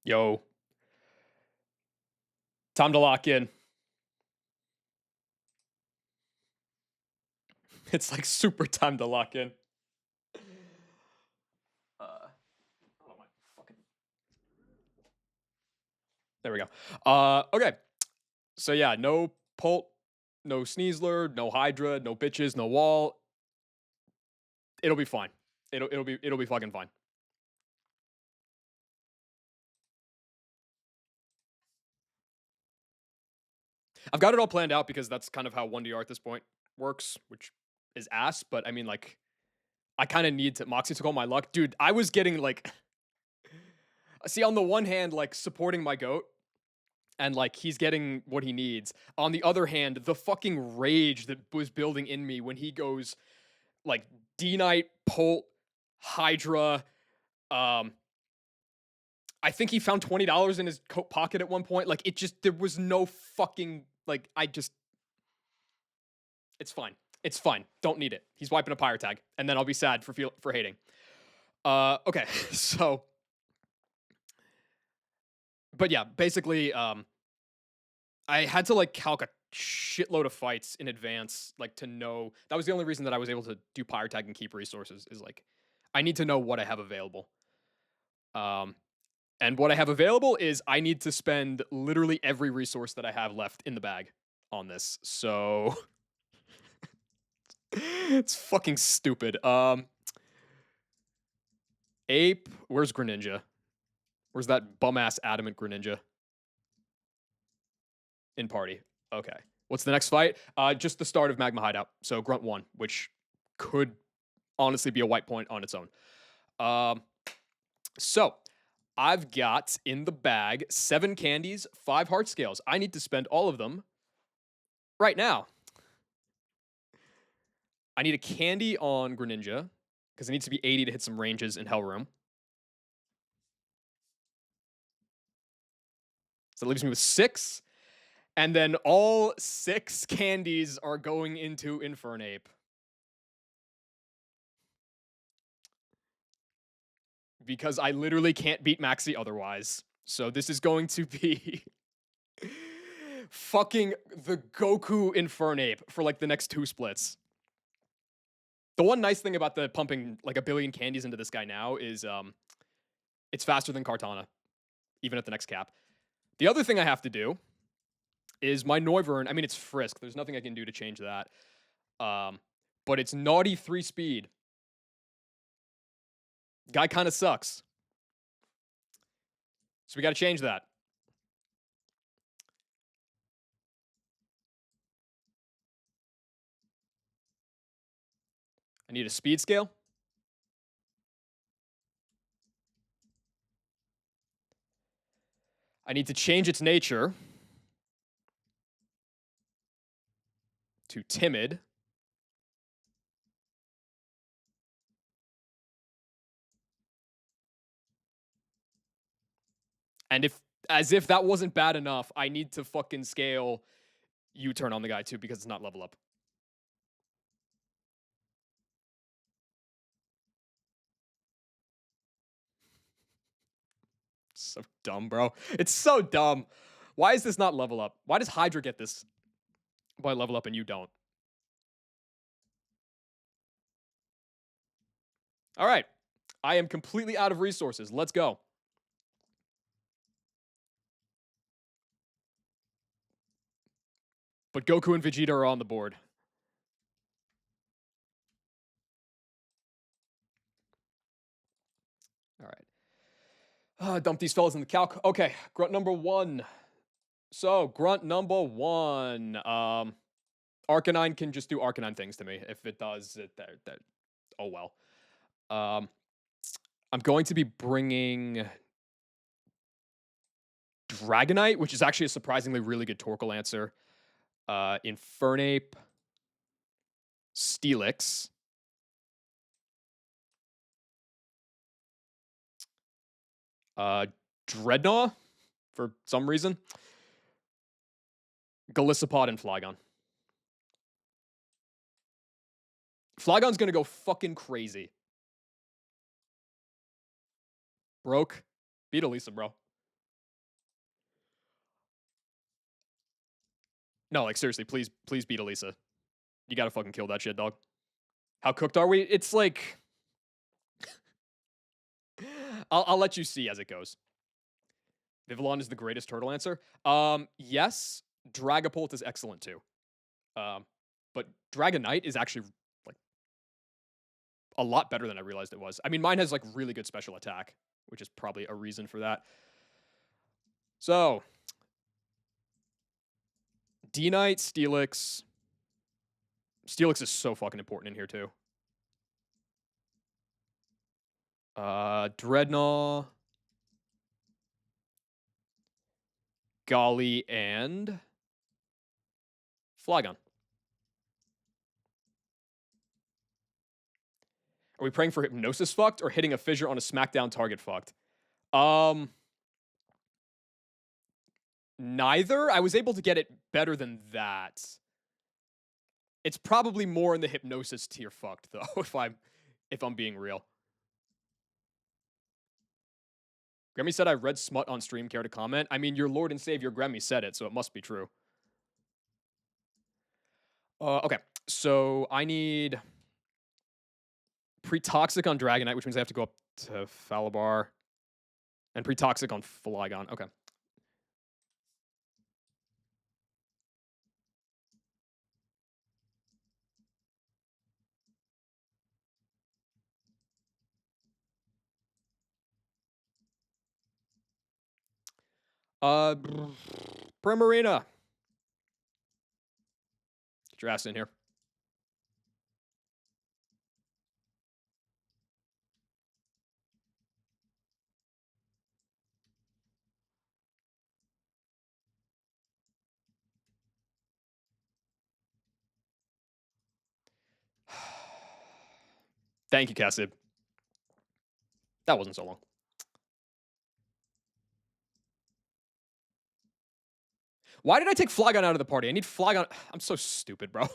Yo, time to lock in. It's like super time to lock in. Oh my fucking. There we go. Okay. So yeah, no Pult, no Sneasler, no Hydra, no bitches, no wall. It'll be fine. It'll be fucking fine. I've got it all planned out because that's kind of how 1DR at this point works, which is ass. But I mean, like, I kind of need to Moxie took all my luck, dude. I was getting like, see, on the one hand, like supporting my goat, and like he's getting what he needs. On the other hand, the fucking rage that was building in me when he goes like D Knight, Polt, Hydra. Um, I think he found $20 in his coat pocket at one point. Like it just there was no fucking like I just it's fine. It's fine. Don't need it. He's wiping a pyre tag, and then I'll be sad for hating. Okay, so but yeah, basically, I had to like calc a shitload of fights in advance, like to know that was the only reason that I was able to do pyre tag and keep resources is like I need to know what I have available. Um, and what I have available is I need to spend literally every resource that I have left in the bag on this. So it's fucking stupid. Ape, where's Greninja? Where's that bum ass adamant Greninja? In party. Okay. What's the next fight? Just the start of Magma Hideout. So Grunt 1, which could honestly be a white point on its own. So I've got in the bag 7 candies, 5 heart scales. I need to spend all of them right now. I need a candy on Greninja because it needs to be 80 to hit some ranges in Hell Room. So that leaves me with 6. And then all 6 candies are going into Infernape. Because I literally can't beat Maxi otherwise. So this is going to be fucking the Goku Infernape for like the next 2 splits. The one nice thing about the pumping like a billion candies into this guy now is it's faster than Kartana, even at the next cap. The other thing I have to do is my Noivern. I mean, it's Frisk. There's nothing I can do to change that. But it's naughty 3 speed. Guy kind of sucks. So we got to change that. I need a speed scale. I need to change its nature to timid. And as if that wasn't bad enough, I need to fucking scale U-turn on the guy too because it's not level up. So dumb, bro. It's so dumb. Why is this not level up? Why does Hydra get this by level up and you don't? All right. I am completely out of resources. Let's go. But Goku and Vegeta are on the board. All right. Dump these fellas in the calc. Okay. Grunt number 1. So, grunt number 1. Arcanine can just do Arcanine things to me. If it does, oh well. I'm going to be bringing Dragonite, which is actually a surprisingly really good Torkoal answer. Infernape, Steelix, Dreadnought for some reason, Golisopod, and Flygon. Flygon's gonna go fucking crazy. Broke. Beat Elisa, bro. No, like seriously, please beat Elisa. You gotta fucking kill that shit, dog. How cooked are we? It's like I'll let you see as it goes. Vivillon is the greatest turtle answer. Yes, Dragapult is excellent too. Um, but Dragonite is actually like a lot better than I realized it was. I mean, mine has like really good special attack, which is probably a reason for that. So, D-Knight, Steelix. Steelix is so fucking important in here too. Dreadnought, Golly, and Flygon. Are we praying for Hypnosis fucked or hitting a fissure on a SmackDown target fucked? Neither. I was able to get it better than that. It's probably more in the Hypnosis tier fucked though, if I'm being real. Grammy said I read smut on stream, care to comment? I mean, your Lord and Savior Grammy said it, so it must be true. Okay, so I need Pre-Toxic on Dragonite, which means I have to go up to Falabar. And Pre-Toxic on Flygon. Okay. Primarina. Get your ass in here. Thank you, Cassib. That wasn't so long. Why did I take Flygon out of the party? I need Flygon. I'm so stupid, bro.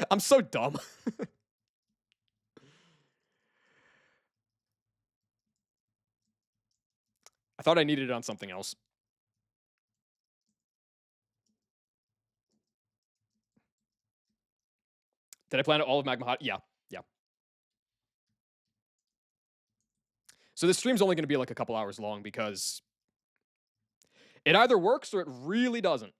I'm so dumb. I thought I needed it on something else. Did I plan all of Magma Hot? Yeah. Yeah. So this stream's only going to be like a couple hours long because it either works or it really doesn't.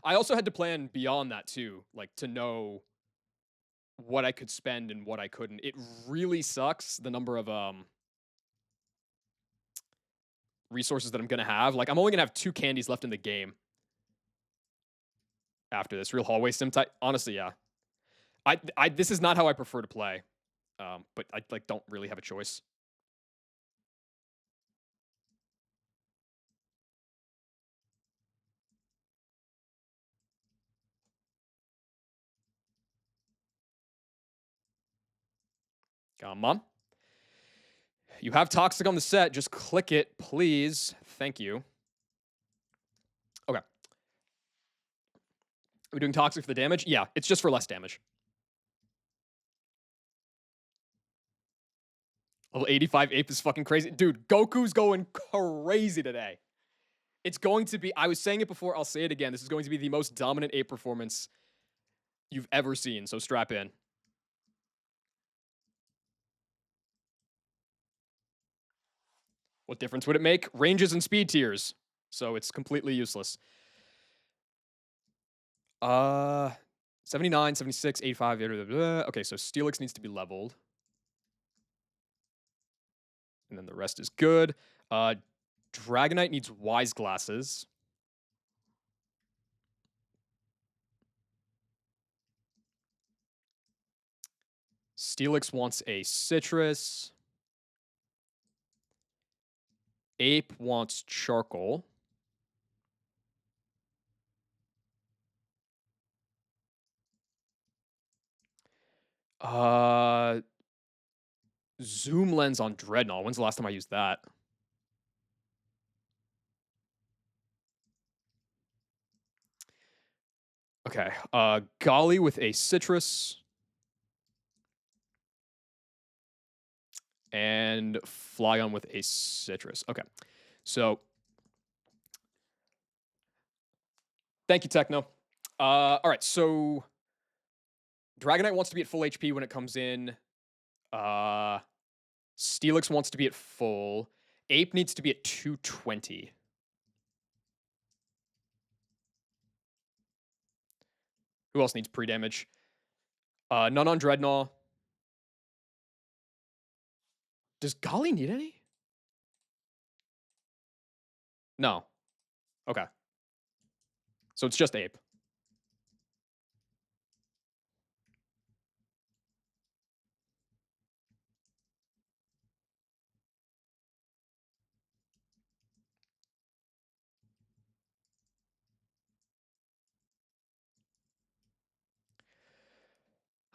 I also had to plan beyond that too, like to know what I could spend and what I couldn't. It really sucks the number of resources that I'm gonna have. Like I'm only gonna have 2 candies left in the game after this. Real hallway sim type. Honestly, yeah. I this is not how I prefer to play. But I like don't really have a choice. Come on. You have Toxic on the set. Just click it, please. Thank you. Okay. Are we doing Toxic for the damage? Yeah, it's just for less damage. Level 85 Ape is fucking crazy. Dude, Goku's going crazy today. It's going to be, I was saying it before, I'll say it again. This is going to be the most dominant Ape performance you've ever seen, so strap in. What difference would it make? Ranges and speed tiers. So it's completely useless. 79, 76, 85. Blah, blah, blah. Okay, so Steelix needs to be leveled. And then the rest is good. Dragonite needs Wise Glasses. Steelix wants a Citrus. Ape wants Charcoal. Zoom Lens on Dreadnought. When's the last time I used that? Okay. Golly with a Citrus. And Flygon with a Citrus. Okay. So Thank you, Techno. All right, so Dragonite wants to be at full HP when it comes in. Uh, Steelix wants to be at full. Ape needs to be at 220. Who else needs pre-damage? None on Dreadnought. Does Golly need any? No. Okay. So it's just Ape.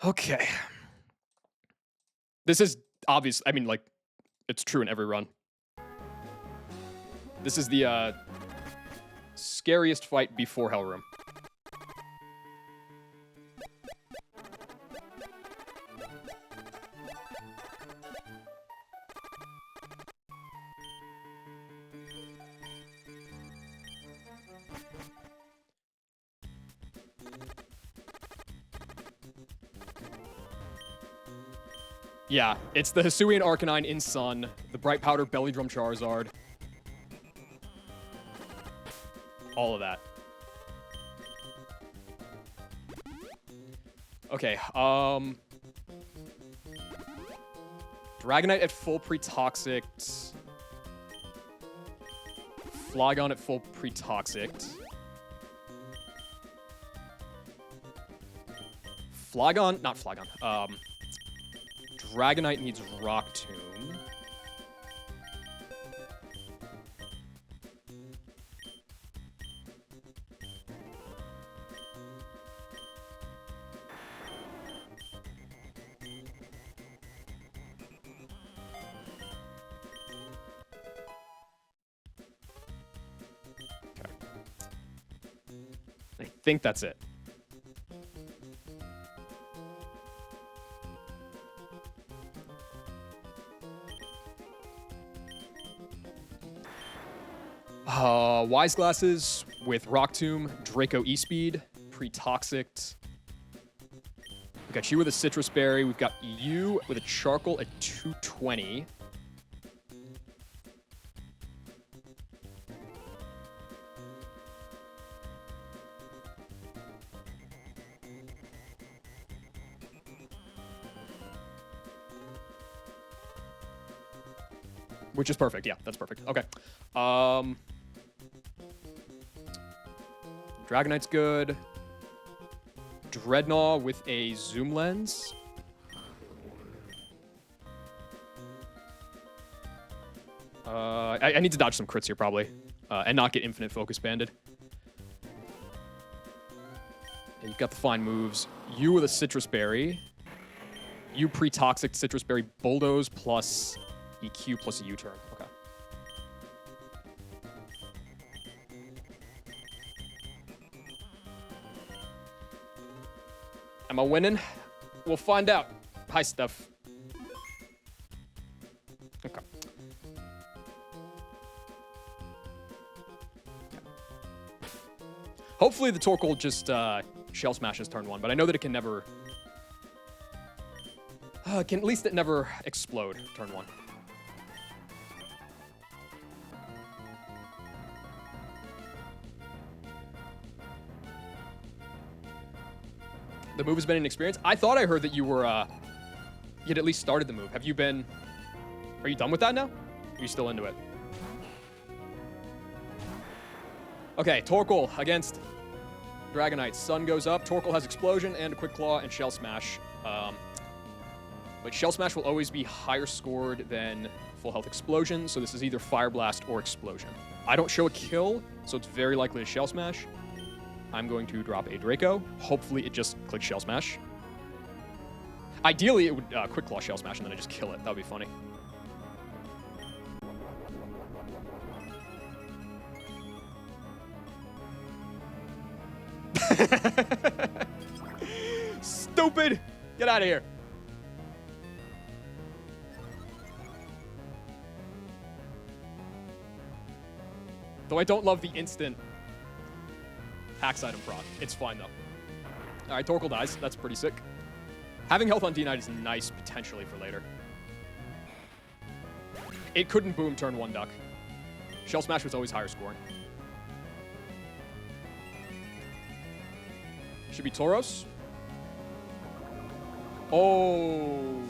Okay. This is obvious. I mean, like, it's true in every run. This is the scariest fight before Hellroom. Yeah, it's the Hisuian Arcanine in Sun, the Bright Powder Belly Drum Charizard. All of that. Okay, Dragonite at full pre-toxic. Flygon at full pre-toxic. Flygon, not Flygon. Dragonite needs Rock Tomb. Okay. I think that's it. Wise Glasses with Rock Tomb, Draco E-Speed, pre-toxic. We got you with a Citrus Berry. We've got you with a Charcoal at 220. Which is perfect. Yeah, that's perfect. Okay. Dragonite's good. Dreadnought with a Zoom Lens. I need to dodge some crits here, probably. And not get Infinite Focus banded. And you've got the fine moves. You with a Citrus Berry. You pre-toxic Citrus Berry Bulldoze plus EQ plus a U-turn. Okay. Am I winning? We'll find out. Hi, Steph. Okay. Hopefully the Torkoal just Shell Smashes turn 1, but I know that it can never... at least it never explode turn 1. The move has been an experience. I thought I heard that you were, you'd at least started the move. Have you been, are you done with that now? Are you still into it? Okay, Torkoal against Dragonite. Sun goes up. Torkoal has Explosion and a Quick Claw and Shell Smash. But Shell Smash will always be higher scored than Full Health Explosion, so this is either Fire Blast or Explosion. I don't show a kill, so it's very likely to Shell Smash. I'm going to drop a Draco. Hopefully it just clicks Shell Smash. Ideally, it would Quick Claw Shell Smash and then I just kill it. That would be funny. Stupid! Get out of here. Though I don't love the instant Hacks item proc. It's fine, though. All right, Torkoal dies. That's pretty sick. Having health on D9 is nice, potentially, for later. It couldn't boom turn 1 duck. Shell Smash was always higher scoring. Should be Tauros. Oh.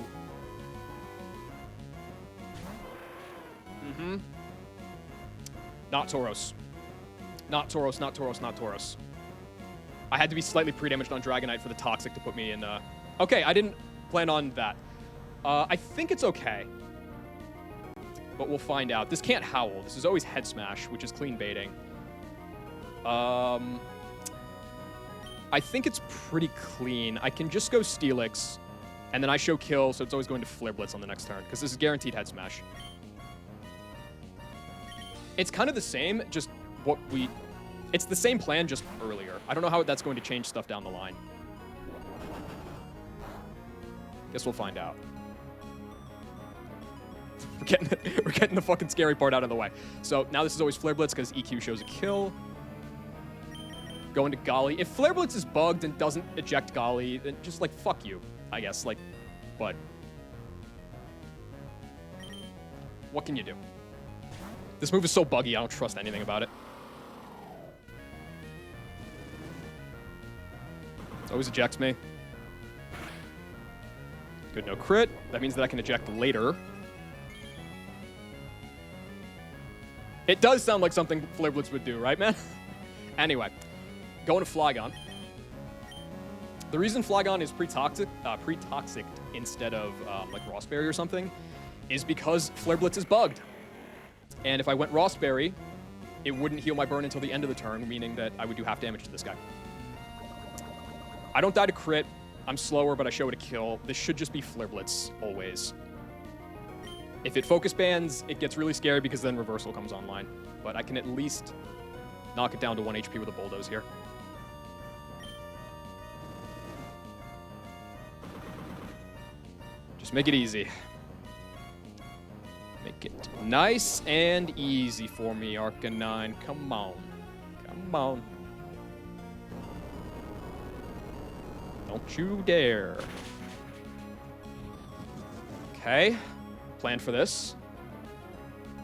Mm-hmm. Not Tauros. Not Tauros, not Tauros, not Tauros. I had to be slightly pre-damaged on Dragonite for the Toxic to put me in... Okay, I didn't plan on that. I think it's okay. But we'll find out. This can't Howl. This is always Head Smash, which is clean baiting. I think it's pretty clean. I can just go Steelix, and then I show Kill, so it's always going to Flare Blitz on the next turn, because this is guaranteed Head Smash. It's kind of the same, just what we... It's the same plan, just earlier. I don't know how that's going to change stuff down the line. Guess we'll find out. We're getting the fucking scary part out of the way. So now this is always Flare Blitz because EQ shows a kill. Going to Golly. If Flare Blitz is bugged and doesn't eject Golly, then just like fuck you, I guess. Like, but what can you do? This move is so buggy, I don't trust anything about it. It always ejects me. Good, no crit. That means that I can eject later. It does sound like something Flare Blitz would do, right, man? Anyway, going to Flygon. The reason Flygon is pre-toxic instead of like Rossberry or something is because Flare Blitz is bugged. And if I went Rossberry, it wouldn't heal my burn until the end of the turn, meaning that I would do half damage to this guy. I don't die to crit. I'm slower, but I show it a kill. This should just be Flare Blitz always. If it focus bans, it gets really scary because then Reversal comes online. But I can at least knock it down to 1 HP with a Bulldoze here. Just make it easy. Make it nice and easy for me, Arcanine. Come on. Come on. Don't you dare. Okay. Plan for this.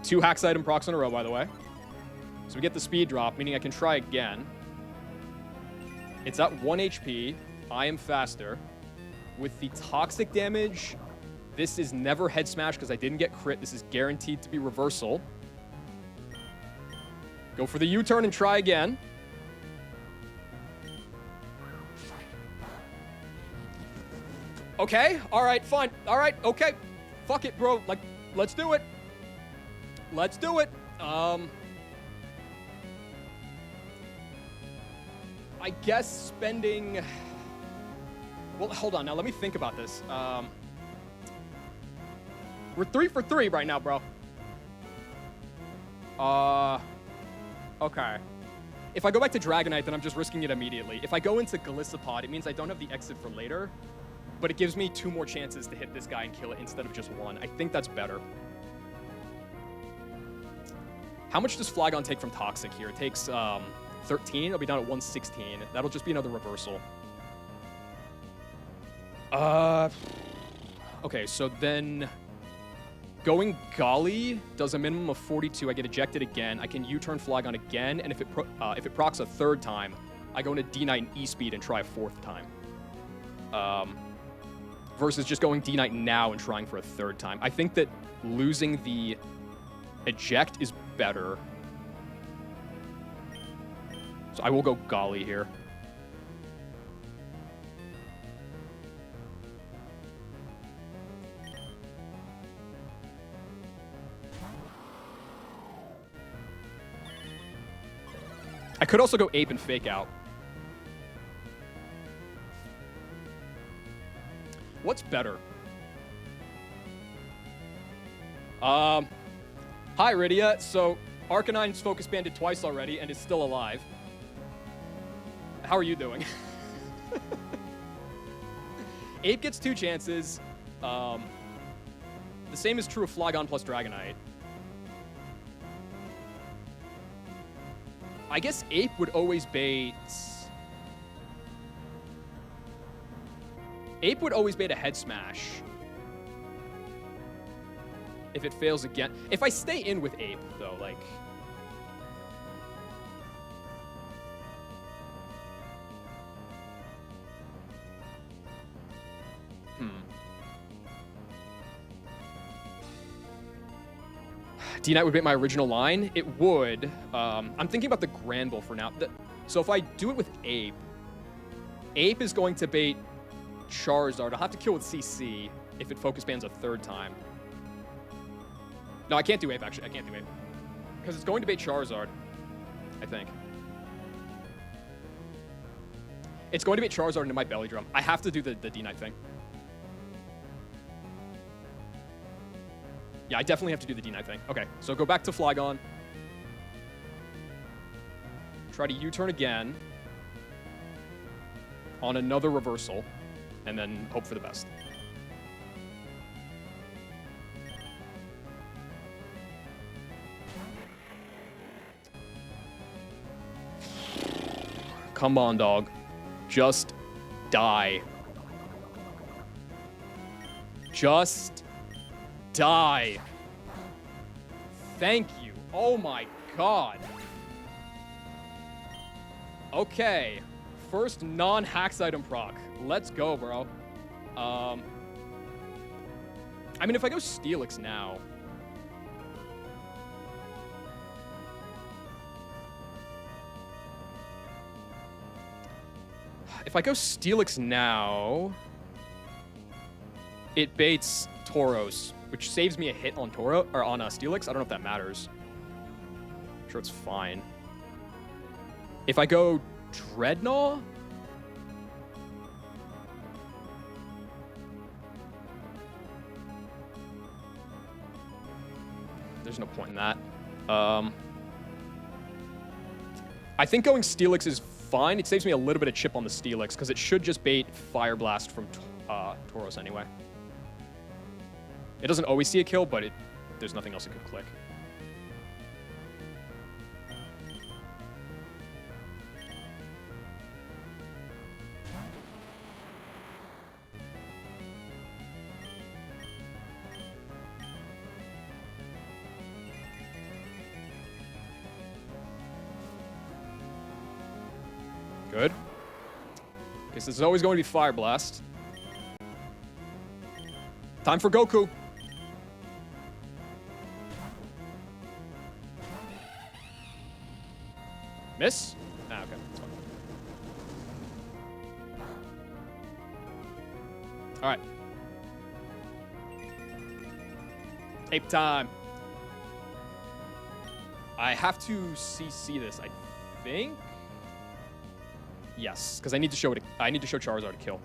2 Hacks item procs in a row, by the way. So we get the speed drop, meaning I can try again. It's at 1 HP. I am faster. With the toxic damage, this is never Head Smash because I didn't get crit. This is guaranteed to be Reversal. Go for the U-turn and try again. Okay, all right, fine. All right, okay. Fuck it, bro. Like, let's do it. Let's do it. I guess spending... Well, hold on. Now, let me think about this. We're 3 for 3 right now, bro. Okay. If I go back to Dragonite, then I'm just risking it immediately. If I go into Golisopod, it means I don't have the exit for later, but it gives me 2 more chances to hit this guy and kill it instead of just 1. I think that's better. How much does Flygon take from Toxic here? It takes 13. It'll be down at 116. That'll just be another Reversal. Okay, so then going Golly does a minimum of 42. I get ejected again. I can U-turn Flygon again, and if it procs a 3rd time, I go into D9 E-Speed and try a 4th time. Versus just going D9 now and trying for a 3rd time. I think that losing the eject is better. So I will go Golly here. I could also go Ape and Fake Out. What's better? Hi, Rydia. So, Arcanine's focus banded twice already and is still alive. How are you doing? Ape gets 2 chances. The same is true of Flygon plus Dragonite. I guess Ape would always bait... Ape would always bait a head smash. If it fails again. If I stay in with Ape, though, like... D-Knight would bait my original line. It would. I'm thinking about the Granbull for now. So if I do it with Ape, Ape is going to bait Charizard. I'll have to kill with CC if it focus bans a third time. No, I can't do Ape, actually. I can't do Ape. Because it's going to bait Charizard, I think. It's going to bait Charizard into my Belly Drum. I have to do the D-Knight thing. Yeah, I definitely have to do the D-Knight thing. Okay, so go back to Flygon. Try to U-turn again. On another reversal. And then hope for the best. Come on, dog. Just die. Just die. Thank you. Oh my god. Okay. First non-hacks item proc. Let's go, bro. I mean, if I go Steelix now... If I go Steelix now... It baits Tauros, which saves me a hit on Toro or on Steelix. I don't know if that matters. I'm sure it's fine. If I go Dreadnought, there's no point in that. I think going Steelix is fine. It saves me a little bit of chip on the Steelix because it should just bait Fire Blast from Tauros anyway. It doesn't always see a kill, but there's nothing else it could click. Good. Okay, so this is always going to be Fire Blast. Time for Goku. Miss? Ah, okay. That's fine. All right. Ape time. I have to CC this, I think. Yes, because I need to show it. I need to show Charizard a kill.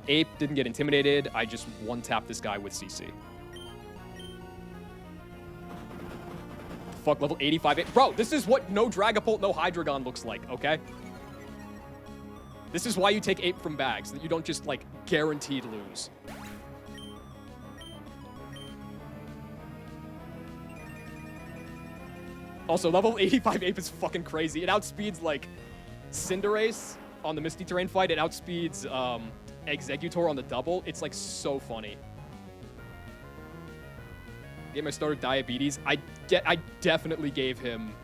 Ape didn't get intimidated. I just one-tap this guy with CC. Fuck, level 85 Ape. Bro, this is what no Dragapult, no Hydreigon looks like, okay? This is why you take Ape from bags, so that you don't just, like, guaranteed lose. Also, level 85 Ape is fucking crazy. It outspeeds, like, Cinderace on the Misty Terrain fight. It outspeeds Exeggutor on the double. It's, like, so funny. Game I started diabetes. I definitely gave him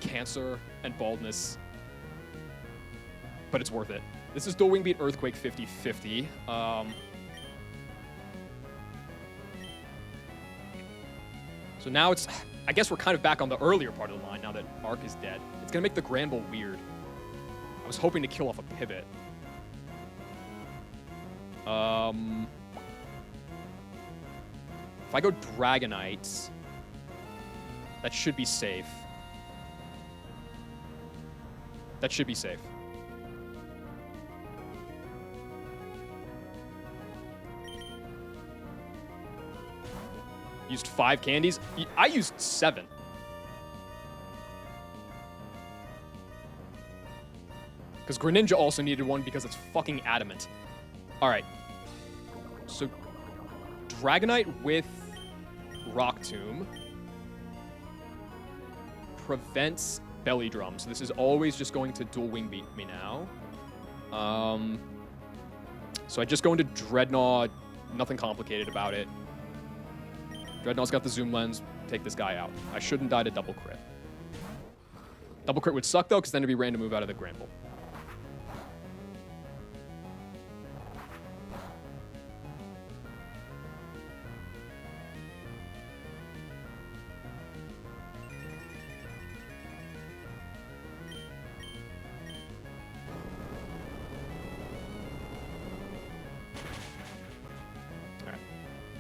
cancer and baldness. But it's worth it. This is Dual Wing Beat Earthquake 50-50. So now it's... I guess we're kind of back on the earlier part of the line now that Arc is dead. It's going to make the Granbull weird. I was hoping to kill off a pivot. If I go Dragonite, that should be safe. That should be safe. Used 5 candies. I used 7. Because Greninja also needed one because it's fucking adamant. Alright. So, Dragonite with Rock Tomb prevents belly drum, so this is always just going to dual wing beat me now. So I just go into Dreadnought, nothing complicated about it. Dreadnought's got the zoom lens, take this guy out. I shouldn't die to double crit. Double crit would suck, though, because then it'd be random move out of the Granbull.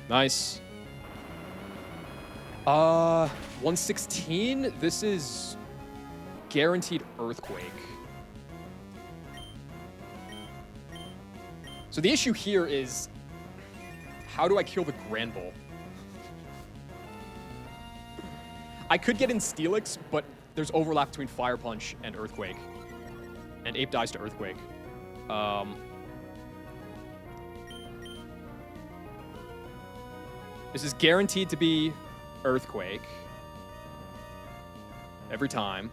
Nice. 116? This is guaranteed Earthquake. So the issue here is, how do I kill the Granbull? I could get in Steelix, but there's overlap between Fire Punch and Earthquake. And Ape dies to Earthquake. This is guaranteed to be Earthquake. Every time.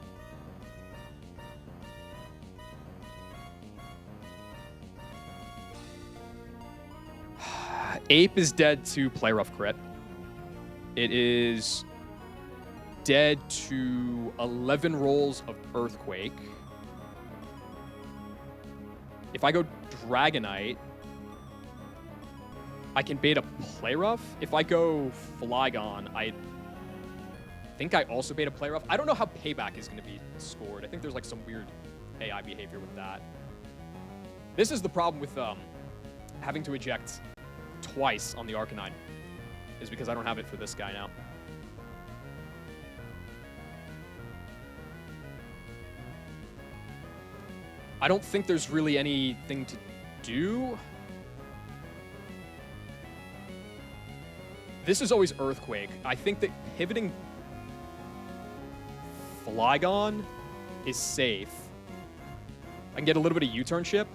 Ape is dead to Play Rough crit. It is dead to 11 rolls of Earthquake. If I go Dragonite, I can bait a Play Rough. If I go Flygon, I think I also bait a Play Rough. I don't know how Payback is going to be scored. I think there's like some weird AI behavior with that. This is the problem with having to eject twice on the Arcanine, is because I don't have it for this guy now. I don't think there's really anything to do. This is always Earthquake. I think that pivoting Flygon is safe. I can get a little bit of U-turn chip.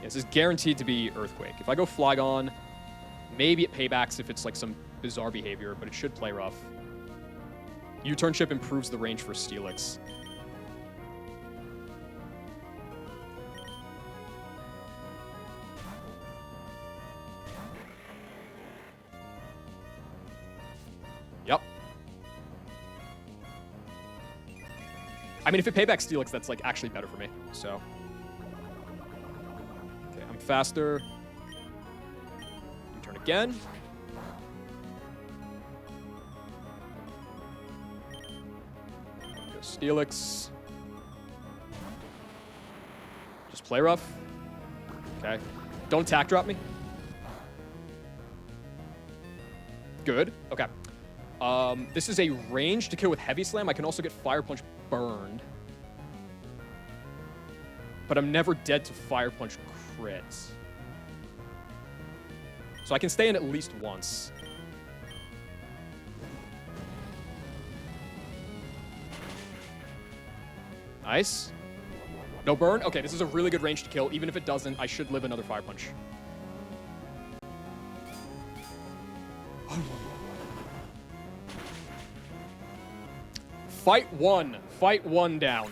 This is guaranteed to be Earthquake. If I go Flygon, maybe it paybacks if it's like some bizarre behavior, but it should Play Rough. U-turn chip improves the range for Steelix. Yep. I mean, if it paybacks Steelix, that's like actually better for me, so. Okay, I'm faster. U-turn again. Go Steelix. Just Play Rough. Okay. Don't attack drop me. Good. Okay. This is a range to kill with Heavy Slam. I can also get Fire Punch burned. But I'm never dead to Fire Punch crits. So I can stay in at least once. Nice. No burn? Okay, this is a really good range to kill. Even if it doesn't, I should live another Fire Punch. Fight one. Fight one down.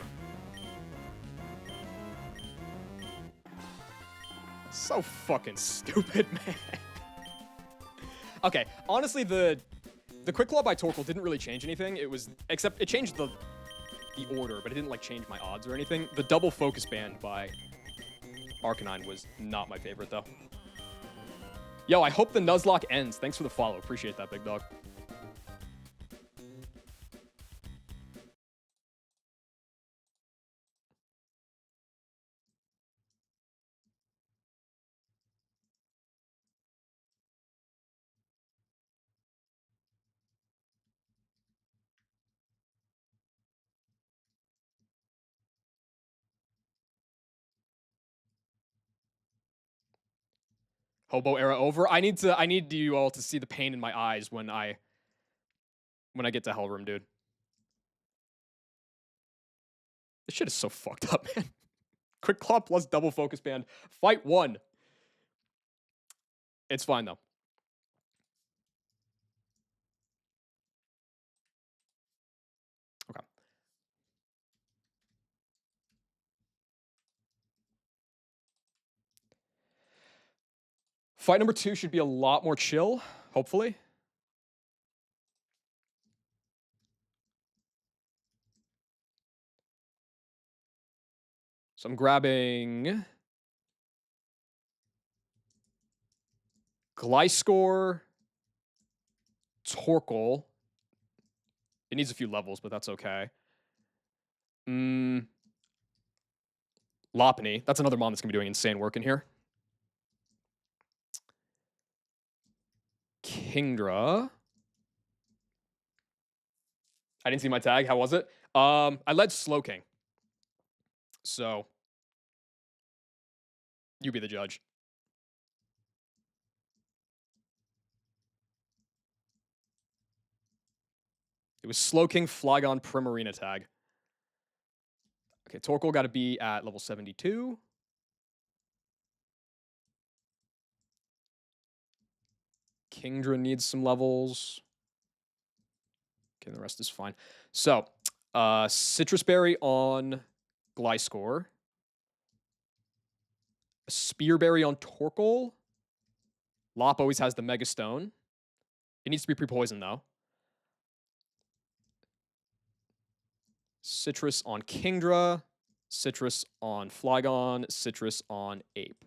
So fucking stupid, man. Okay, honestly, the Quick Claw by Torkoal didn't really change anything. It was, except it changed the order, but it didn't like change my odds or anything. The double focus band by Arcanine was not my favorite, though. Yo, I hope the Nuzlocke ends. Thanks for the follow. Appreciate that, big dog. Hobo era over. I need you all to see the pain in my eyes when I get to Hellroom, dude. This shit is so fucked up, man. Quick Claw plus double focus band. Fight one. It's fine, though. Fight number 2 should be a lot more chill, hopefully. So I'm grabbing Gliscor, Torkoal. It needs a few levels, but that's okay. Lopunny. That's another mon that's going to be doing insane work in here. Kingdra. I didn't see my tag. How was it? I led Slowking. So, you be the judge. It was Slowking, Flygon, Primarina tag. Okay, Torkoal got to be at level 72. Kingdra needs some levels. Okay, the rest is fine. So, Citrus Berry on Gliscor. Spear Berry on Torkoal. Lop always has the Mega Stone. It needs to be pre-poisoned, though. Citrus on Kingdra. Citrus on Flygon. Citrus on Ape.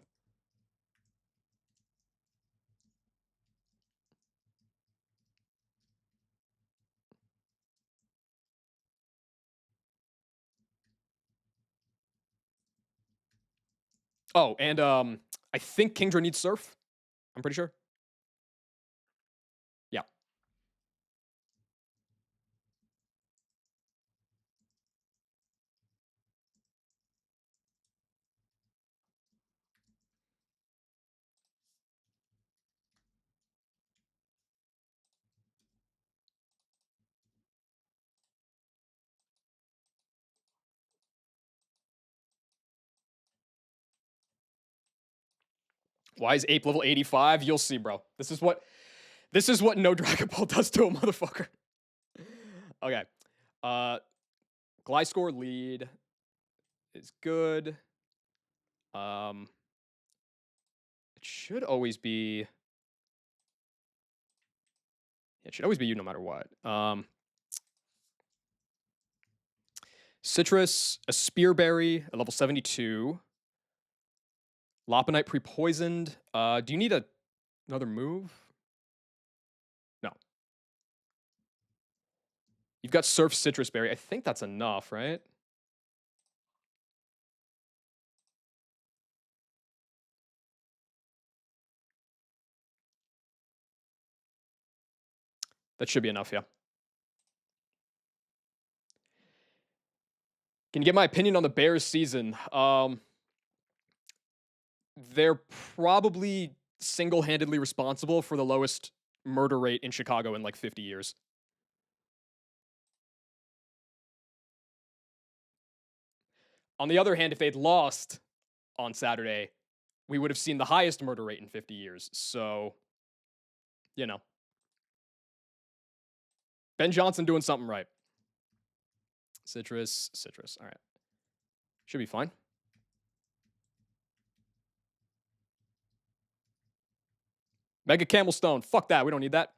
Oh, and I think Kingdra needs Surf. I'm pretty sure. Yeah. Why is Ape level 85? You'll see, bro. This is what no Dragon Ball does to a motherfucker. Okay. Gliscor lead is good. It should always be. It should always be you no matter what. Citrus, a Spearberry at level 72. Lopunite pre-poisoned. Do you need another move? No. You've got Surf Citrus Berry. I think that's enough, right? That should be enough, yeah. Can you get my opinion on the Bears season? They're probably single-handedly responsible for the lowest murder rate in Chicago in like 50 years. On the other hand, if they'd lost on Saturday, we would have seen the highest murder rate in 50 years. So, you know. Ben Johnson doing something right. Citrus. All right. Should be fine. Mega Camel Stone. Fuck that. We don't need that.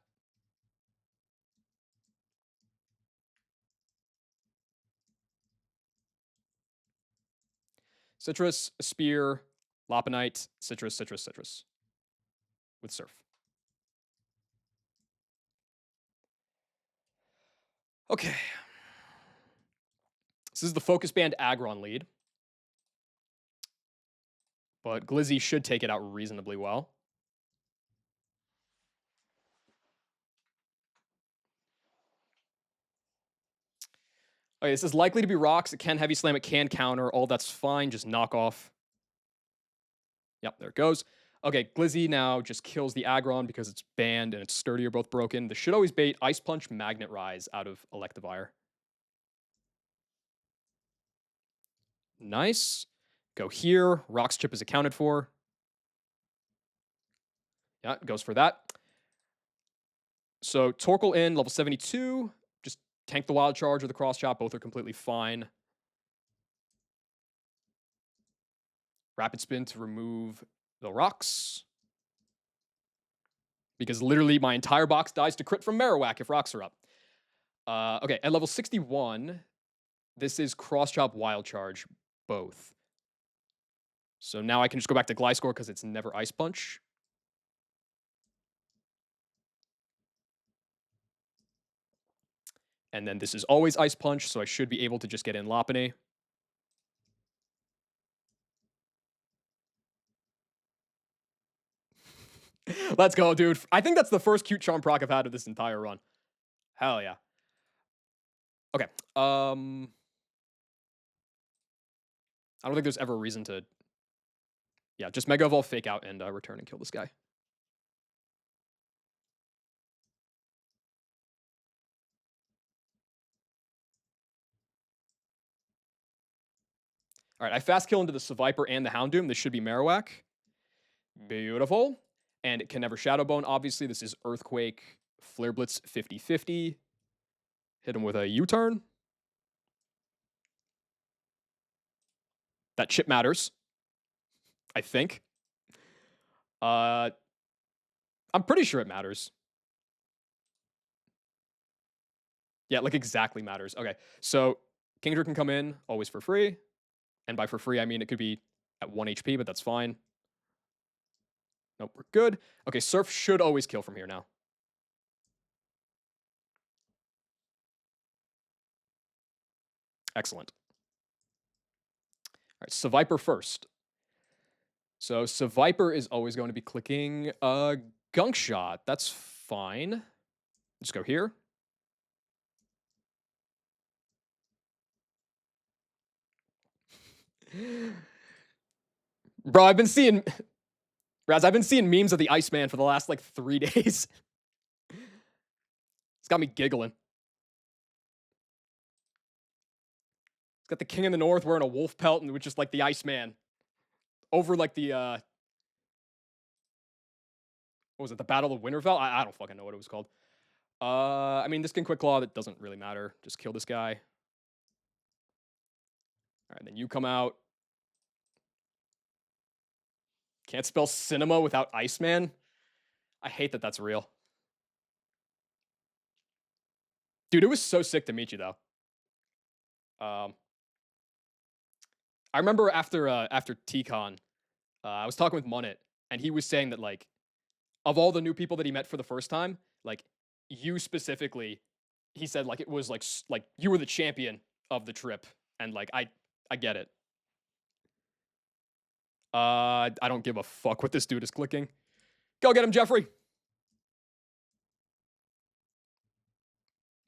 Citrus, Spear, Lopunite, Citrus. With Surf. Okay. This is the Focus Band Aggron lead. But Glizzy should take it out reasonably well. Okay, this is likely to be rocks. It can heavy slam, it can counter. All that's fine. Just knock off. Yep, there it goes. Okay, Glizzy now just kills the Aggron because it's banned and it's sturdy are both broken. This should always bait Ice Punch, Magnet Rise out of Electivire. Nice. Go here. Rocks Chip is accounted for. Yeah, it goes for that. So Torkoal in, level 72. Just tank the Wild Charge or the Cross Chop. Both are completely fine. Rapid Spin to remove the rocks. because literally my entire box dies to crit from Marowak if rocks are up. Okay, at level 61, this is Cross Chop, Wild Charge, both. So now I can just go back to Gliscor because it's never Ice Punch. And then this is always Ice Punch, so I should be able to just get in Lopunny. Let's go, dude. I think that's the first cute Charm proc I've had of this entire run. Hell yeah. Okay. I don't think there's ever a reason to... Yeah, just Mega Evolve, Fake Out, and return and kill this guy. All right, I fast kill into the Seviper and the Houndoom. This should be Marowak. Beautiful. And it can never Shadow Bone, obviously. This is Earthquake, Flare Blitz 50-50. Hit him with a U-turn. That chip matters, I think. I'm pretty sure it matters. Yeah, like exactly matters. Okay, so Kingdra can come in, always for free. And by for free, I mean it could be at 1 HP, but that's fine. Nope, we're good. Okay, Surf should always kill from here now. Excellent. All right, Seviper first. So Seviper is always going to be clicking Gunk Shot. That's fine. Just go here. Bro, I've been seeing... Raz, I've been seeing memes of the Iceman for the last, like, 3 days. It's got me giggling. It's got the King in the North wearing a wolf pelt and with just, like, the Iceman. Over, like, the, what was it, the Battle of Winterfell? I don't fucking know what it was called. I mean, this can Quick Claw, that doesn't really matter. Just kill this guy. All right, then you come out. Can't spell cinema without Iceman? I hate that that's real. Dude, it was so sick to meet you, though. I remember after TCon, I was talking with Munnet, and he was saying that, like, of all the new people that he met for the first time, like, you specifically, he said, like, it was, like, you were the champion of the trip, and, like, I get it. I don't give a fuck what this dude is clicking. Go get him, Jeffrey!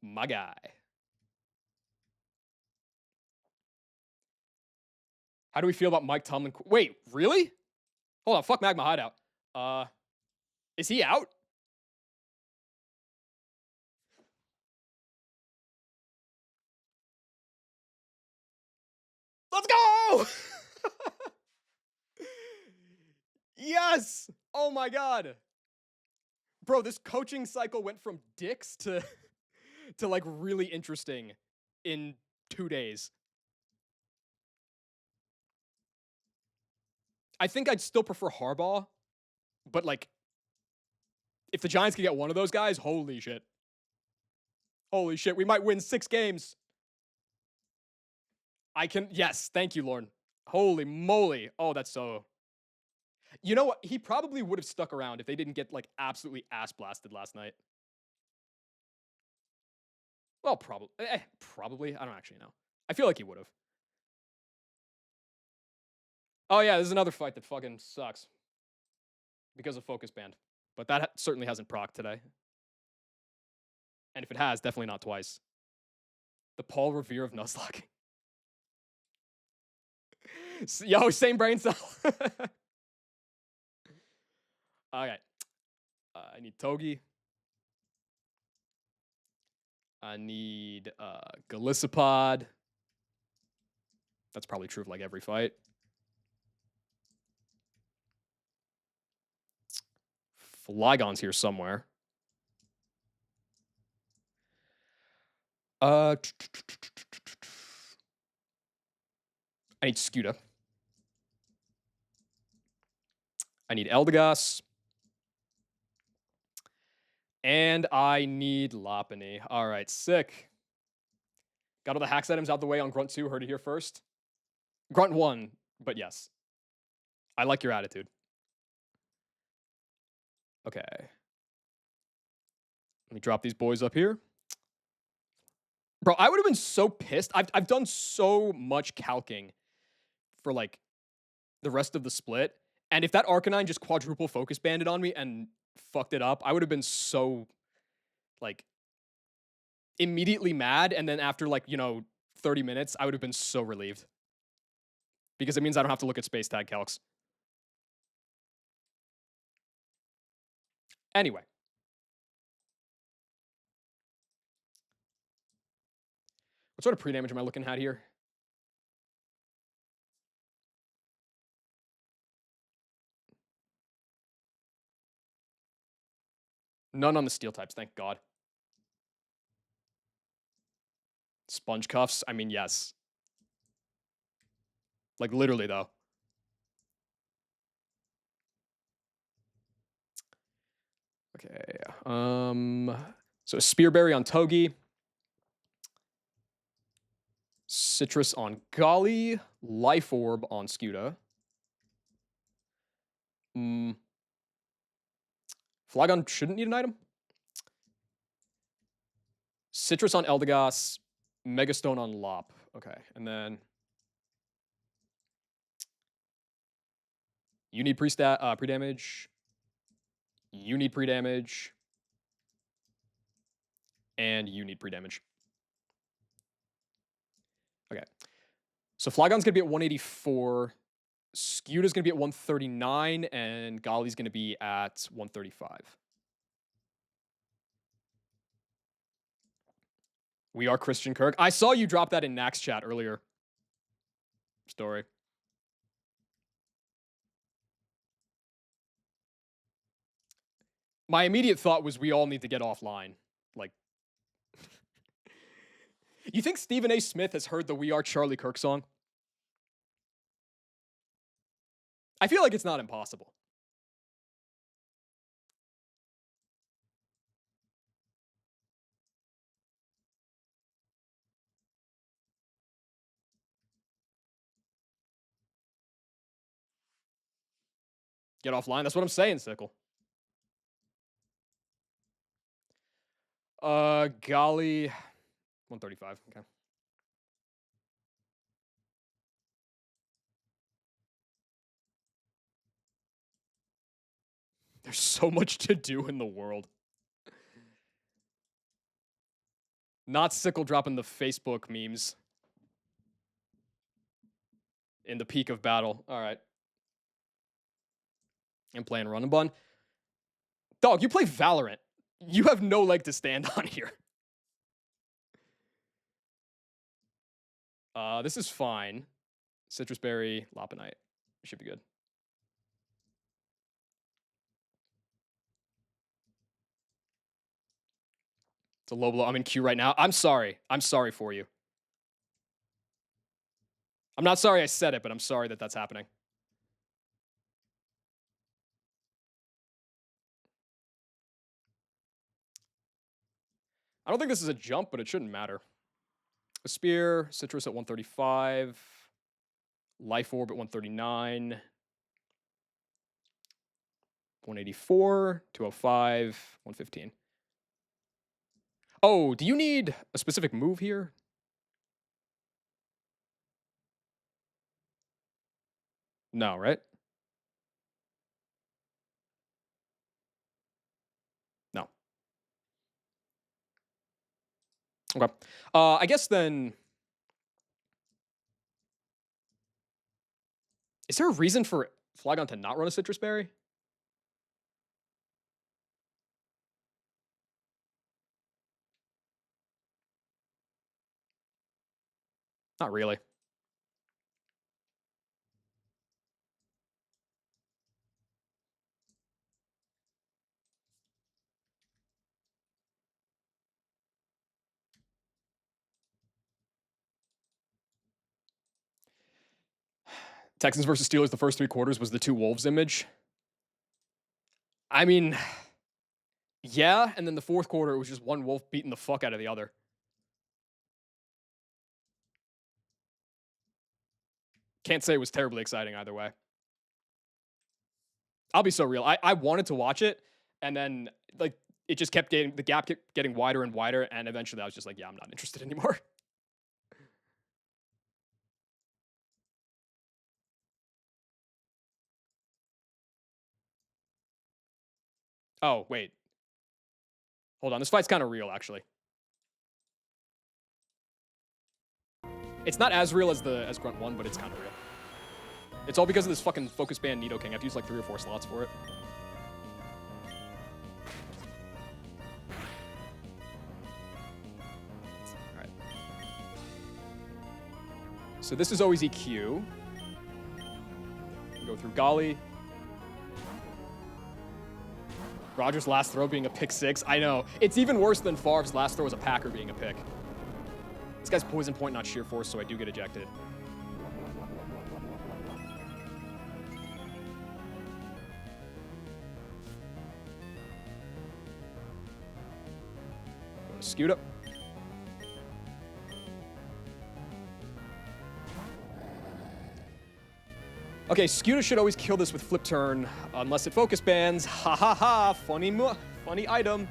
My guy. How do we feel about Mike Tomlin? Wait, really? Hold on, fuck Magma Hideout. Is he out? Let's go! Yes! Oh my god. Bro, this coaching cycle went from dicks to like really interesting in 2 days. I think I'd still prefer Harbaugh, but like if the Giants could get one of those guys, holy shit. Holy shit, we might win 6 games. Yes, thank you, Lauren. Holy moly. Oh, that's so... You know what? He probably would have stuck around if they didn't get, like, absolutely ass-blasted last night. Well, probably. Probably. I don't actually know. I feel like he would have. Oh, yeah, this is another fight that fucking sucks. Because of Focus Band. But that certainly hasn't procced today. And if it has, definitely not twice. The Paul Revere of Nuzlocke. Yo, same brain cell. Okay. I need Togi. I need Galissapod. That's probably true of like every fight. Flygon's here somewhere. I need Scuda. I need Eldegoss. And I need Lopunny. All right, sick. Got all the hacks items out the way on Grunt 2. Heard it here first. Grunt 1, but yes. I like your attitude. Okay. Let me drop these boys up here. Bro, I would have been so pissed. I've done so much calking for like the rest of the split. And if that Arcanine just quadruple focus banded on me and fucked it up, I would have been so like immediately mad. And then after like, 30 minutes, I would have been so relieved. Because it means I don't have to look at space tag calcs. Anyway. What sort of pre-damage am I looking at here? None on the steel types, thank God. Sponge cuffs, I mean, yes. Like, literally, though. Okay, so Spearberry on Togi. Citrus on Golly. Life Orb on Scuda. Flygon shouldn't need an item. Citrus on Eldegoss. Megastone on Lop. Okay, and then you need pre-damage. You need pre-damage. And you need pre-damage. Okay. So Flygon's going to be at 184. Scuda's going to be at 139. And Golly's going to be at 135. We are Christian Kirk. I saw you drop that in Nax chat earlier. Story. My immediate thought was we all need to get offline. Like, you think Stephen A. Smith has heard the We Are Charlie Kirk song? I feel like it's not impossible. Get offline. That's what I'm saying, Sickle. Golly. 135. Okay. There's so much to do in the world. Not Sickle dropping the Facebook memes in the peak of battle. All right. I'm playing Run and Bun. Dog, you play Valorant. You have no leg to stand on here. This is fine. Citrus Berry, Lopunite. Should be good. It's a low blow. I'm in queue right now. I'm sorry. I'm sorry for you. I'm not sorry I said it, but I'm sorry that that's happening. I don't think this is a jump, but it shouldn't matter. A Spear, Citrus at 135. Life Orb at 139. 184, 205, 115. Oh, do you need a specific move here? No, right? No. Okay. I guess then... Is there a reason for Flygon to not run a Citrus Berry? Not really. Texans versus Steelers, the first 3 quarters was the 2 Wolves image. I mean, Yeah, and then the fourth quarter, it was just one wolf beating the fuck out of the other. Can't say it was terribly exciting either way. I'll be so real. I wanted to watch it, and then like it just kept getting the gap kept getting wider and wider, and eventually I was just like, yeah, I'm not interested anymore. Oh wait, hold on. This fight's kind of real, actually. It's not as real as the Grunt one, but it's kind of real. It's all because of this fucking focus band Nido King. I have to use like 3 or 4 slots for it. All right. So this is always EQ. Go through Golly. Roger's last throw being a pick 6. I know. It's even worse than Favre's last throw as a Packer being a pick. This guy's poison point, not sheer force, so I do get ejected. Go to Scuda. Okay, Scuda should always kill this with flip turn, unless it focus bans. Ha ha ha! Funny item.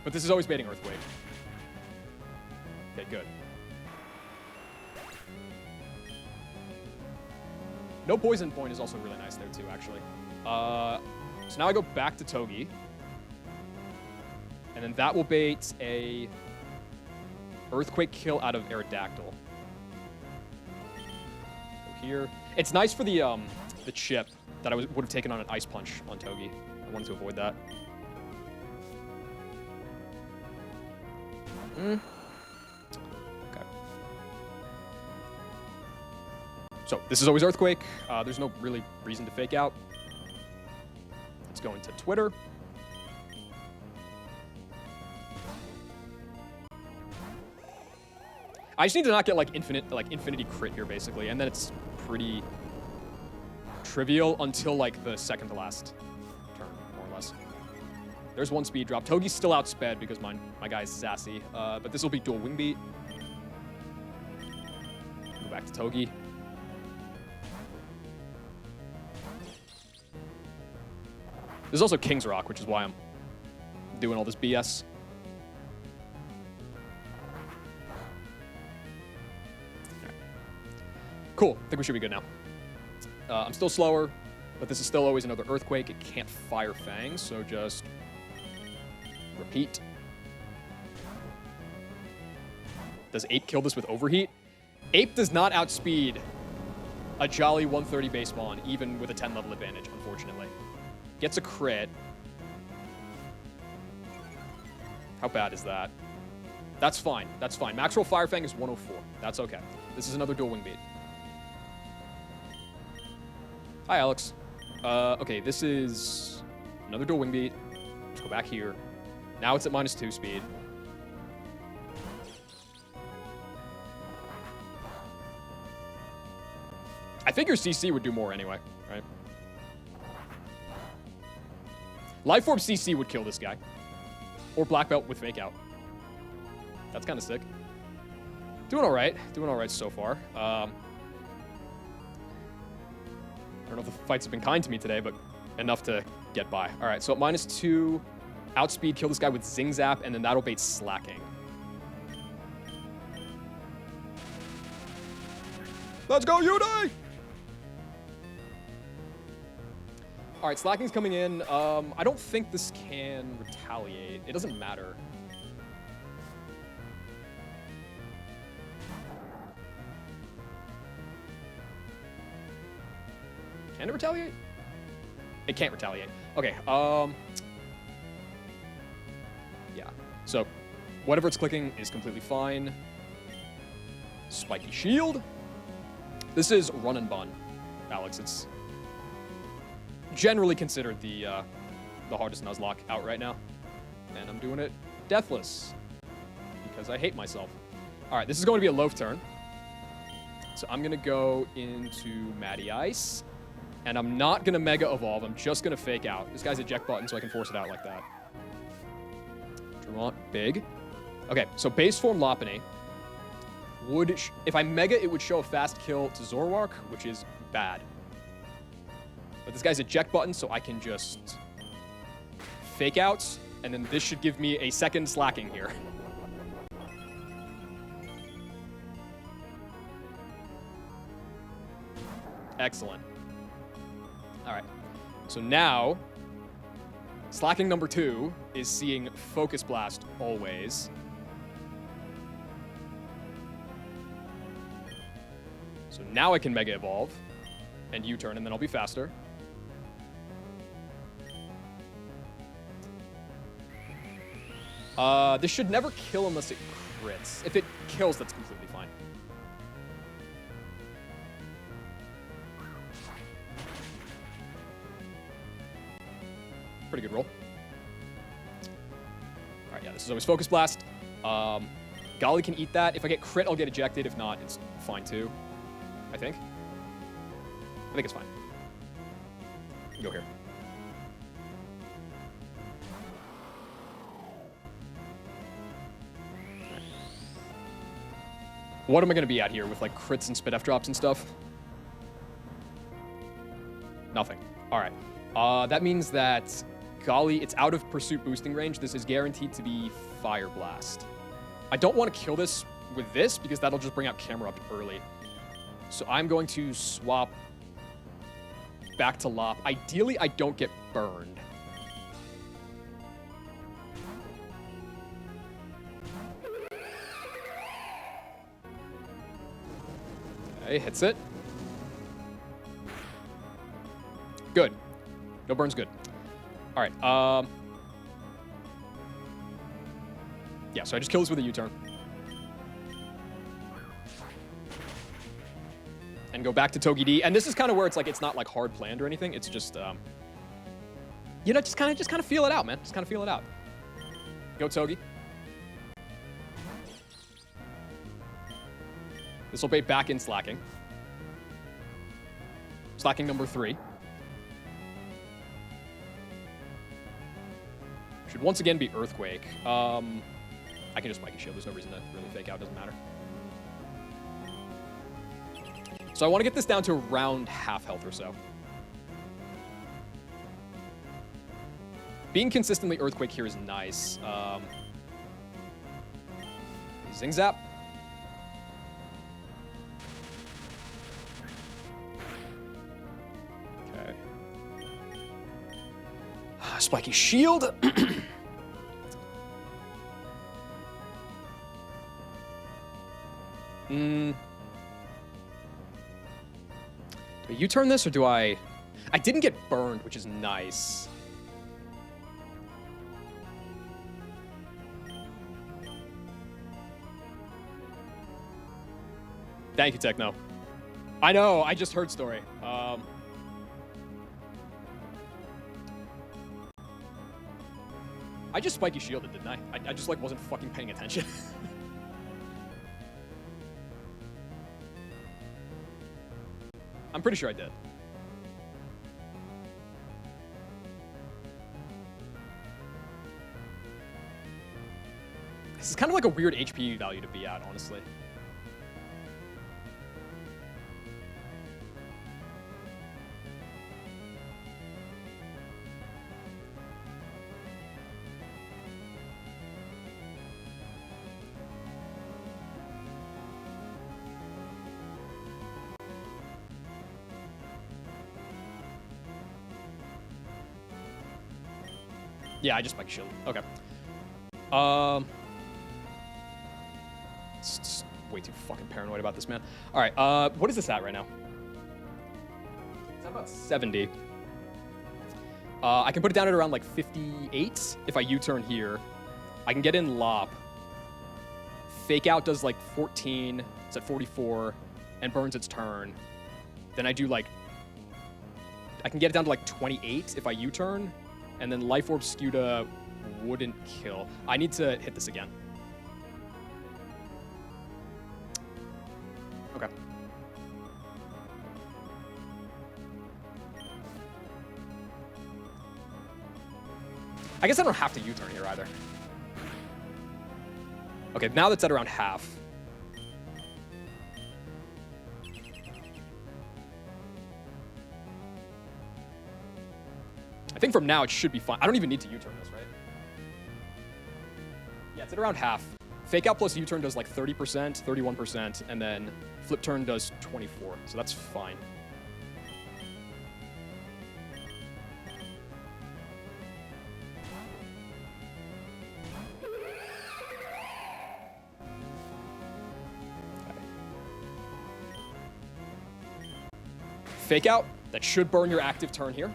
But this is always baiting Earthquake. Okay, good. No poison point is also really nice there too, actually. So now I go back to Togi. And then that will bait a Earthquake kill out of Aerodactyl. Here. It's nice for the chip that I would have taken on an Ice Punch on Togi. I wanted to avoid that. Okay. So this is always Earthquake. There's no really reason to fake out. Let's go into Twitter. I just need to not get like infinity crit here basically, and then it's pretty trivial until like the second to last turn, more or less. There's one speed drop. Togi's still outsped because my guy's sassy, but this will be dual wing beat. Go back to Togi. There's also King's Rock, which is why I'm doing all this BS. Cool, I think we should be good now. I'm still slower, but this is still always another Earthquake. It can't fire Fangs, so just repeat. Does Ape kill this with Overheat? Ape does not outspeed a jolly 130 base spawn, even with a 10 level advantage, unfortunately. Gets a crit. How bad is that? That's fine, that's fine. Max roll Fire Fang is 104. That's okay. This is another dual wing beat. Hi, Alex. Okay, this is another dual wing beat. Let's go back here. Now it's at -2 speed. I figure CC would do more anyway, right? Life Orb CC would kill this guy. Or Black Belt with Fake Out. That's kind of sick. Doing all right. Doing all right so far. I don't know if the fights have been kind to me today, but enough to get by. All right, so at -2, outspeed, kill this guy with Zing Zap, and then that'll bait Slacking. Let's go, Yudi! All right, Slacking's coming in. I don't think this can retaliate. It doesn't matter. Can it retaliate? It can't retaliate. Okay, yeah. So, whatever it's clicking is completely fine. Spiky Shield. This is Run and Bun, Alex. It's generally considered the hardest Nuzlocke out right now. And I'm doing it deathless because I hate myself. All right, this is going to be a loaf turn. So I'm going to go into Matty Ice. And I'm not going to Mega Evolve. I'm just going to Fake Out. This guy's eject button, so I can force it out like that. Draw big. Okay, so base form Lopunny. If I Mega, it would show a fast kill to Zoroark, which is bad. But this guy's eject button, so I can just Fake Out, and then this should give me a second slacking here. Excellent. All right. So now, slacking number 2 is seeing Focus Blast always. So now I can Mega Evolve and U-turn, and then I'll be faster. This should never kill unless it crits. If it kills, that's completely fine. Pretty good roll. All right, yeah, this is always Focus Blast. Golly can eat that. If I get crit, I'll get ejected. If not, it's fine too. I think it's fine. Go here. What am I going to be at here with like crits and spit F drops and stuff? Nothing. All right. That means that, golly, it's out of pursuit boosting range. This is guaranteed to be Fire Blast. I don't want to kill this with this because that'll just bring out Camera Up early. So I'm going to swap back to Lop. Ideally, I don't get burned. Okay, hits it. Good. No burns, good. All right. Yeah, so I just kill this with a U-turn. And go back to Togepi. And this is kind of where it's like, it's not like hard planned or anything. It's just, you know, just kind of feel it out, man. Just kind of feel it out. Go Togi. This will bait back in slacking. Slacking number 3. Should once again be Earthquake. I can just Spiky Shield. There's no reason to really Fake Out. Doesn't matter. So I want to get this down to around half health or so. Being consistently Earthquake here is nice. Zing Zap. Okay. Spiky Shield. Do I U-turn this or do I... I didn't get burned, which is nice. Thank you, Techno. I know, I just heard story. I just Spiky Shielded, didn't I? I just, like, wasn't fucking paying attention. I'm pretty sure I did. This is kind of like a weird HP value to be at, honestly. Yeah, I just Spike Shield. Okay. It's way too fucking paranoid about this, man. All right, what is this at right now? It's at about 70. I can put it down at around like 58 if I U-turn here. I can get in Lop. Fake Out does like 14. It's at 44 and burns its turn. Then I do like... I can get it down to like 28 if I U-turn. And then Life Orb Scuda wouldn't kill. I need to hit this again. Okay. I guess I don't have to U-turn here either. Okay, now that's at around half. I think from now it should be fine. I don't even need to U-turn this, right? Yeah, it's at around half. Fake out plus U-turn does like 30%, 31%, and then flip turn does 24, so that's fine. Fake out, that should burn your active turn here.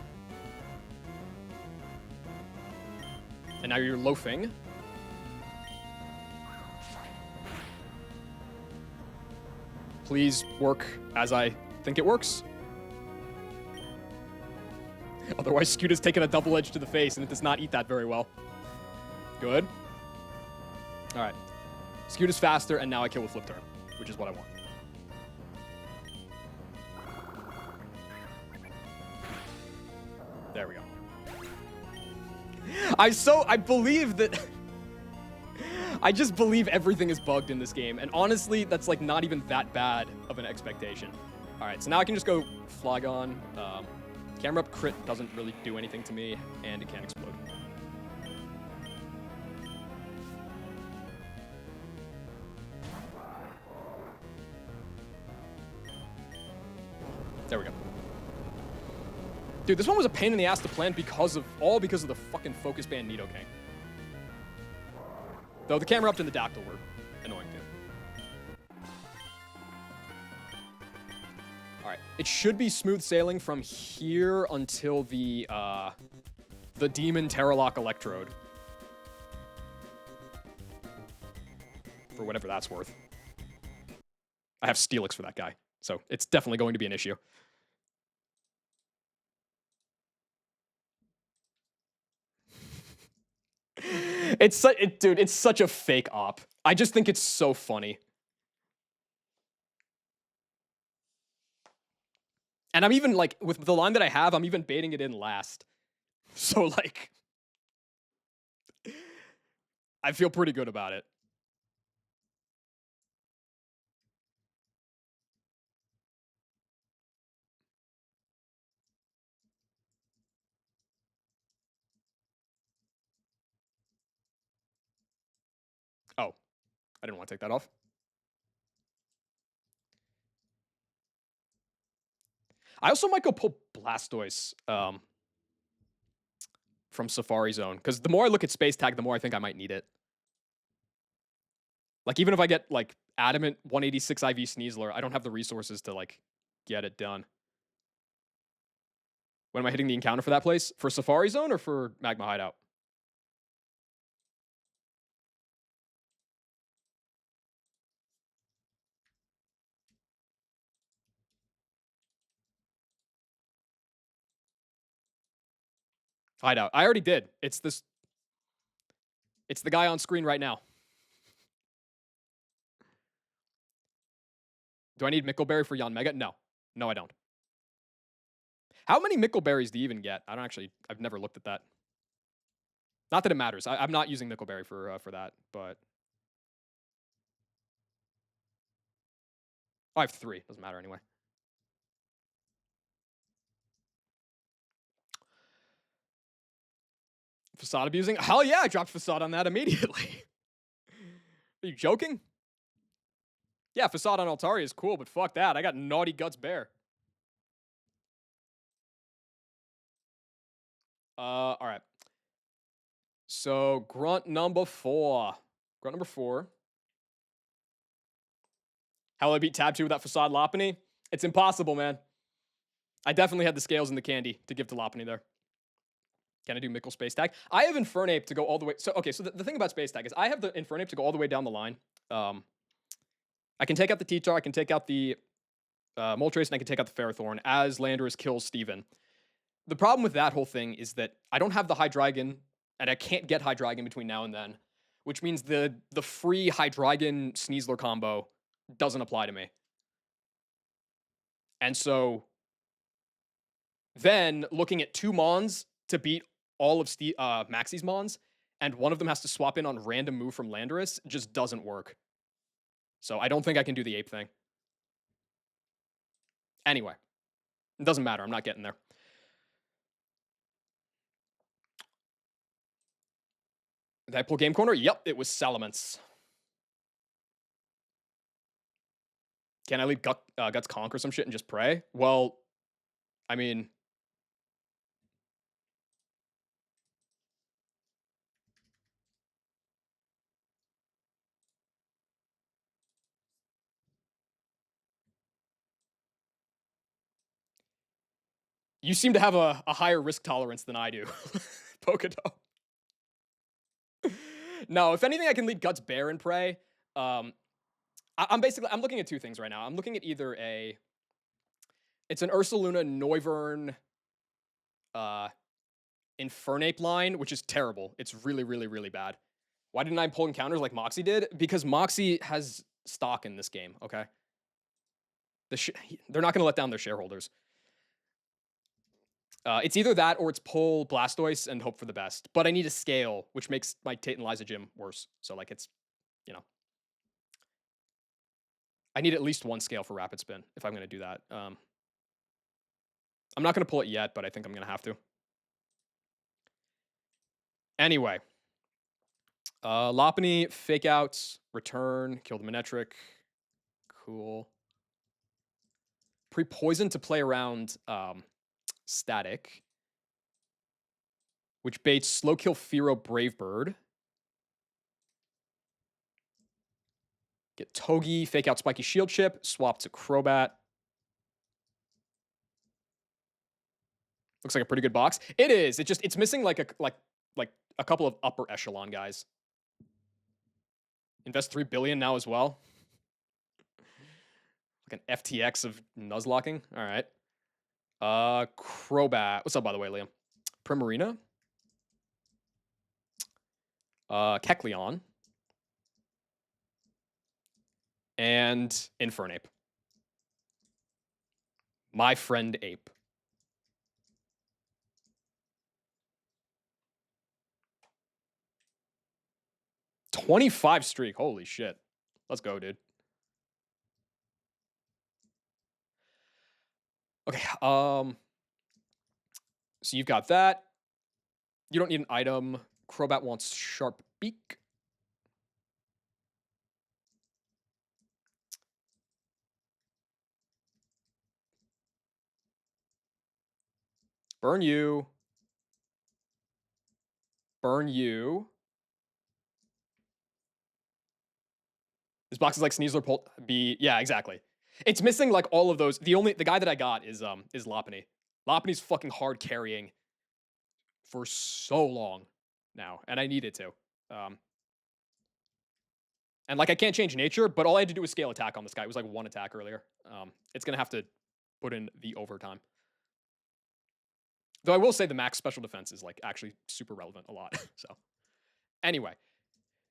And now you're loafing. Please work as I think it works. Otherwise, Scuta's taken a double edge to the face, and it does not eat that very well. Good. All right. Scuta's faster, and now I kill with flip turn, which is what I want. There we go. I believe that... I just believe everything is bugged in this game, and honestly, that's like not even that bad of an expectation. All right, so now I can just go Flygon. Camera up crit doesn't really do anything to me, and it can't explode. There we go. Dude, this one was a pain in the ass to plan because of the fucking Focus Band Nidoking. Though the camera up and the Dactyl were annoying too. Alright, it should be smooth sailing from here until the Demon Terralock Electrode. For whatever that's worth. I have Steelix for that guy, so it's definitely going to be an issue. Dude, it's such a fake op. I just think it's so funny. And I'm even, like, with the line that I have, I'm even baiting it in last. So, like, I feel pretty good about it. Oh, I didn't want to take that off. I also might go pull Blastoise from Safari Zone, because the more I look at Space Tag, the more I think I might need it. Like, even if I get, like, Adamant 186 IV Sneasler, I don't have the resources to, like, get it done. When am I hitting the encounter for that place? For Safari Zone or for Magma Hideout? Hideout. I already did. It's this. It's the guy on screen right now. Do I need Mickleberry for Yanmega? No. No, I don't. How many Mickleberries do you even get? I've never looked at that. Not that it matters. I'm not using Mickleberry for that, but... Oh, I have 3. Doesn't matter anyway. Facade abusing? Hell yeah, I dropped Facade on that immediately. Are you joking? Yeah, Facade on Altaria is cool, but fuck that. I got Naughty Guts Bear. All right. So, Grunt number 4. Grunt number 4. How will I beat Tab 2 without Facade Lopunny? It's impossible, man. I definitely had the scales and the candy to give to Lopunny there. Can I do Mickle Space Tag? I have Infernape to go all the way... So, okay, so the thing about Space Tag is I have the Infernape to go all the way down the line. I can take out the T-Tar, I can take out the Moltres, and I can take out the Ferrothorn as Landorus kills Steven. The problem with that whole thing is that I don't have the Hydreigon, and I can't get Hydreigon between now and then, which means the free Hydreigon Sneasler combo doesn't apply to me. And so then looking at 2 Mons to beat all of Maxie's Mons, and one of them has to swap in on random move from Landorus, just doesn't work. So I don't think I can do the ape thing. Anyway, it doesn't matter. I'm not getting there. Did I pull Game Corner? Yep, it was Salamence. Can I leave Guts Conk or some shit and just pray? Well, I mean, you seem to have a higher risk tolerance than I do, Pokedo. No, if anything, I can lead Guts Bear and pray. I'm looking at two things right now. I'm looking at either it's an Ursaluna Noivern Infernape line, which is terrible. It's really, really, really bad. Why didn't I pull encounters like Moxie did? Because Moxie has stock in this game, okay? They're not going to let down their shareholders. It's either that or it's pull Blastoise and hope for the best. But I need a scale, which makes my Tate and Liza Gym worse. So, like, it's, you know. I need at least one scale for Rapid Spin if I'm going to do that. I'm not going to pull it yet, but I think I'm going to have to. Anyway. Lopunny, Fake Outs, Return, kill the Manectric. Cool. Pre-Poison to play around Static. Which baits Slow Kill Fearow Brave Bird. Get Togi, Fake Out Spiky Shield Chip, swap to Crobat. Looks like a pretty good box. It is. It's missing like a couple of upper echelon guys. Invest 3 billion now as well. Like an FTX of Nuzlocking. All right. Crobat. What's up, by the way, Liam? Primarina. Kecleon. And Infernape. My friend Ape. $25 streak. Holy shit. Let's go, dude. Okay. So you've got that. You don't need an item. Crobat wants Sharp Beak. Burn you. Burn you. This box is like Sneasler Pult B. Yeah, exactly. It's missing like all of those. The guy that I got is Lopunny. Lopunny's fucking hard carrying for so long now, and I needed to. And like I can't change nature, but all I had to do was scale attack on this guy. It was like 1 attack earlier. It's gonna have to put in the overtime. Though I will say the max special defense is like actually super relevant a lot. So anyway,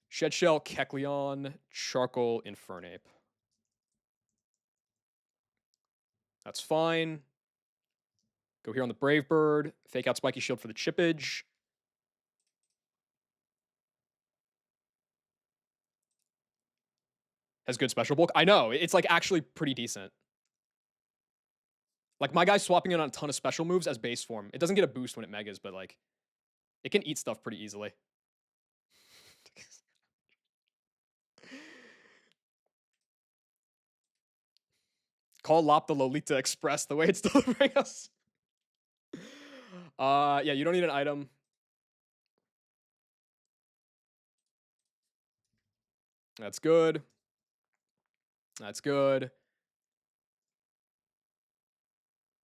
Shed Shell, Kecleon, Charcoal, Infernape. That's fine. Go here on the Brave Bird. Fake out Spiky Shield for the chippage. Has good special bulk. I know. It's like actually pretty decent. Like my guy's swapping in on a ton of special moves as base form. It doesn't get a boost when it megas, but like it can eat stuff pretty easily. Call Lop the Lolita Express the way it's delivering us. Yeah, you don't need an item. That's good. That's good.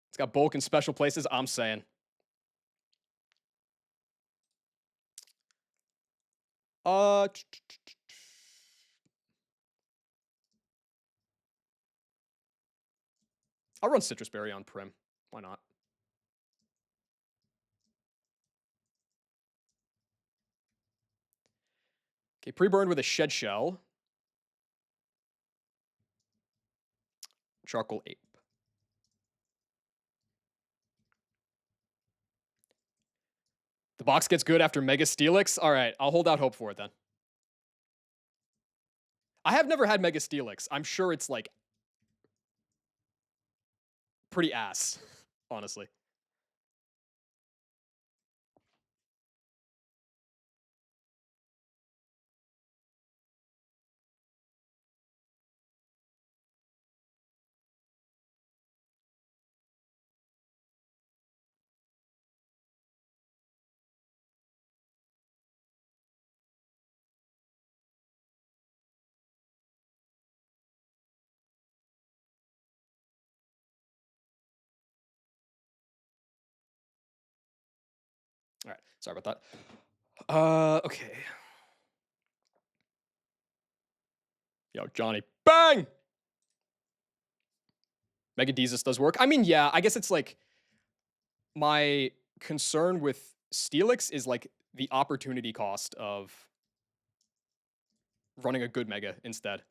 It's got bulk in special places, I'm saying. I'll run Citrus Berry on Prim. Why not? Okay, pre-burned with a Shed Shell. Charcoal Ape. The box gets good after Mega Steelix? Alright, I'll hold out hope for it then. I have never had Mega Steelix. I'm sure it's, like, pretty ass, honestly. Alright, sorry about that. Okay. Yo, Johnny. Bang! Mega Deezus does work. I mean, yeah, I guess it's, like, my concern with Steelix is, like, the opportunity cost of running a good Mega instead.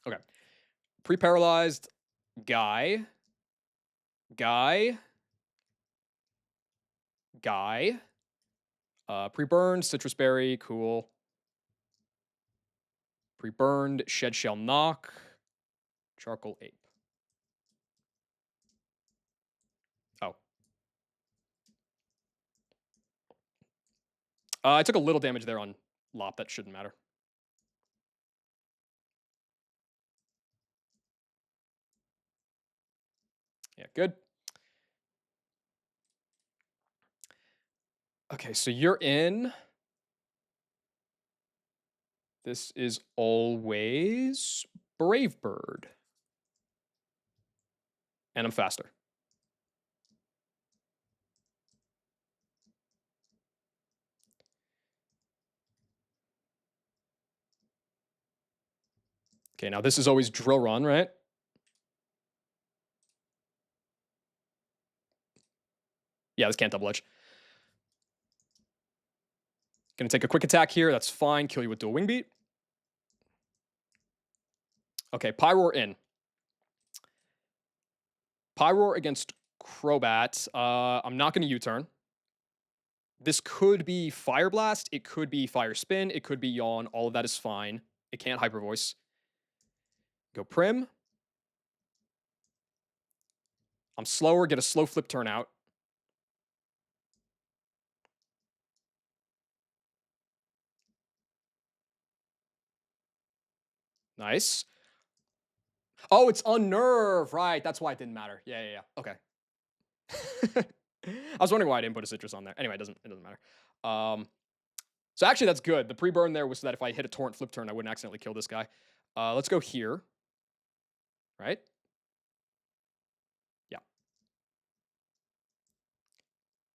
Okay. Pre-paralyzed, Guy, Guy, Guy, pre-burned, Citrus Berry, cool. Pre-burned, Shed Shell Knock, Charcoal Ape. Oh. I took a little damage there on Lop. That shouldn't matter. Yeah, good. Okay, so you're in. This is always Brave Bird. And I'm faster. Okay, now this is always Drill Run, right? Yeah, this can't double edge. Gonna take a quick attack here. That's fine. Kill you with dual wing beat. Okay, Pyroar in. Pyroar against Crobat. I'm not gonna U-turn. This could be Fire Blast. It could be Fire Spin. It could be Yawn. All of that is fine. It can't Hyper Voice. Go Prim. I'm slower. Get a slow flip turn out. Nice. Oh, it's Unnerve. Right. That's why it didn't matter. Yeah, yeah, yeah. Okay. I was wondering why I didn't put a Citrus on there. Anyway, it doesn't matter. So actually, that's good. The pre-burn there was so that if I hit a Torrent flip turn, I wouldn't accidentally kill this guy. Let's go here. Right? Yeah.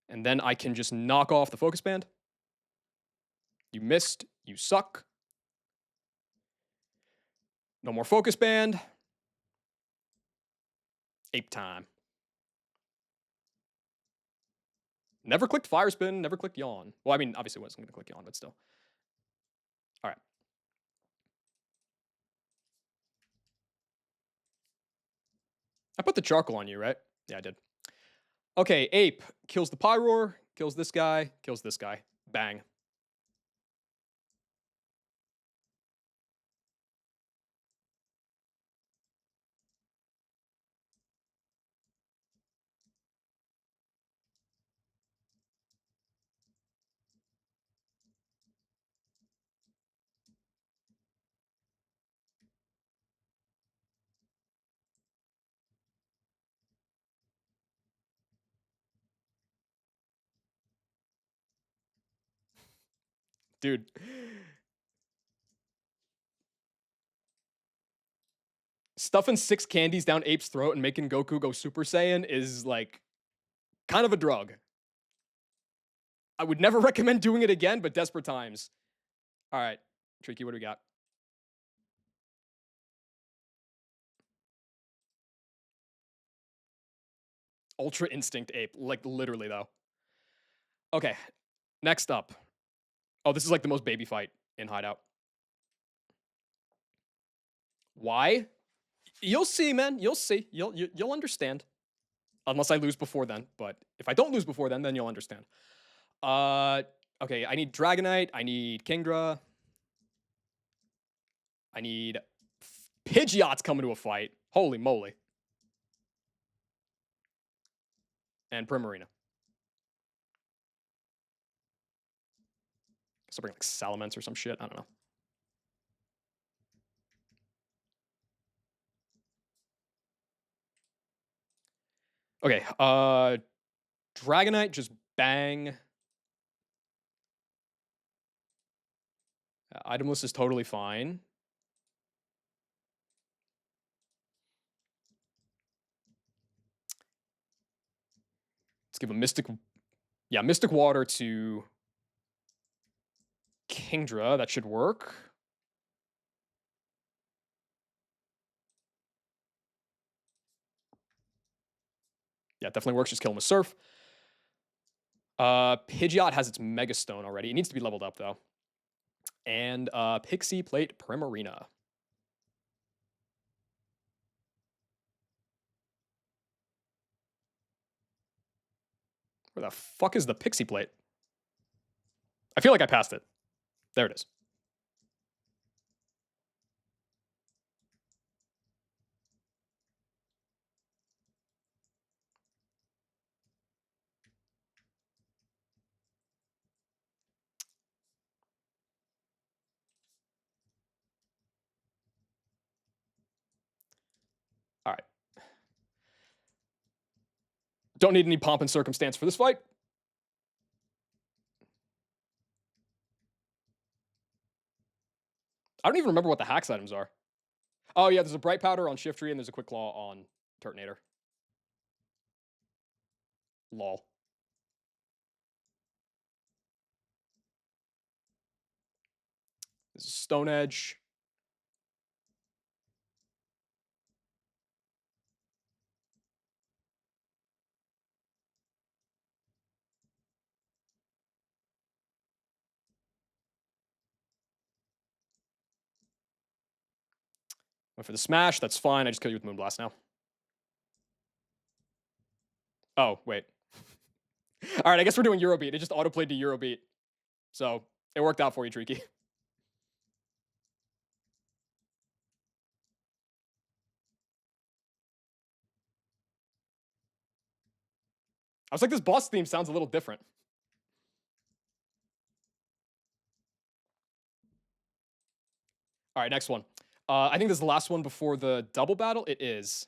And then I can just knock off the Focus Band. You missed. You suck. No more Focus Band. Ape time. Never clicked Fire Spin. Never clicked Yawn. Well, I mean, obviously wasn't going to click Yawn, but still. All right. I put the charcoal on you, right? Yeah, I did. Okay, Ape kills the Pyroar, kills this guy, kills this guy. Bang. Dude. Stuffing 6 candies down Ape's throat and making Goku go Super Saiyan is, like, kind of a drug. I would never recommend doing it again, but desperate times. All right. Tricky, what do we got? Ultra Instinct Ape. Like, literally, though. Okay. Next up. Oh, this is, like, the most baby fight in Hideout. Why? You'll see, man. You'll see. You'll understand. unless I lose before then. But if I don't lose before then you'll understand. Okay, I need Dragonite. I need Kingdra. I need Pidgeot's coming to a fight. Holy moly. And Primarina. Guess I'll bring like Salamence or some shit. I don't know. Okay, Dragonite, just bang. Itemless is totally fine. Let's give a Mystic... Yeah, Mystic Water to Kingdra. That should work. Yeah, it definitely works. Just kill him with Surf. Pidgeot has its Mega Stone already. It needs to be leveled up, though. And Pixie Plate Primarina. Where the fuck is the Pixie Plate? I feel like I passed it. There it is. All right. Don't need any pomp and circumstance for this fight. I don't even remember what the hacks items are. Oh, yeah, there's a Bright Powder on Shiftry, and there's a Quick Claw on Turtonator. Lol. This is Stone Edge. Went for the Smash. That's fine. I just kill you with Moonblast now. Oh, wait. All right, I guess we're doing Eurobeat. It just autoplayed to Eurobeat. So it worked out for you, Tricky. I was like, this boss theme sounds a little different. All right, next one. I think this is the last one before the double battle. It is.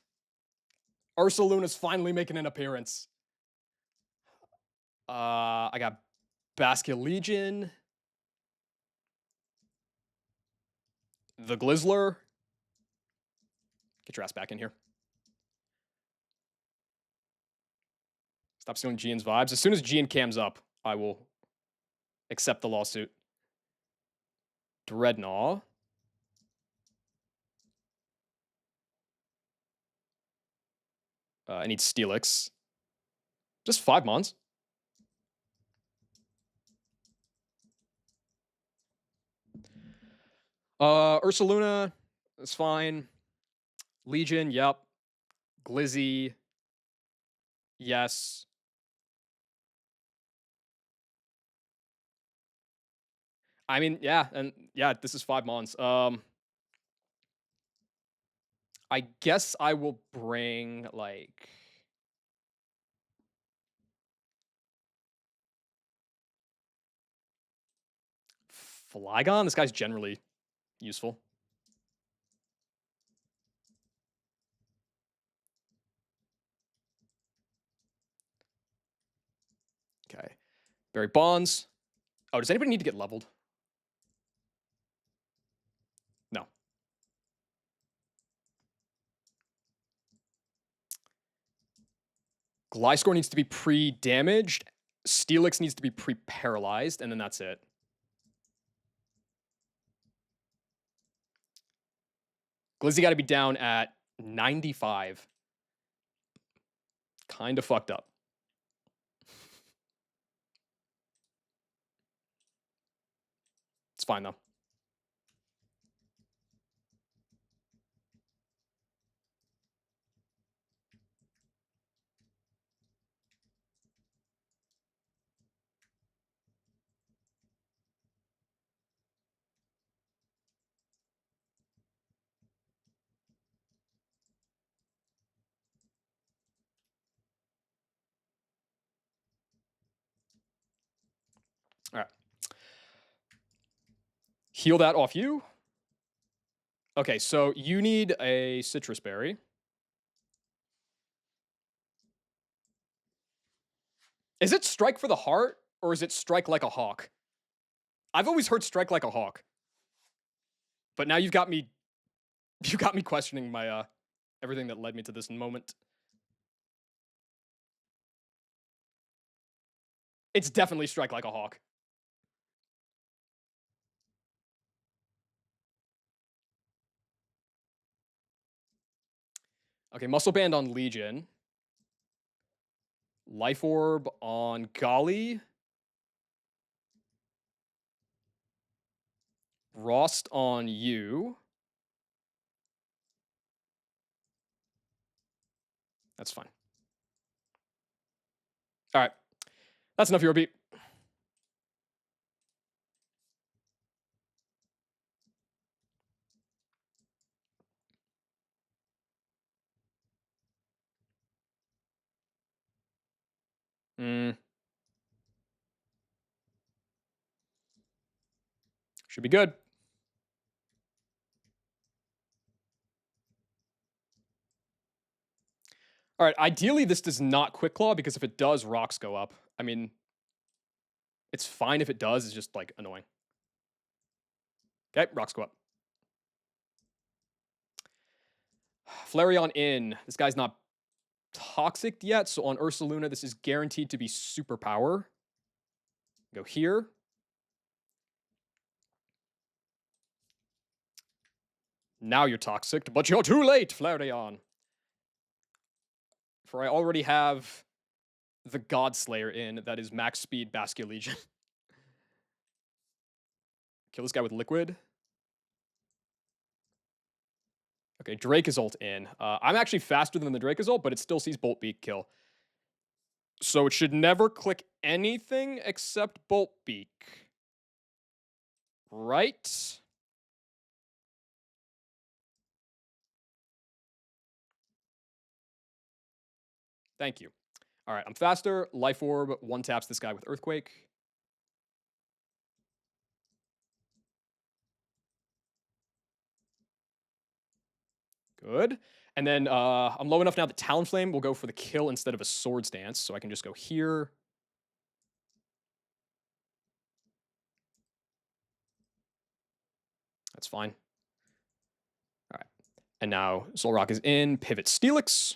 Ursaluna's finally making an appearance. I got Basculegion. The Glizzler. Get your ass back in here. Stop stealing Gian's vibes. As soon as Gian cams up, I will accept the lawsuit. Dreadnought. I need Steelix. Just 5 mons. Ursaluna is fine. Legion, yep. Glizzy, yes. I mean, yeah, and yeah, this is 5 mons. I guess I will bring like Flygon. This guy's generally useful. Okay. Barry Bonds. Oh, does anybody need to get leveled? No. Gliscor needs to be pre-damaged. Steelix needs to be pre-paralyzed, and then that's it. Glizzy got to be down at 95. Kind of fucked up. It's fine, though. All right. Heal that off you. Okay, so you need a citrus berry. Is it strike for the heart or is it strike like a hawk? I've always heard strike like a hawk. But now you've got me questioning my everything that led me to this moment. It's definitely strike like a hawk. Okay, muscle band on Legion. Life orb on Golly. Rost on you. That's fine. All right. That's enough Eurobeat. Should be good. All right. Ideally, this does not Quick Claw because if it does, rocks go up. I mean, it's fine if it does. It's just like annoying. Okay, rocks go up. Flareon in. This guy's not toxic yet, so on Ursaluna, this is guaranteed to be superpower. Go here. Now you're toxic, but you're too late, Flareon. For I already have the Godslayer in that is max speed Baskia Legion. Kill this guy with Liquid. Okay, Drake is ult in. I'm actually faster than the Drake is ult, but it still sees Bolt Beak kill. So it should never click anything except Bolt Beak. Right? Thank you. All right, I'm faster. Life Orb one taps this guy with Earthquake. Good. And then I'm low enough now that Talonflame will go for the kill instead of a Swords Dance, so I can just go here. That's fine. All right. And now Solrock is in. Pivot Steelix.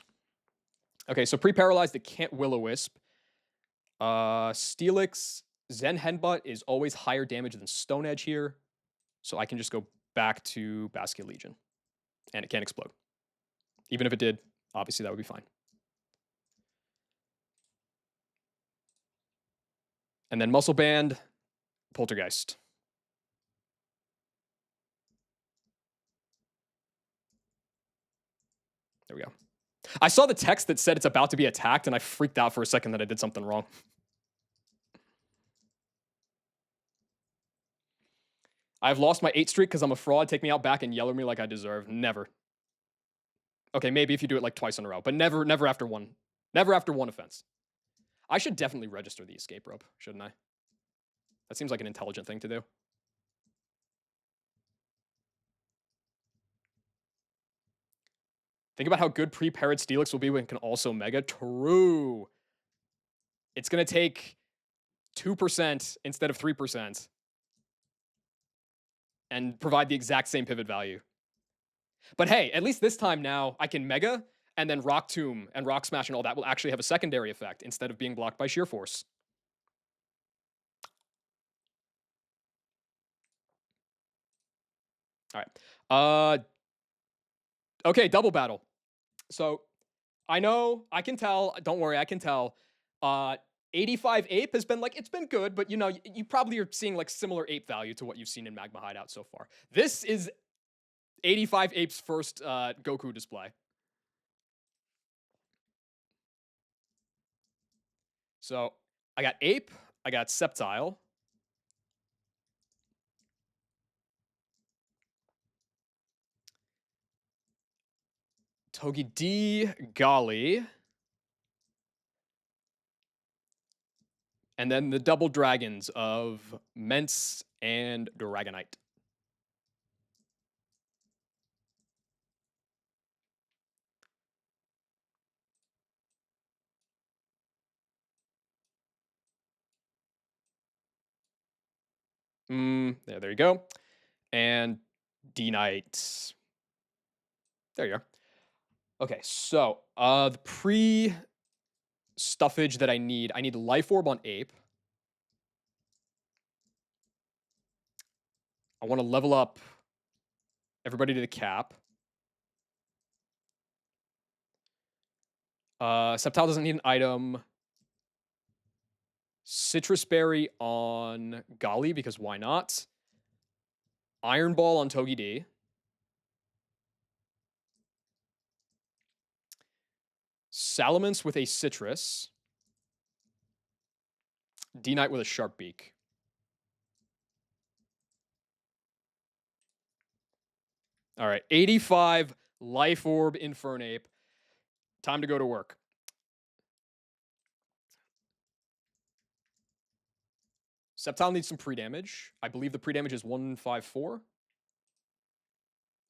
Okay, so pre-paralyzed, it can't Will-O-Wisp. Steelix, Zen Headbutt is always higher damage than Stone Edge here. So I can just go back to Basket Legion. And it can't explode. Even if it did, obviously that would be fine. And then Muscle Band, Poltergeist. There we go. I saw the text that said it's about to be attacked, and I freaked out for a second that I did something wrong. I've lost my 8 streak because I'm a fraud. Take me out back and yell at me like I deserve. Never. Okay, maybe if you do it like twice in a row, but never after one. Never after one offense. I should definitely register the escape rope, shouldn't I? That seems like an intelligent thing to do. Think about how good pre-parried Steelix will be when it can also Mega. True. It's going to take 2% instead of 3% and provide the exact same pivot value. But hey, at least this time now I can Mega and then Rock Tomb and Rock Smash and all that will actually have a secondary effect instead of being blocked by Sheer Force. All right. Okay, double battle. So I know, I can tell, don't worry, I can tell. 85 Ape has been like, it's been good, but you know, you probably are seeing like similar Ape value to what you've seen in Magma Hideout so far. This is 85 Ape's first Goku display. So I got Ape, I got Sceptile. Togi D, Golly. And then the double dragons of Mence and Dragonite. There you go. And D-Knight. There you are. Okay, so the pre-stuffage that I need Life Orb on Ape. I want to level up everybody to the cap. Sceptile doesn't need an item. Citrus Berry on Golly, because why not? Iron Ball on Togi D. Salamence with a Citrus. D-Knight with a Sharp Beak. All right, 85 Life Orb Infernape. Time to go to work. Sceptile needs some pre-damage. I believe the pre-damage is 154.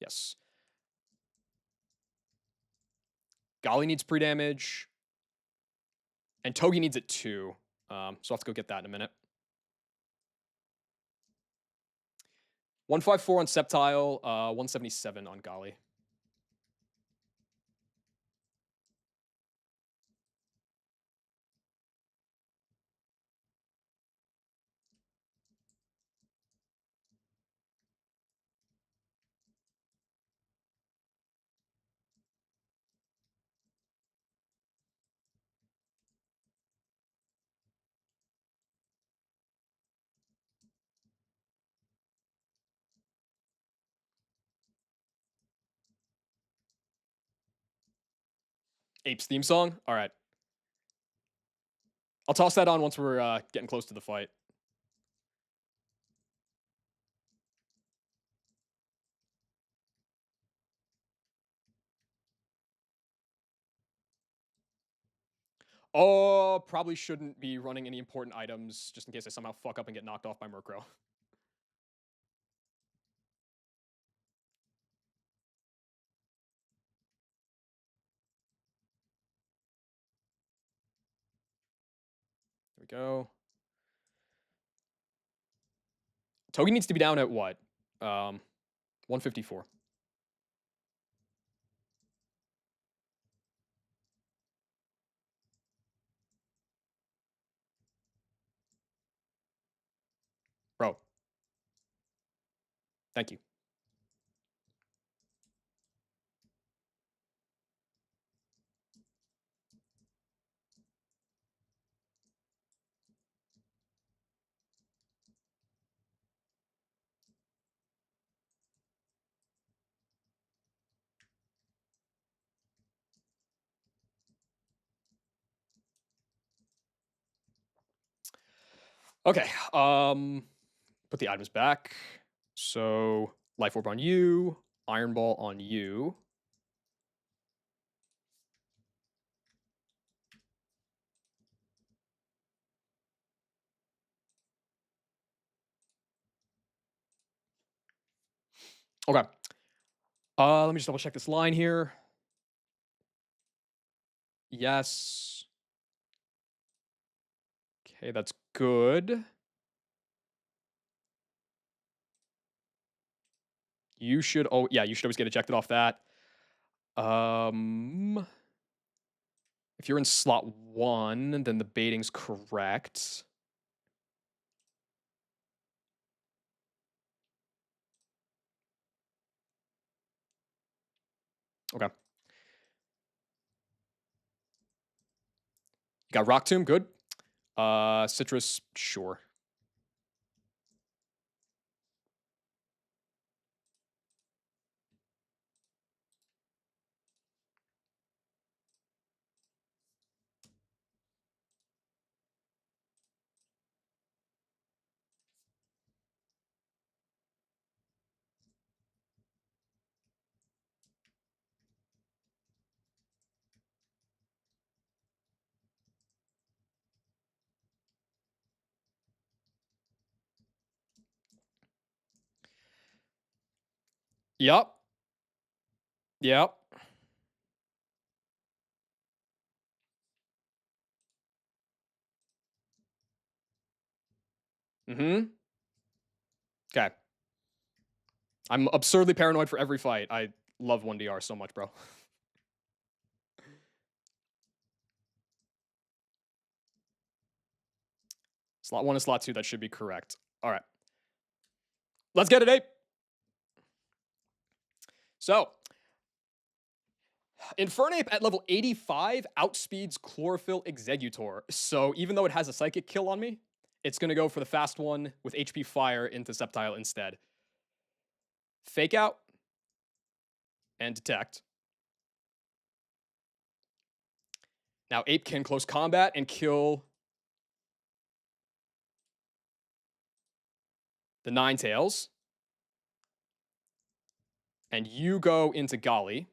Yes. Golly needs pre-damage. And Togi needs it too. So I'll have to go get that in a minute. 154 on Sceptile, 177 on Golly. Ape's theme song? All right. I'll toss that on once we're getting close to the fight. Oh, probably shouldn't be running any important items just in case I somehow fuck up and get knocked off by Murkrow. There we go. Togi needs to be down at what? 154. Bro. Thank you. Okay. Put the items back. So Life Orb on you, Iron Ball on you. Okay. Let me just double check this line here. Yes. Okay, that's good. You should, oh yeah, you should always get ejected off that. If you're in slot 1, then the baiting's correct. Okay. You got Rock Tomb, good. Citrus, sure. Yep. Yep. Mm-hmm. Okay. I'm absurdly paranoid for every fight. I love 1DR so much, bro. Slot 1 and slot 2, that should be correct. All right. Let's get it, Ape. So, Infernape at level 85 outspeeds Chlorophyll Executor. So, even though it has a psychic kill on me, it's going to go for the fast one with HP Fire into Sceptile instead. Fake Out and Detect. Now, Ape can close combat and kill the Ninetales. And you go into Golly.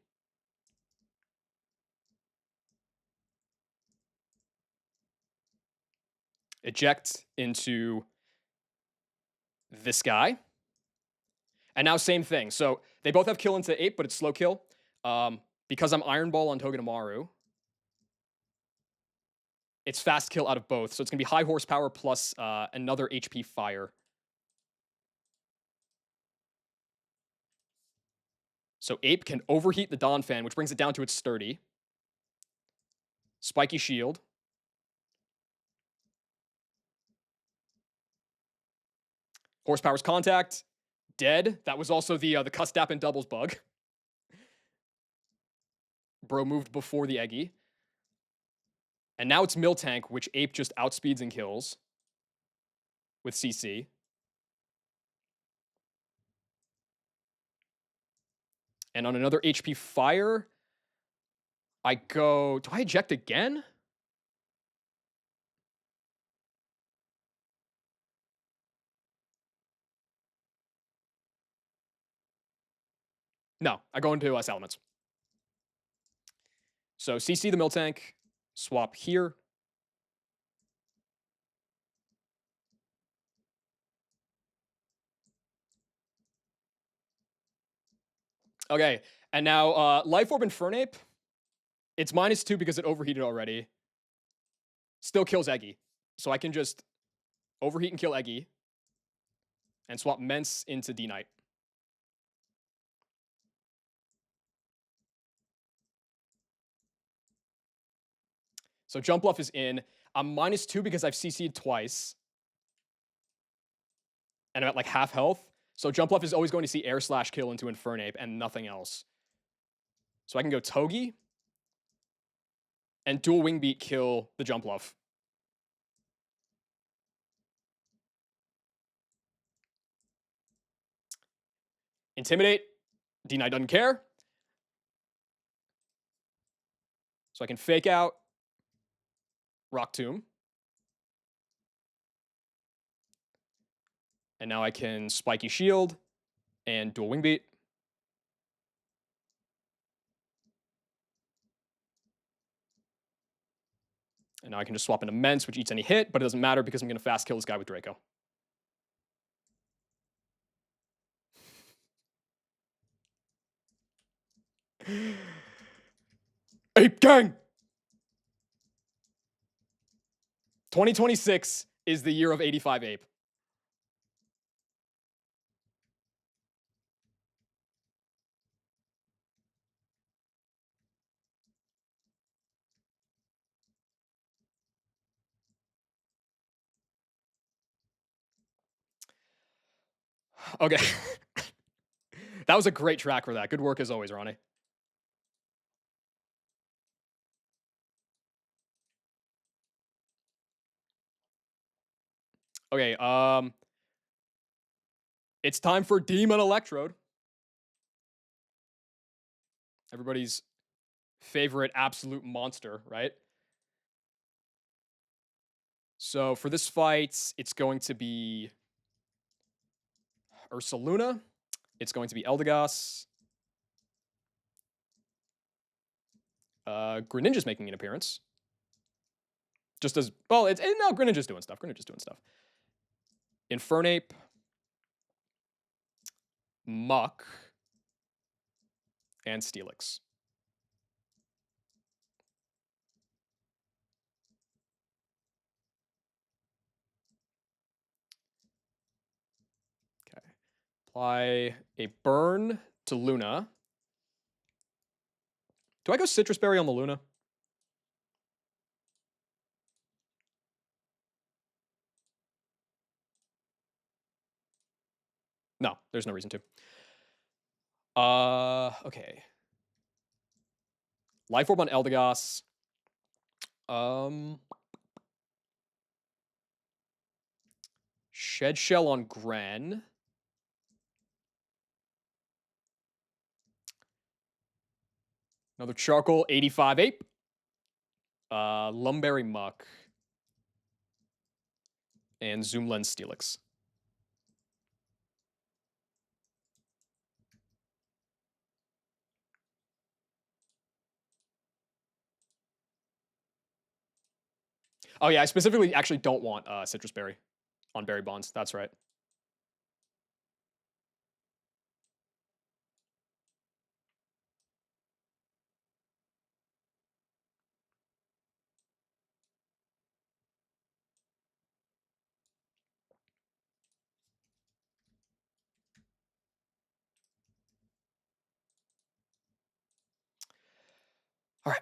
Eject into this guy. And now same thing. So they both have kill into Ape, but it's slow kill. Because I'm Iron Ball on Togedemaru, it's fast kill out of both. So it's going to be high horsepower plus another HP Fire. So Ape can overheat the Donphan, which brings it down to its sturdy. Spiky Shield. Horsepower's Contact. Dead. That was also the Custap and doubles bug. Bro moved before the Eggy. And now it's Miltank, which Ape just outspeeds and kills with CC. And on another HP Fire, I go... Do I eject again? No, I go into Salamence. So CC the Miltank, swap here. Okay, and now Life Orb Infernape. It's -2 because it overheated already. Still kills Eggy. So I can just overheat and kill Eggy. And swap Mence into D-Knight. So Jump Bluff is in. I'm -2 because I've CC'd twice. And I'm at like half health. So Jump Bluff is always going to see Air Slash kill into Infernape and nothing else. So I can go Togi. And dual Wing Beat kill the Jump Bluff. Intimidate. D-Knight doesn't care. So I can Fake Out. Rock Tomb. And now I can Spiky Shield and dual Wing Beat. And now I can just swap into Mence, which eats any hit, but it doesn't matter because I'm going to fast kill this guy with Draco. Ape Gang! 2026 is the year of 85 Ape. Okay. That was a great track for that. Good work as always, Ronnie. Okay, it's time for Demon Electrode. Everybody's favorite absolute monster, right? So for this fight, it's going to be Ursaluna. It's going to be Eldegoss. Greninja's making an appearance. Just as, well, no, Greninja's doing stuff. Greninja's doing stuff. Infernape. Muck. and Steelix. Okay. Apply a burn to Luna. Do I go Citrus Berry on the Luna? No, there's no reason to. Okay. Life Orb on Eldegoss. Shed Shell on Gren. Another Charcoal, 85 Ape. Lumberry Muck. And Zoomlens Steelix. Oh yeah, I specifically actually don't want Citrus Berry on Berry Bonds. That's right. All right.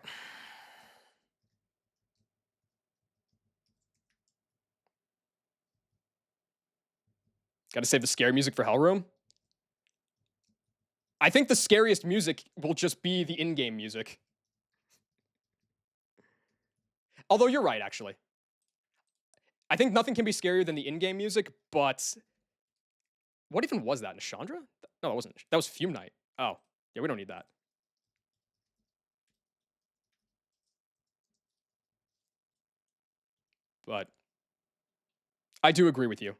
Got to save the scary music for Hellroom. I think the scariest music will just be the in-game music. Although you're right, actually. I think nothing can be scarier than the in-game music, but what even was that? Nashandra? No, that wasn't. That was Fume Knight. Oh, yeah, we don't need that. But I do agree with you.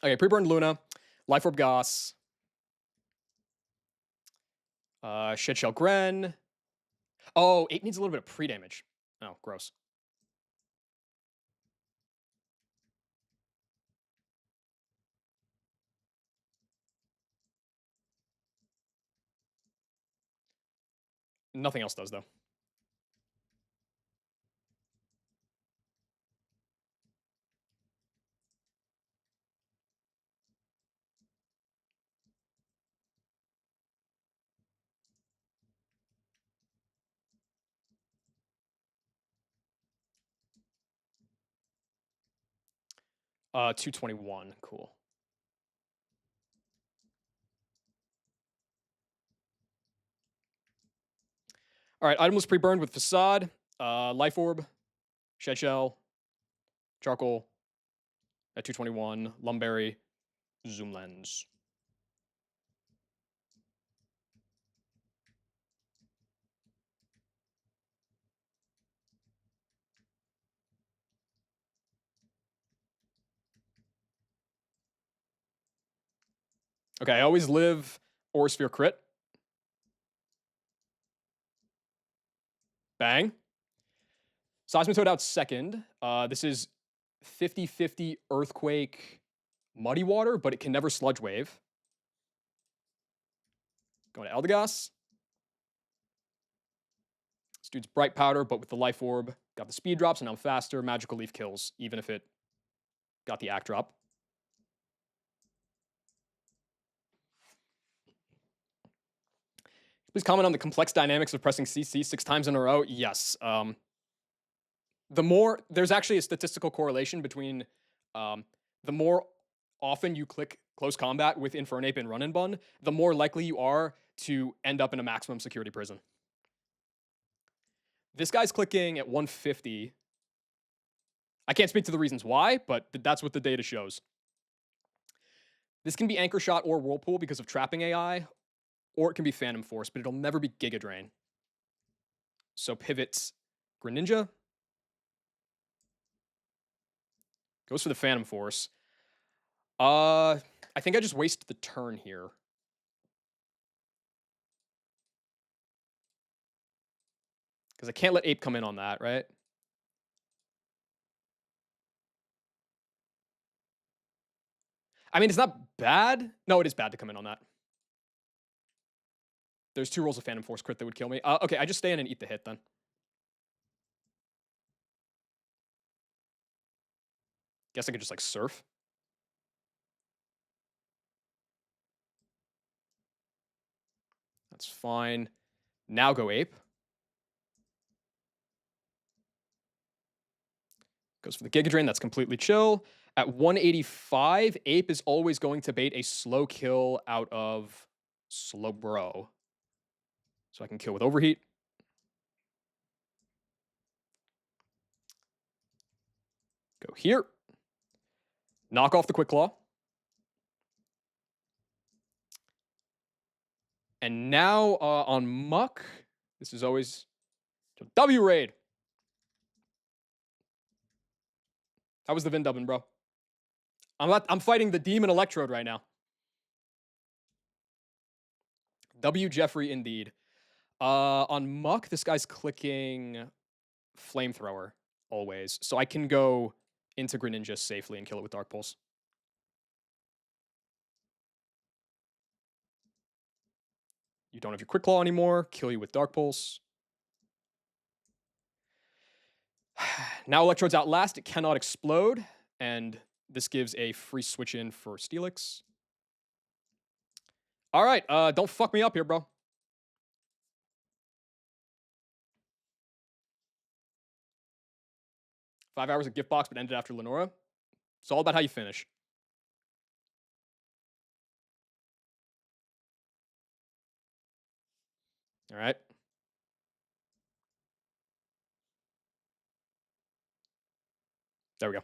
Okay, pre-burned Luna, Life Orb Goss, Shed Shell Gren. Oh, 8 needs a little bit of pre-damage. Oh, gross. Nothing else does, though. Uh, 221, cool. All right, itemless pre-burned with Facade, Life Orb, Shed Shell, Charcoal at 221, Lumberry, Zoom Lens. Okay, I always live Aura Sphere crit. Bang. Seismitoad out second. This is 50-50 Earthquake Muddy Water, but it can never Sludge Wave. Going to Eldegoss. This dude's Bright Powder, but with the Life Orb. Got the speed drops, and I'm faster. Magical Leaf kills, even if it got the Act Drop. Please comment on the complex dynamics of pressing CC 6 times in a row. Yes. There's actually a statistical correlation between the more often you click close combat with Infernape and Run and Bun, the more likely you are to end up in a maximum security prison. This guy's clicking at 150. I can't speak to the reasons why, but that's what the data shows. This can be Anchor Shot or Whirlpool because of trapping AI, or it can be Phantom Force, but it'll never be Giga Drain. So pivots Greninja. Goes for the Phantom Force. I think I just waste the turn here. Because I can't let Ape come in on that, right? I mean, it's not bad. No, it is bad to come in on that. There's 2 rolls of Phantom Force crit that would kill me. Okay, I just stay in and eat the hit then. Guess I could just like surf. That's fine. Now go Ape. Goes for the Giga Drain. That's completely chill. At 185, Ape is always going to bait a slow kill out of Slowbro. So I can kill with Overheat. Go here. Knock off the Quick Claw. And now on Muck, this is always W Raid. How was the Vin dubbing, bro? I'm fighting the Demon Electrode right now. W Jeffrey indeed. On Muck, this guy's clicking Flamethrower always. So I can go into Greninja safely and kill it with Dark Pulse. You don't have your Quick Claw anymore. Kill you with Dark Pulse. Now Electrode's out last. It cannot explode. And this gives a free switch in for Steelix. All right. Don't fuck me up here, bro. Five hours of gift box, but ended after Lenora. It's all about how you finish. All right. There we go.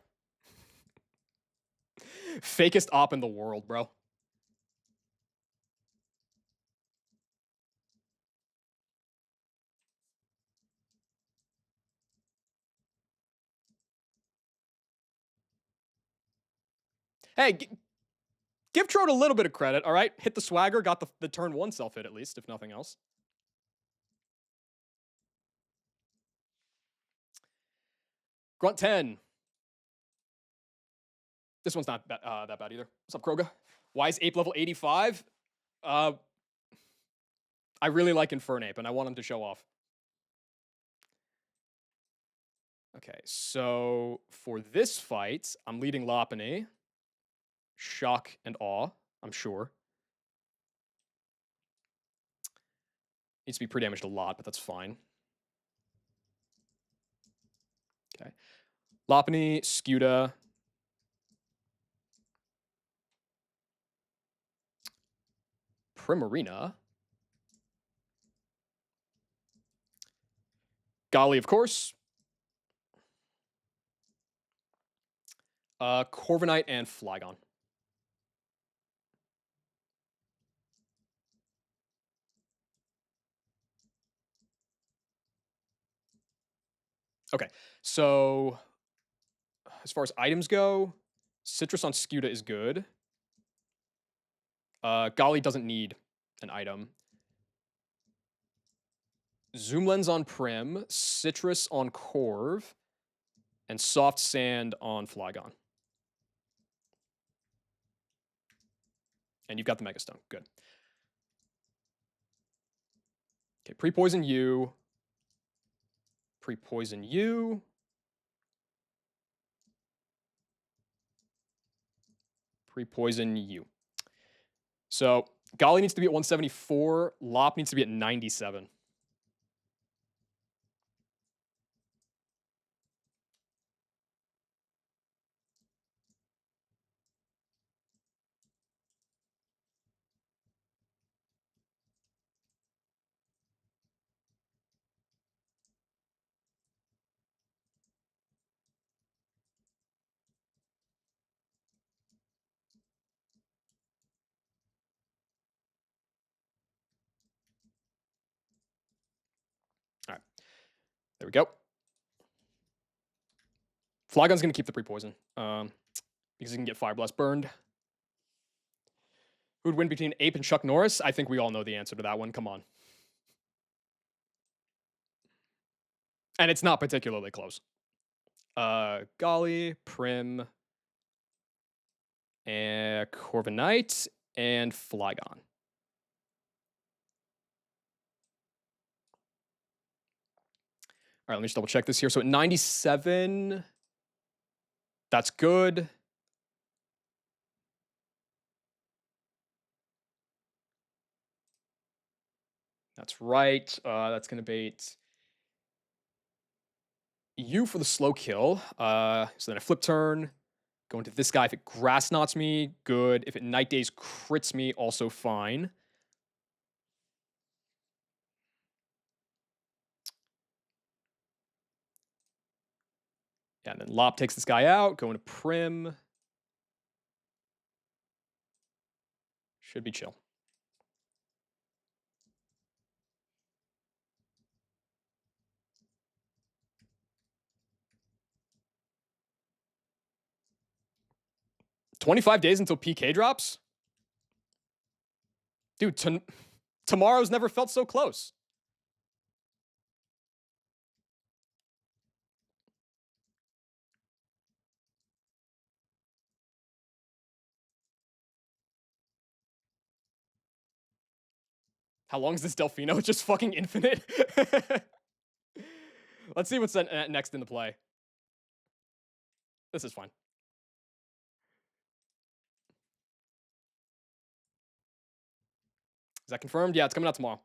Fakest op in the world, bro. Hey, give Trode a little bit of credit, all right? Hit the swagger, got the turn 1 self hit at least, if nothing else. Grunt 10. This one's not that bad either. What's up, Kroga? Why is Ape level 85? I really like Infernape, and I want him to show off. Okay, so for this fight, I'm leading Lopunny. Shock and Awe, I'm sure. Needs to be pre-damaged a lot, but that's fine. Okay. Lopunny, Scuda. Primarina. Golly, of course. Corviknight and Flygon. Okay, so as far as items go, Citrus on Scuda is good. Golly doesn't need an item. Zoom Lens on Prim, Citrus on Corv, and Soft Sand on Flygon. And you've got the Mega Stone. Good. Okay, pre-poison you. Pre-poison you. Pre-poison you. So Golly needs to be at 174. Lop needs to be at 97. All right. There we go. Flygon's going to keep the pre-poison because he can get Fire Blast burned. Who'd win between Ape and Chuck Norris? I think we all know the answer to that one. Come on. And it's not particularly close. Golly, Prim, and Corviknight, and Flygon. All right, let me just double check this here. So at 97, that's good. That's right. That's going to bait you for the slow kill. So then I flip turn, go into this guy. If it grass knots me, good. If it night days crits me, also fine. Yeah, and then Lop takes this guy out, go into Prim. Should be chill. "25 days until PK drops?" Dude, tomorrow's never felt so close. How long is this Delfino? Just fucking infinite? Let's see what's next in the play. This is fine. Is that confirmed? Yeah, it's coming out tomorrow.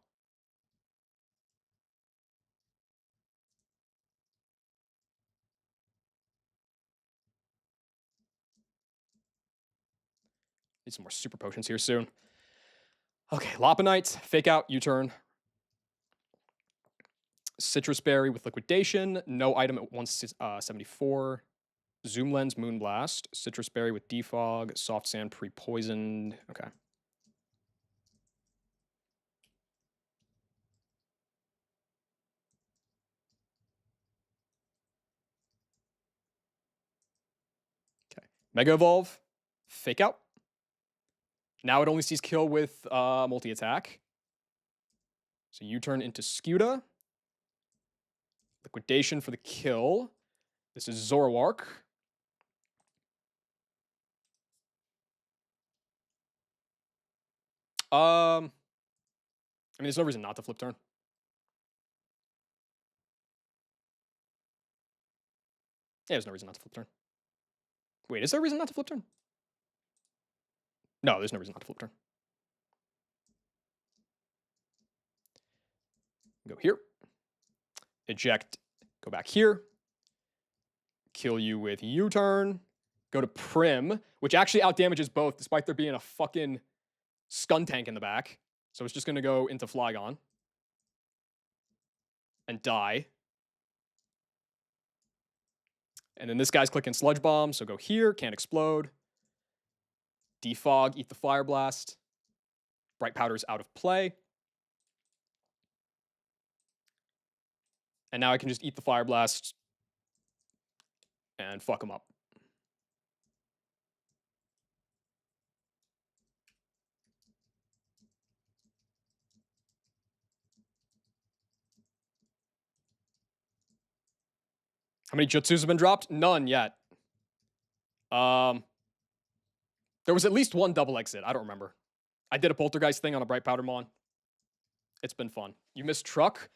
Need some more super potions here soon. Okay, Lopunite, Fake Out, U-turn. Citrus Berry with Liquidation. No item at 174. Zoom Lens, Moonblast. Citrus Berry with Defog. Soft Sand, Pre-Poisoned. Okay. Okay. Mega Evolve. Fake Out. Now it only sees kill with multi-attack. So U-turn into Scuda. Liquidation for the kill. This is Zoroark. I mean, there's no reason not to flip turn. Yeah, there's no reason not to flip turn. Wait, is there a reason not to flip turn? No, there's no reason not to flip turn. Go here. Eject. Go back here. Kill you with U-turn. Go to Prim, which actually outdamages both, despite there being a fucking Skuntank in the back. So it's just going to go into Flygon. And die. And then this guy's clicking Sludge Bomb, so go here. Can't explode. Defog, eat the Fire Blast. Bright Powder's out of play. And now I can just eat the Fire Blast and fuck him up. How many Jutsus have been dropped? None yet. There was at least one double exit. I don't remember. I did a Poltergeist thing on a Bright Powder Mon. It's been fun. You missed Truck?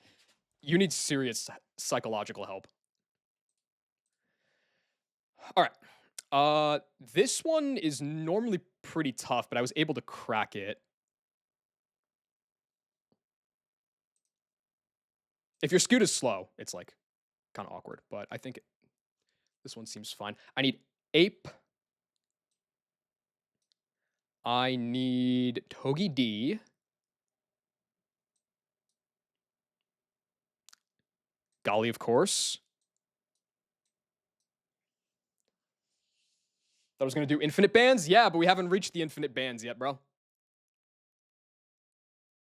You need serious psychological help. All right. This one is normally pretty tough, but I was able to crack it. If your Scoot is slow, it's like kind of awkward, but I think this one seems fine. I need Ape. I need Togi D. Golly, of course. Thought I was going to do infinite bans? Yeah, but we haven't reached the infinite bans yet, bro.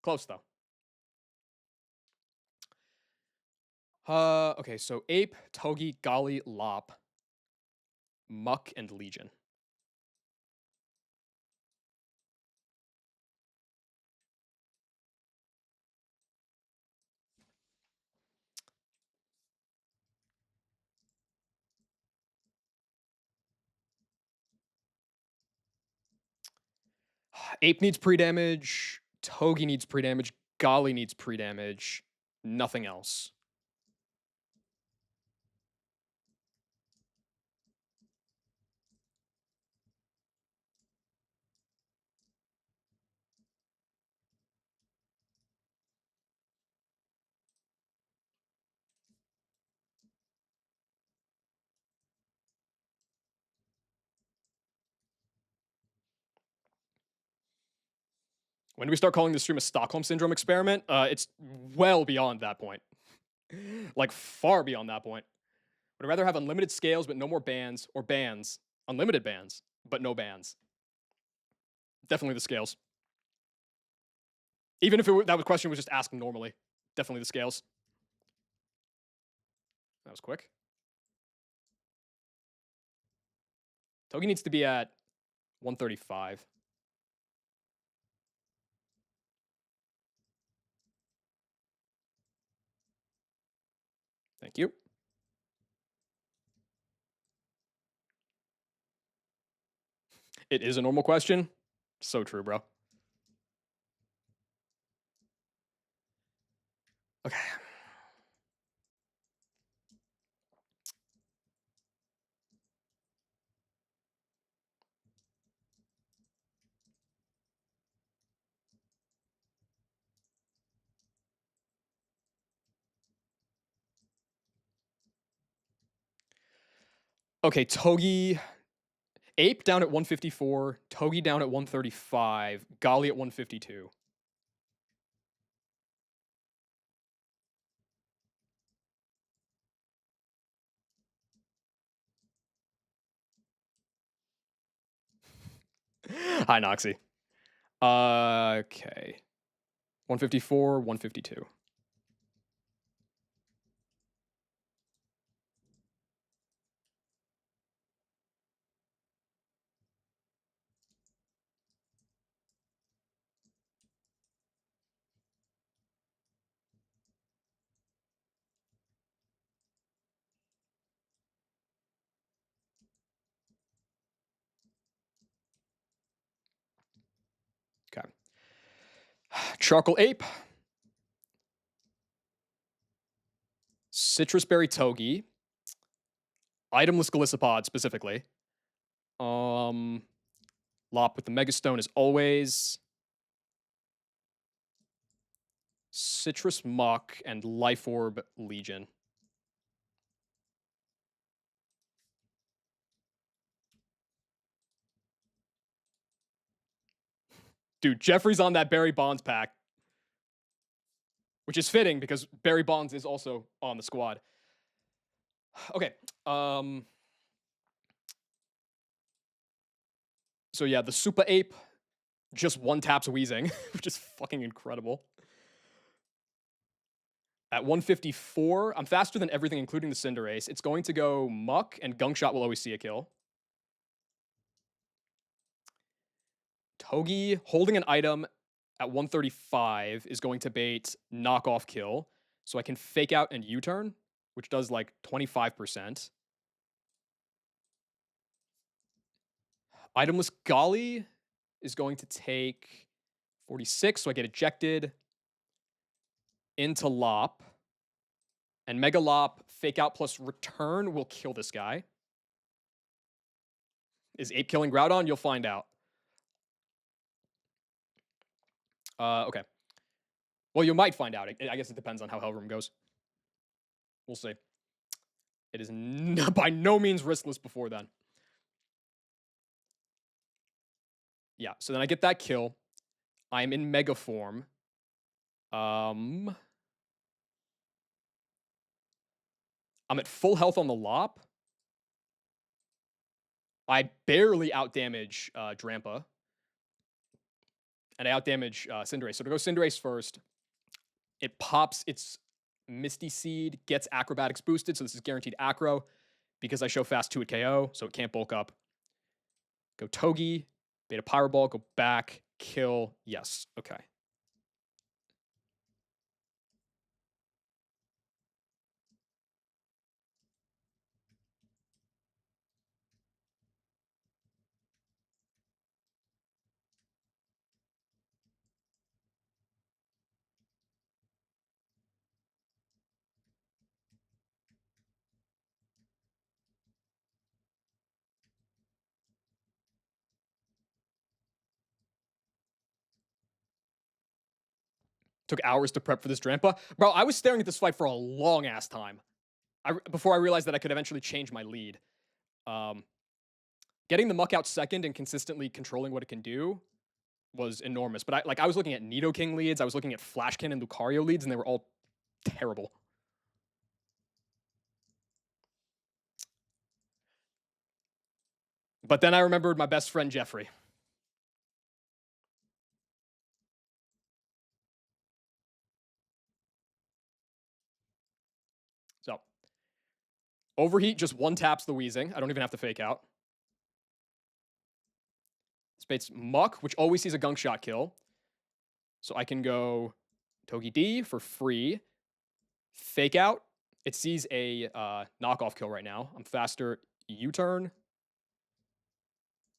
Close, though. Okay, so Ape, Togi, Golly, Lop, Muck, and Legion. Ape needs pre-damage. Togi needs pre-damage. Golly needs pre-damage. Nothing else. When do we start calling this stream a Stockholm Syndrome experiment? It's well beyond that point. Like, far beyond that point. Would I rather have unlimited scales but no more bans, or bans, unlimited bans, but no bans? Definitely the scales. Even if that question was just asked normally. Definitely the scales. That was quick. Togi needs to be at 135. Thank you. It is a normal question. So true, bro. Okay. Okay, Togi. Ape down at 154. Togi down at 135. Golly at 152. Hi, Noxy. Okay. 154, 152. Okay. Charcoal Ape. Citrus Berry Togi. Itemless Golisopod specifically. Lop with the Megastone as always. Citrus Muck and Life Orb Legion. Dude, Jeffrey's on that Barry Bonds pack. Which is fitting because Barry Bonds is also on the squad. Okay. So yeah, the Super Ape just one taps Wheezing, which is fucking incredible. At 154, I'm faster than everything, including the Cinderace. It's going to go Muck, and Gunk Shot will always see a kill. Togi holding an item at 135 is going to bait Knockoff Kill, so I can Fake Out and U-turn, which does like 25%. Itemless Golly is going to take 46, so I get ejected into Lop. And Mega Lop, Fake Out plus Return will kill this guy. Is Ape killing Groudon? You'll find out. Okay. Well, you might find out. I guess it depends on how Hellroom goes. We'll see. It is by no means riskless before then. Yeah, so then I get that kill. I'm in Mega form. I'm at full health on the Lop. I barely outdamage Drampa. And I outdamage Cinderace. So to go Cinderace first, it pops its Misty Seed, gets Acrobatics boosted, so this is guaranteed Acro. Because I show fast 2 at KO, so it can't bulk up. Go Togi, Beta Pyro Ball, go back, kill, yes, okay. Took hours to prep for this Drampa. Bro, I was staring at this fight for a long ass time. Before I realized that I could eventually change my lead. Um, Getting the Muck out second and consistently controlling what it can do was enormous. But I was looking at Nidoking leads, I was looking at Flashkin and Lucario leads, and they were all terrible. But then I remembered my best friend Jeffrey. So, Overheat just one taps the Weezing. I don't even have to fake out. Spates Muck, which always sees a Gunk Shot kill. So I can go Togi D for free. Fake out. It sees a knockoff kill right now. I'm faster. U-turn.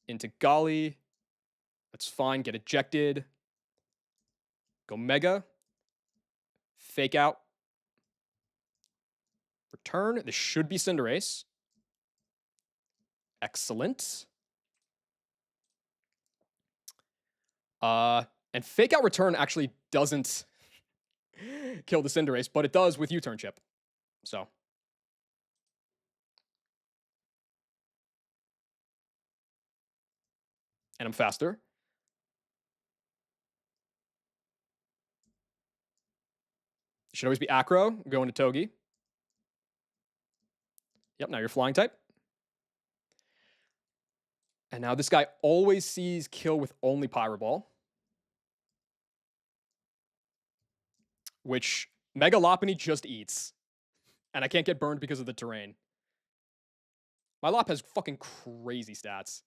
Into Golly. That's fine. Get ejected. Go Mega. Fake out. Return. This should be Cinderace. Excellent. And Fake Out Return actually doesn't kill the Cinderace, but it does with U-turn chip. So. And I'm faster. Should always be Acro. Go into Togi. Yep, now you're flying type. And now this guy always sees kill with only Pyro Ball. Which Mega Lopunny just eats. And I can't get burned because of the terrain. My Lop has fucking crazy stats.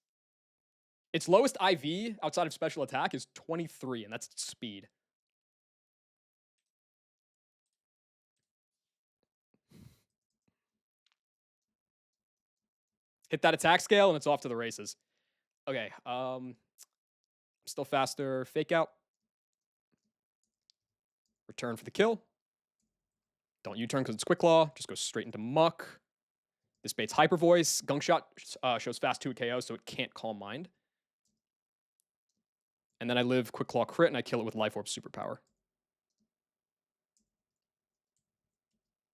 Its lowest IV outside of special attack is 23, and that's speed. Hit that attack scale, and it's off to the races. Okay, still faster. Fake out. Return for the kill. Don't U-turn because it's Quick Claw. Just go straight into Muck. This baits Hyper Voice. Gunk Shot shows fast 2 KO, so it can't Calm Mind. And then I live Quick Claw crit, and I kill it with Life Orb Superpower.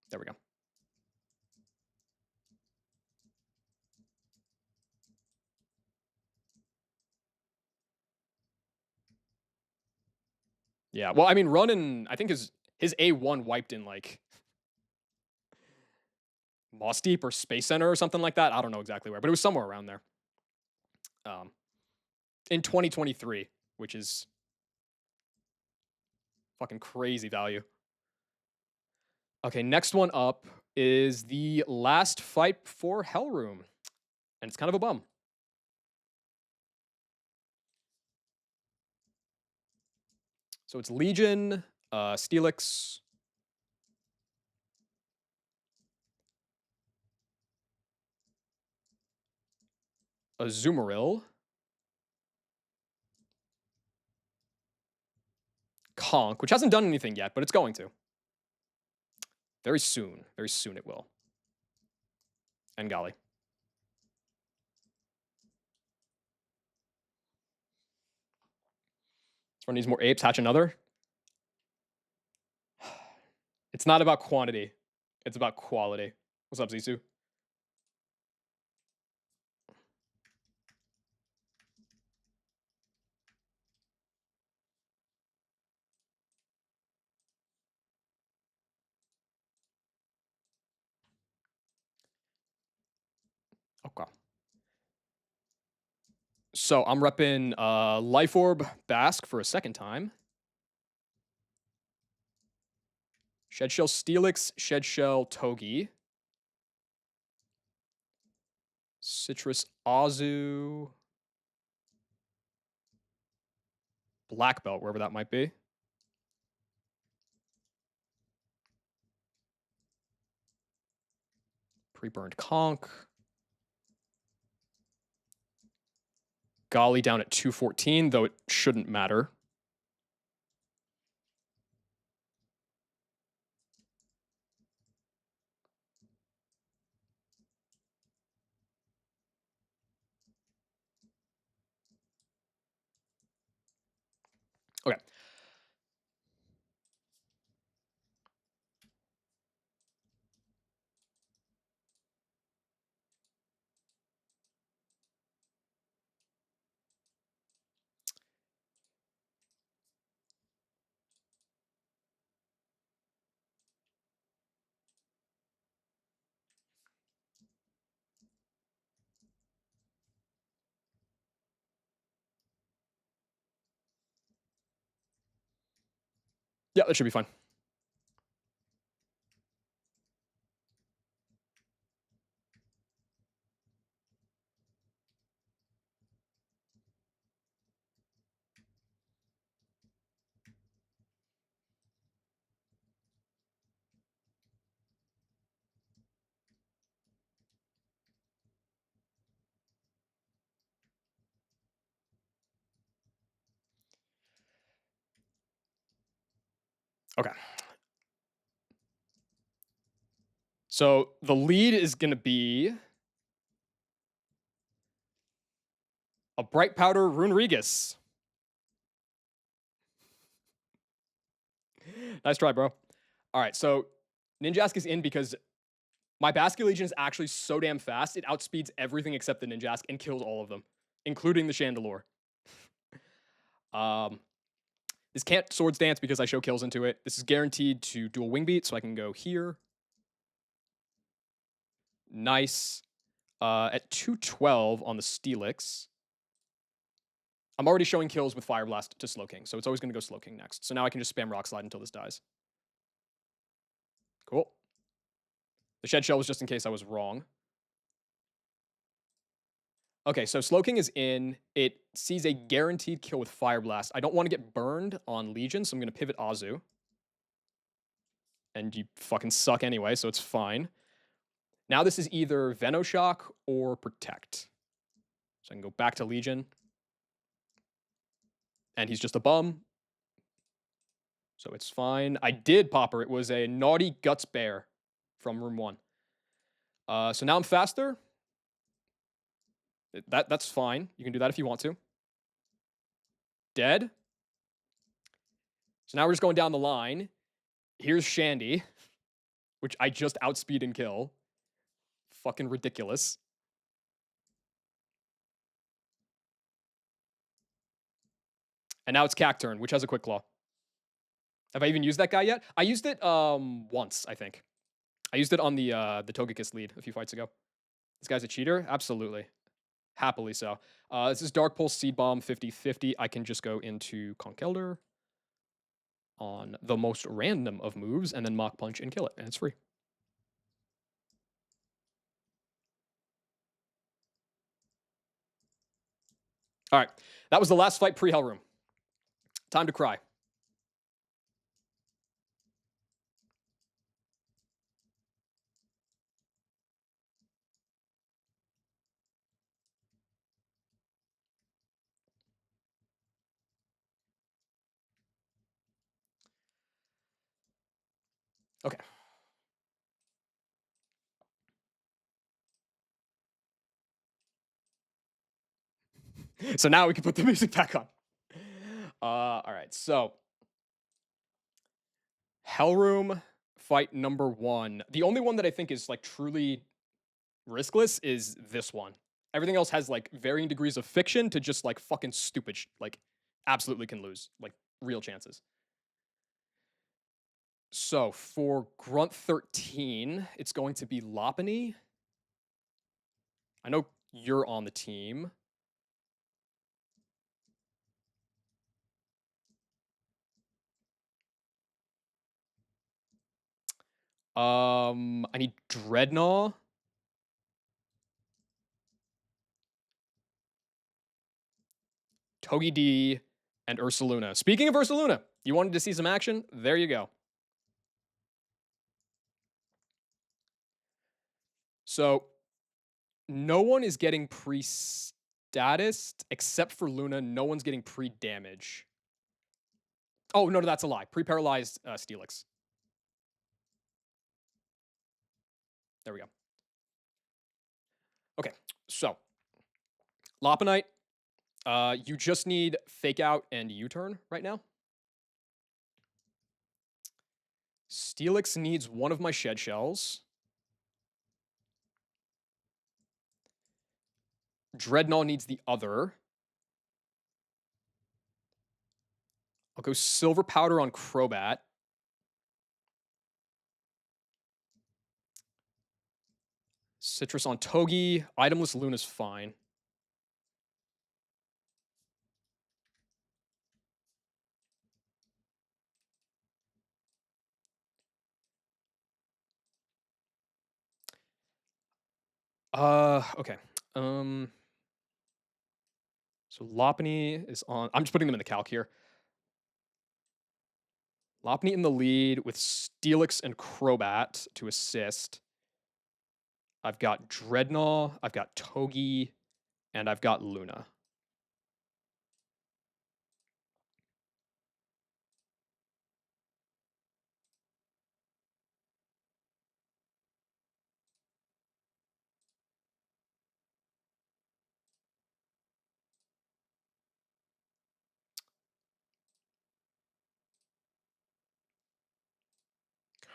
There we go. Yeah, well, I mean, Runnin, I think his A1 wiped in, like, Moss Deep or Space Center or something like that. I don't know exactly where, but it was somewhere around there. In 2023, which is fucking crazy value. Okay, next one up is the last fight for Hellroom. And it's kind of a bum. So it's Legion, Steelix, Azumarill, Conk, which hasn't done anything yet, but it's going to. Very soon it will. And Golly. This one needs more apes, hatch another. It's not about quantity. It's about quality. What's up, Zissou? Okay. So I'm repping Life Orb Bask for a second time. Shed Shell Steelix, Shed Shell Togi. Citrus Azu. Black Belt, wherever that might be. Pre-burned Conk. Golly down at 214, though it shouldn't matter. Okay. Yeah, that should be fine. Okay. So the lead is going to be a Bright Powder Runerigus. Nice try, bro. All right, so Ninjask is in because my Basket Legion is actually so damn fast, it outspeeds everything except the Ninjask and kills all of them, including the Chandelure. Um, this can't Swords Dance because I show kills into it. This is guaranteed to dual Wing Beat, so I can go here. Nice. At 212 on the Steelix. I'm already showing kills with Fire Blast to Slowking, so it's always going to go Slowking next. So now I can just spam Rock Slide until this dies. Cool. The Shed Shell was just in case I was wrong. Okay, so Slowking is in. It sees a guaranteed kill with Fire Blast. I don't want to get burned on Legion, so I'm going to pivot Azu. And you fucking suck anyway, so it's fine. Now this is either Venoshock or Protect. So I can go back to Legion. And he's just a bum. So it's fine. I did pop her. It was a Naughty Guts Bear from Room 1. So now I'm faster. That's fine. You can do that if you want to. Dead. So now we're just going down the line. Here's Shandy, which I just outspeed and kill. Fucking ridiculous. And now it's Cacturn, which has a Quick Claw. Have I even used that guy yet? I used it once, I think. I used it on the Togekiss lead a few fights ago. This guy's a cheater? Absolutely. Happily so. This is Dark Pulse Seed Bomb 50/50. I can just go into Conkeldurr on the most random of moves and then Mach Punch and kill it, and it's free. All right, that was the last fight pre-Hell Room. Time to cry. Okay. So now we can put the music back on. All right, so Hell Room fight number 1. The only one that I think is like truly riskless is this one. Everything else has like varying degrees of fiction to just like fucking stupid, like absolutely can lose, like real chances. So for Grunt 13, it's going to be Lopunny. I know you're on the team. I need Dreadnought. Togepi, and Ursaluna. Speaking of Ursaluna, you wanted to see some action? There you go. So, no one is getting pre-status except for Luna. No one's getting pre-damage. Oh, no, that's a lie. Pre-paralyzed Steelix. There we go. Okay, so Lopunite, you just need Fake Out and U-Turn right now. Steelix needs one of my Shed Shells. Dreadnought needs the other. I'll go Silver Powder on Crobat. Citrus on Togi. Itemless Luna's fine. Okay. So Lopunny is on. I'm just putting them in the calc here. Lopunny in the lead with Steelix and Crobat to assist. I've got Dreadnought, I've got Togi, and I've got Luna.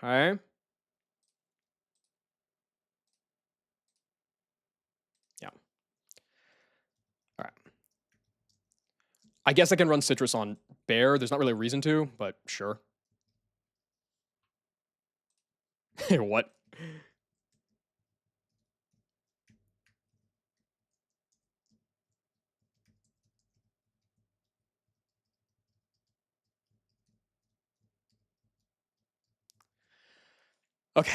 Okay. Yeah. All right. I guess I can run Citrus on Bear. There's not really a reason to, but sure. What? Okay.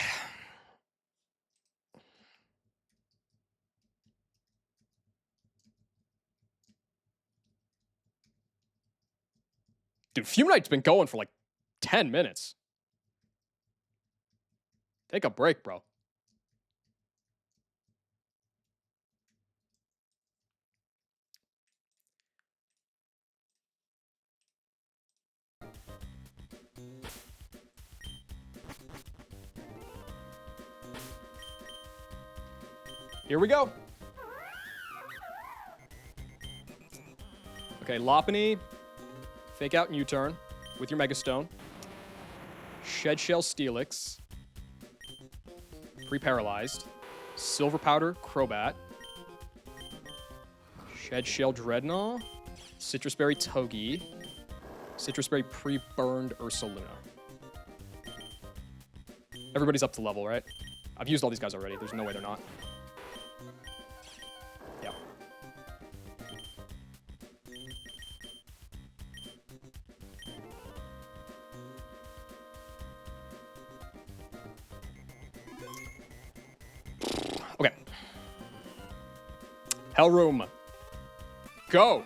Dude, Fume-Knight's been going for like 10 minutes. Take a break, bro. Here we go. Okay, Lopunny, Fake Out and U-Turn with your Mega Stone. Shed Shell Steelix. Pre-Paralyzed. Silver Powder Crobat. Shed Shell Dreadnought. Citrus Berry Togi. Citrus Berry pre-burned Ursaluna. Everybody's up to level, right? I've used all these guys already. There's no way they're not. Yeah. Okay. Hellroom. Go!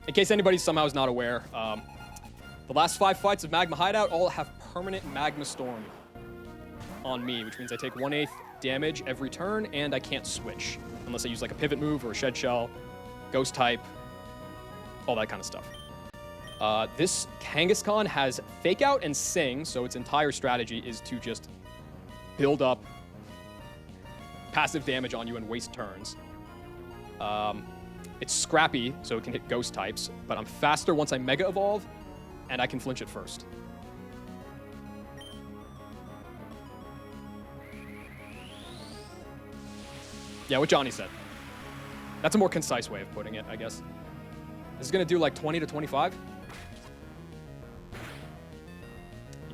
In case anybody somehow is not aware, the last 5 fights of Magma Hideout all have permanent Magma Storm on me, which means I take 1/8 damage every turn, and I can't switch unless I use like a pivot move or a Shed Shell, Ghost type, all that kind of stuff. This Kangaskhan has Fake Out and Sing, so its entire strategy is to just build up passive damage on you and waste turns. It's scrappy, so it can hit Ghost types, but I'm faster once I Mega Evolve, and I can flinch it first. Yeah, what Johnny said. That's a more concise way of putting it, I guess. This is going to do like 20 to 25.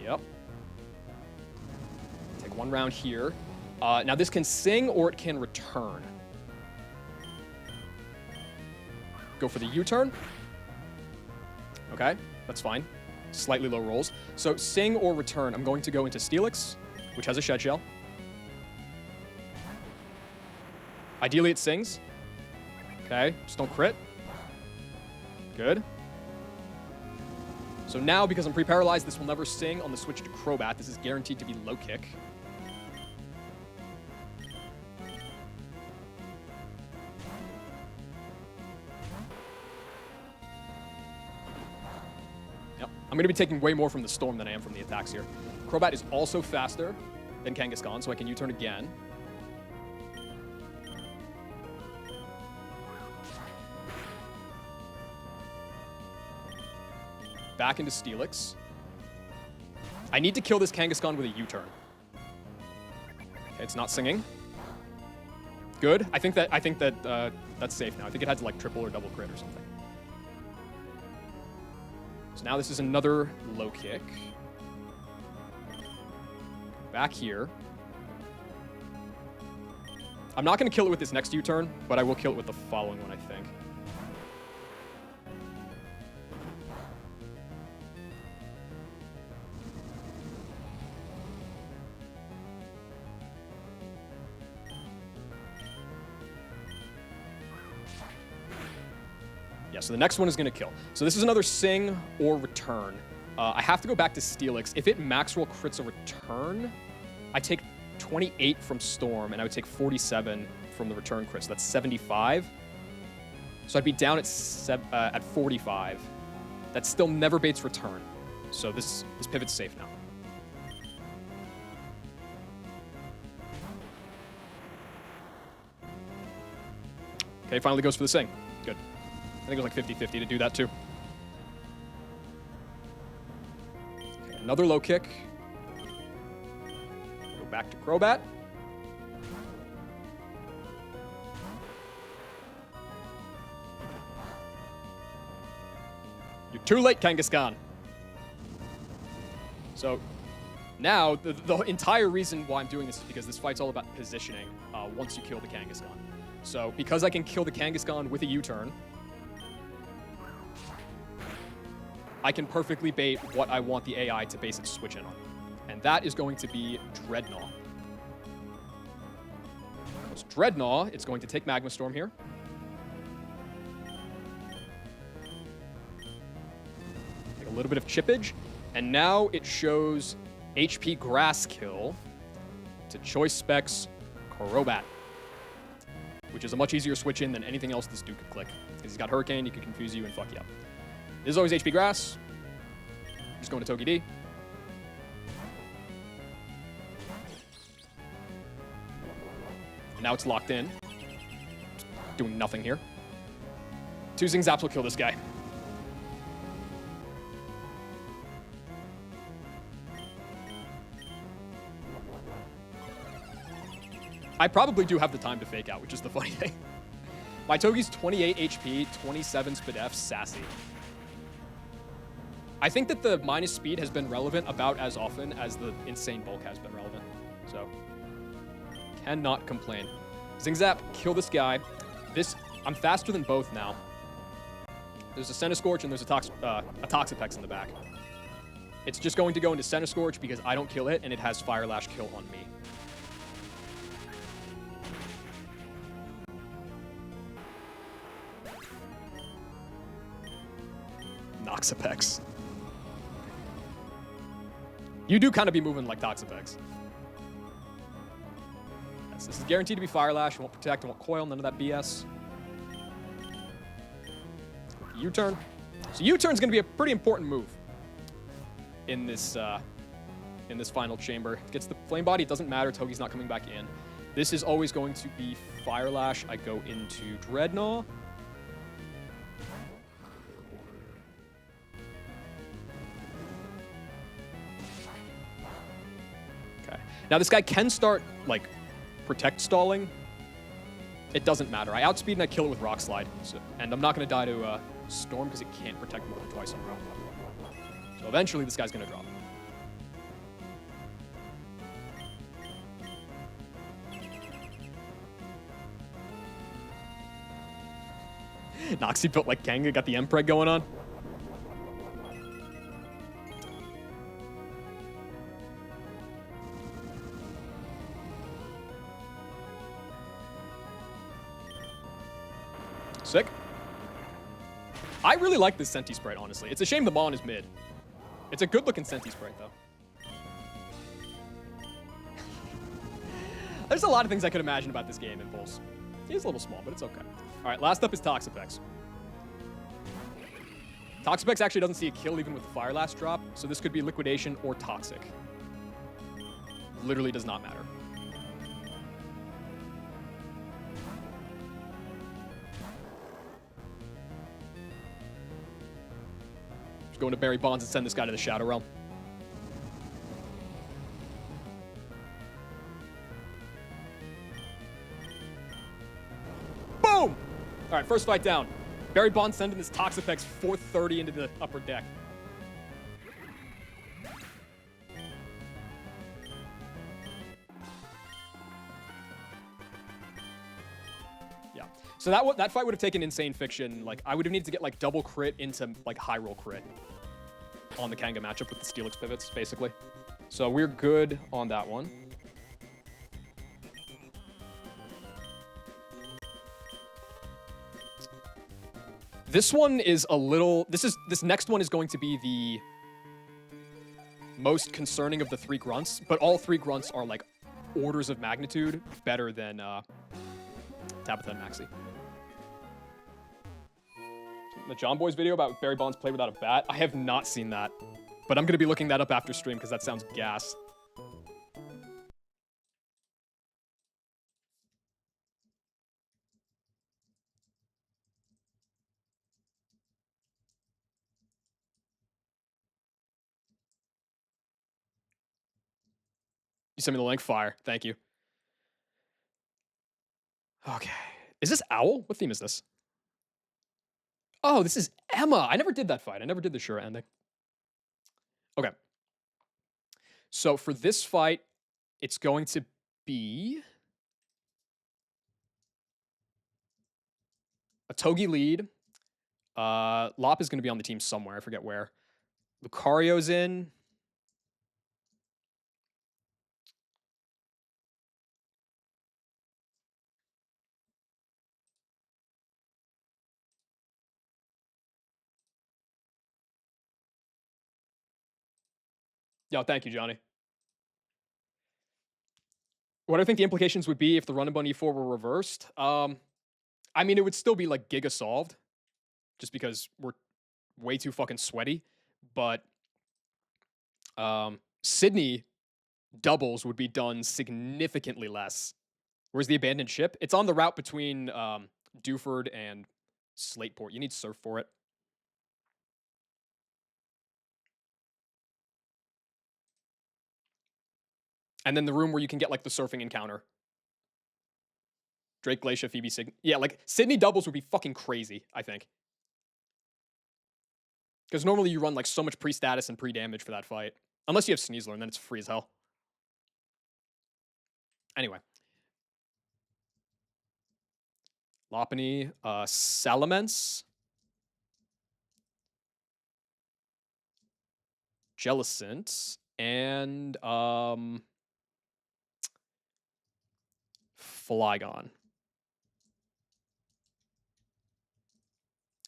Yep. Take 1 round here. Now this can sing or it can return. Go for the U-turn. Okay, that's fine. Slightly low rolls. So sing or return, I'm going to go into Steelix, which has a Shed Shell. Ideally it sings. Okay, just don't crit. Good. So now, because I'm pre-paralyzed, this will never sing on the switch to Crobat. This is guaranteed to be low kick. Yep. I'm going to be taking way more from the Storm than I am from the attacks here. Crobat is also faster than Kangaskhan, so I can U-turn again. Back into Steelix. I need to kill this Kangaskhan with a U-turn. Okay, it's not singing. Good. I think that that's safe now. I think it had to like triple or double crit or something. So now this is another low kick. Back here. I'm not going to kill it with this next U-turn, but I will kill it with the following one, I think. Yeah, so the next one is going to kill. So this is another Sing or Return. I have to go back to Steelix. If it max roll crits a Return, I take 28 from Storm, and I would take 47 from the Return crit. So that's 75. So I'd be down at 45. That still never baits Return. So this pivot's safe now. Okay, finally goes for the Sing. Good. I think it was like 50-50 to do that too. Okay, another low kick. Go back to Crobat. You're too late, Kangaskhan. So now the entire reason why I'm doing this is because this fight's all about positioning once you kill the Kangaskhan. So because I can kill the Kangaskhan with a U-turn, I can perfectly bait what I want the AI to base its switch in on. And that is going to be Dreadnought. So Dreadnought, it's going to take Magma Storm here. Take a little bit of chippage. And now it shows HP Grass Kill to Choice Specs Crobat, which is a much easier switch in than anything else this dude could click. Because he's got Hurricane, he could confuse you and fuck you up. This is always HP Grass. Just going to Toki D. And now it's locked in. Just doing nothing here. 2 Zing Zaps will kill this guy. I probably do have the time to fake out, which is the funny thing. My Togi's 28 HP, 27 Spadef, sassy. I think that the minus speed has been relevant about as often as the insane bulk has been relevant. So, cannot complain. Zing Zap, kill this guy. I'm faster than both now. There's a Centiskorch and there's a Toxapex in the back. It's just going to go into Centiskorch because I don't kill it and it has Fire Lash kill on me. Toxapex. You do kind of be moving like Toxapex. Yes, this is guaranteed to be Fire Lash. It won't protect, it won't coil, none of that BS. U-turn. So U-turn's going to be a pretty important move in this final chamber. It gets the Flame Body. It doesn't matter. Togi's not coming back in. This is always going to be Fire Lash. I go into Dreadnought. Now, this guy can start, like, protect stalling. It doesn't matter. I outspeed and I kill it with Rock Slide. So, and I'm not going to die to Storm because it can't protect more than twice in a row. So eventually, this guy's going to drop. Noxie built like Kanga, got the Empreg going on. Sick. I really like this Senti Sprite, honestly. It's a shame the Mon is mid. It's a good-looking Senti Sprite, though. There's a lot of things I could imagine about this game, Impulse. He's a little small, but it's okay. All right, last up is Toxapex. Toxapex actually doesn't see a kill even with the Fire Last drop, so this could be Liquidation or Toxic. Literally does not matter. Just go into Barry Bonds and send this guy to the Shadow Realm. Boom! All right, first fight down. Barry Bonds sending this Toxapex 430 into the upper deck. Yeah. So that fight would have taken Insane Fiction. Like, I would have needed to get, like, double crit into, like, high roll crit on the Kanga matchup with the Steelix pivots, basically. So we're good on that one. This one is a little. This next one is going to be the most concerning of the 3 grunts, but all 3 grunts are like orders of magnitude better than Tabitha and Maxie. The John Boys video about Barry Bonds played without a bat. I have not seen that, but I'm gonna be looking that up after stream because that sounds gas. You sent me the link. Fire. Thank you. Okay. Is this Owl? What theme is this? Oh, this is Emma. I never did that fight. I never did the Shura ending. Okay. So for this fight, it's going to be a Togi lead. Lop is going to be on the team somewhere. I forget where. Lucario's in. Yo, thank you, Johnny. What I think the implications would be if the run and bun E4 were reversed. I mean, it would still be like Giga solved, just because we're way too fucking sweaty. But Sydney doubles would be done significantly less. Where's the abandoned ship? It's on the route between Dewford and Slateport. You need surf for it. And then the room where you can get like the surfing encounter. Drake, Glacia, Phoebe, Sig. Yeah, like Sydney doubles would be fucking crazy, I think. Because normally you run like so much pre-status and pre-damage for that fight. Unless you have Sneasler, and then it's free as hell. Anyway. Lopunny, Salamence. Jellicent. And Flygon.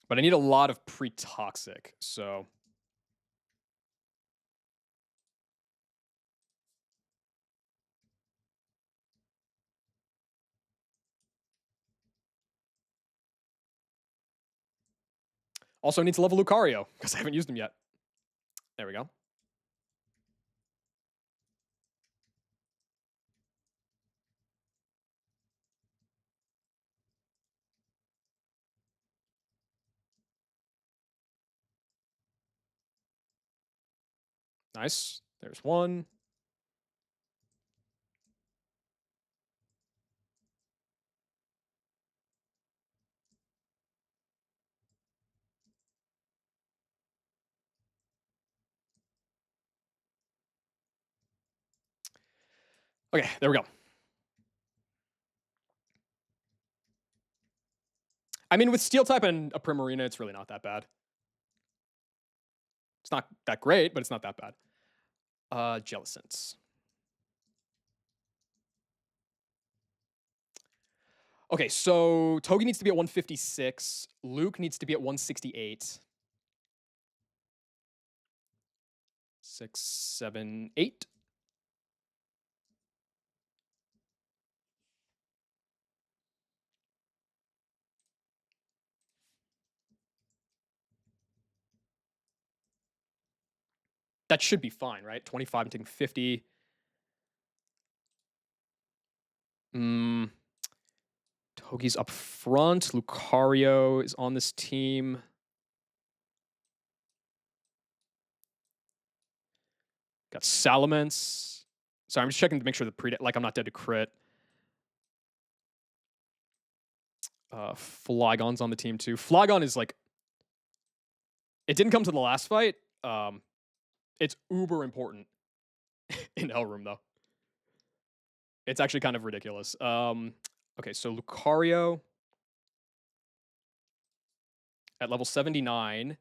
But I need a lot of pre-toxic, so. Also, I need to level Lucario, because I haven't used him yet. There we go. Nice. There's one. Okay, there we go. I mean, with Steel type and a Primarina, it's really not that bad. It's not that great, but it's not that bad. Jellicent. Okay, so Togi needs to be at 156. Luke needs to be at 168. 6, 7, 8. That should be fine, right? 25 and taking 50. Togi's up front. Lucario is on this team. Got Salamence. Sorry, I'm just checking to make sure the I'm not dead to crit. Flygon's on the team too. Flygon is like, it didn't come to the last fight. It's uber important in Elroom though. It's actually kind of ridiculous. Okay, so Lucario at level 79.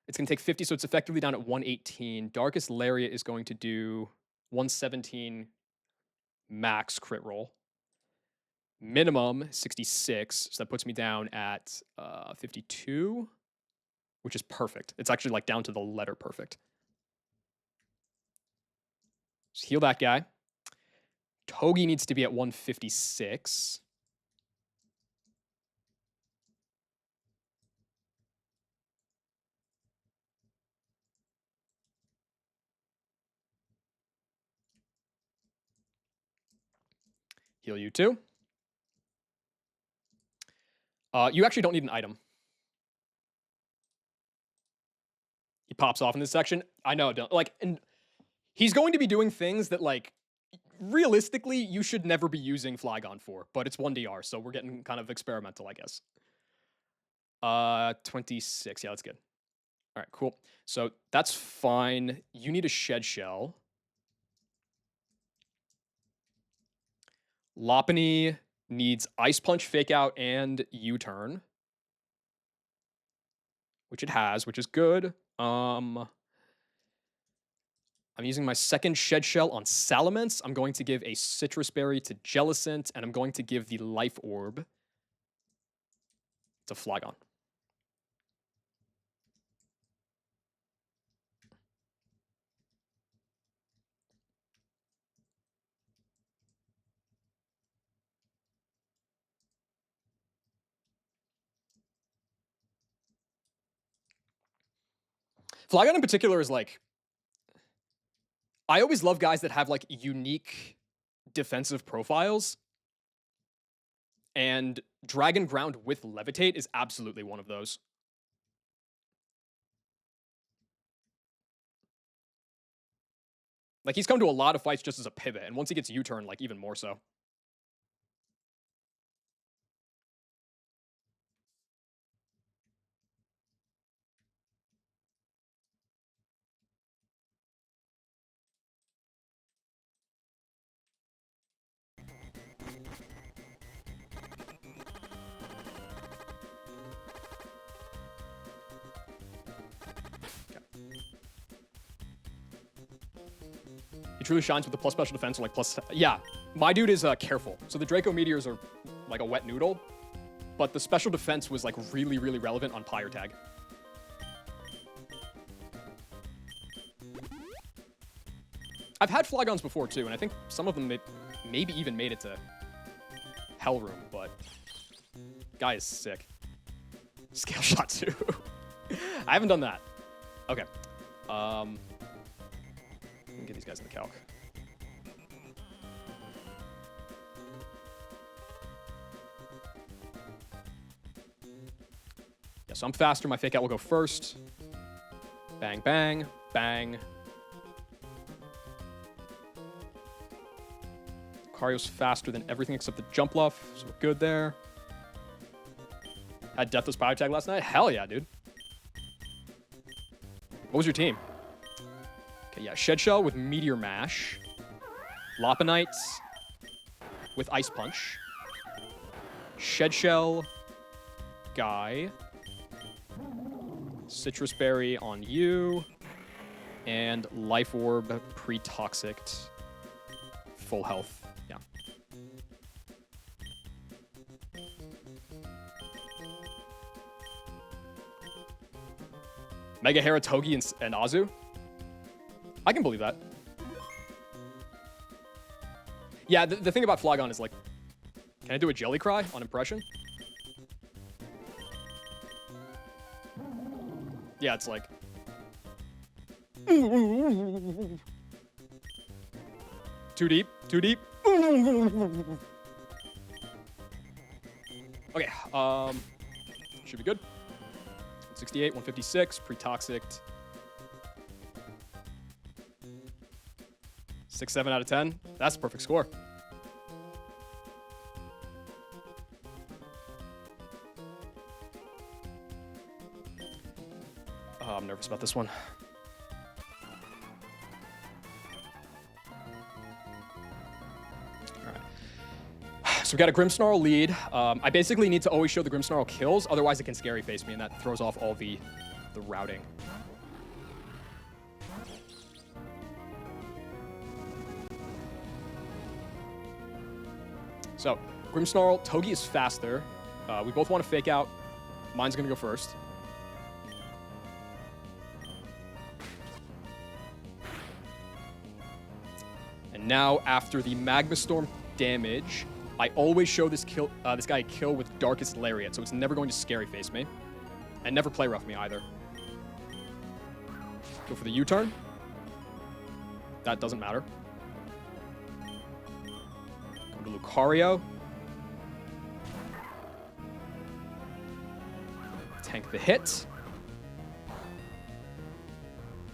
It's going to take 50, so it's effectively down at 118. Darkest Lariat is going to do 117 max crit roll. Minimum 66, so that puts me down at 52. which is perfect. It's actually like down to the letter perfect. Just heal that guy. Togi needs to be at 156. Heal you too. You actually don't need an item. He pops off in this section. I know, don't like, and he's going to be doing things that like realistically you should never be using Flygon for, but it's 1DR, so we're getting kind of experimental, I guess. 26. Yeah, that's good. All right, cool. So that's fine. You need a Shed Shell. Lopunny needs Ice Punch, Fake Out, and U-Turn, which it has, which is good. I'm using my second Shed Shell on Salamence. I'm going to give a Citrus Berry to Jellicent, and I'm going to give the Life Orb to Flygon. Flygon in particular is like, I always love guys that have like unique defensive profiles, and Dragon Ground with Levitate is absolutely one of those. Like, he's come to a lot of fights just as a pivot, and once he gets U-turn, like, even more so. He truly shines with the plus special defense, or like plus... Yeah, my dude is careful. So the Draco Meteors are like a wet noodle, but the special defense was like really, really relevant on Pyre Tag. I've had Flygons before too, and I think some of them maybe even made it to Hell Room, but guy is sick. Scale Shot too. I haven't done that. Okay. Get these guys in the calc. Yeah, so I'm faster. My Fake Out will go first. Bang, bang, bang. Cario's faster than everything except the Jump Luff, so we're good there. Had Deathless Power Tag last night? Hell yeah, dude. What was your team? Okay, yeah, Shed Shell with Meteor Mash. Lopunite with Ice Punch. Shed Shell, Guy. Citrus Berry on you. And Life Orb, pre-toxicked. Full health, yeah. Mega Hera, Togi, and Azu? I can believe that. Yeah, the thing about Flygon is like, can I do a Jelly Cry on Impression? Yeah, it's like... Too deep, too deep. Okay, should be good. 168, 156, pre-toxicked. 6, 7 out of 10. That's a perfect score. Oh, I'm nervous about this one. All right. So we got a Grimmsnarl lead. I basically need to always show the Grimmsnarl kills, otherwise it can Scary Face me, and that throws off all the routing. So, Grimmsnarl, Togi is faster. We both want to Fake Out. Mine's going to go first. And now, after the Magma Storm damage, I always show this guy a kill with Darkest Lariat, so it's never going to Scary Face me. And never Play Rough me either. Go for the U-turn. That doesn't matter. Go to Lucario. Tank the hit.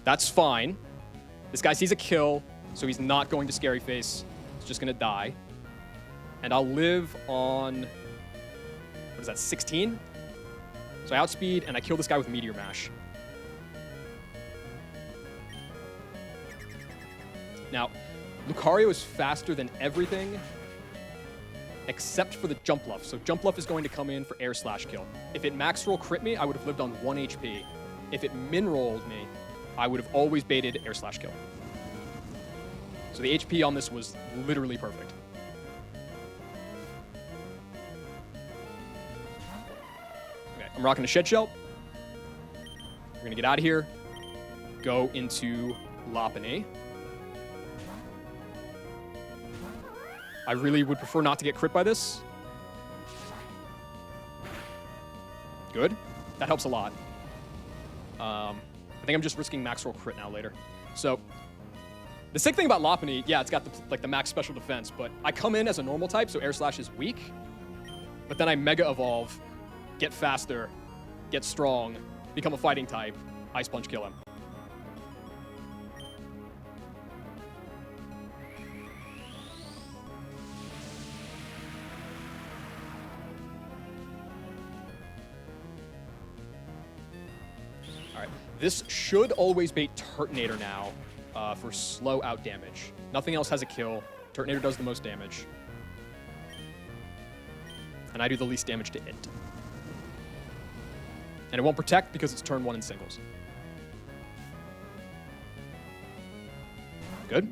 That's fine. This guy sees a kill, so he's not going to Scary Face. He's just going to die. And I'll live on... What is that, 16? So I outspeed, and I kill this guy with Meteor Mash. Now, Lucario is faster than everything except for the Jump Luff. So Jump Luff is going to come in for Air Slash kill. If it max roll crit me, I would have lived on 1 HP. If it min rolled me, I would have always baited Air Slash kill. So the HP on this was literally perfect. Okay, I'm rocking a Shed Shell. We're going to get out of here. Go into Lopunny. I really would prefer not to get crit by this. Good. That helps a lot. I think I'm just risking max roll crit now later. So, the sick thing about Lopunny, yeah, it's got the max special defense, but I come in as a normal type, so Air Slash is weak. But then I Mega Evolve, get faster, get strong, become a fighting type, Ice Punch, kill him. This should always bait Turtonator now for slow out damage. Nothing else has a kill. Turtonator does the most damage. And I do the least damage to it. And it won't protect because it's turn 1 in singles. Good.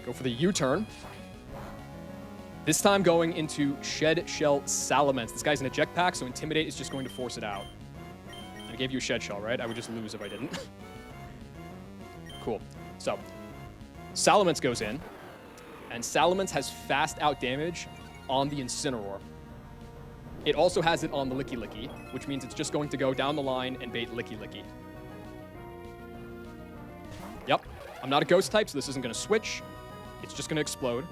Go for the U-turn. This time going into Shed Shell Salamence. This guy's in a Eject Pack, so Intimidate is just going to force it out. I gave you a Shed Shell, right? I would just lose if I didn't. Cool. So, Salamence goes in, and Salamence has fast out damage on the Incineroar. It also has it on the Licky Licky, which means it's just going to go down the line and bait Licky Licky. Yep. I'm not a Ghost type, so this isn't going to switch. It's just going to explode.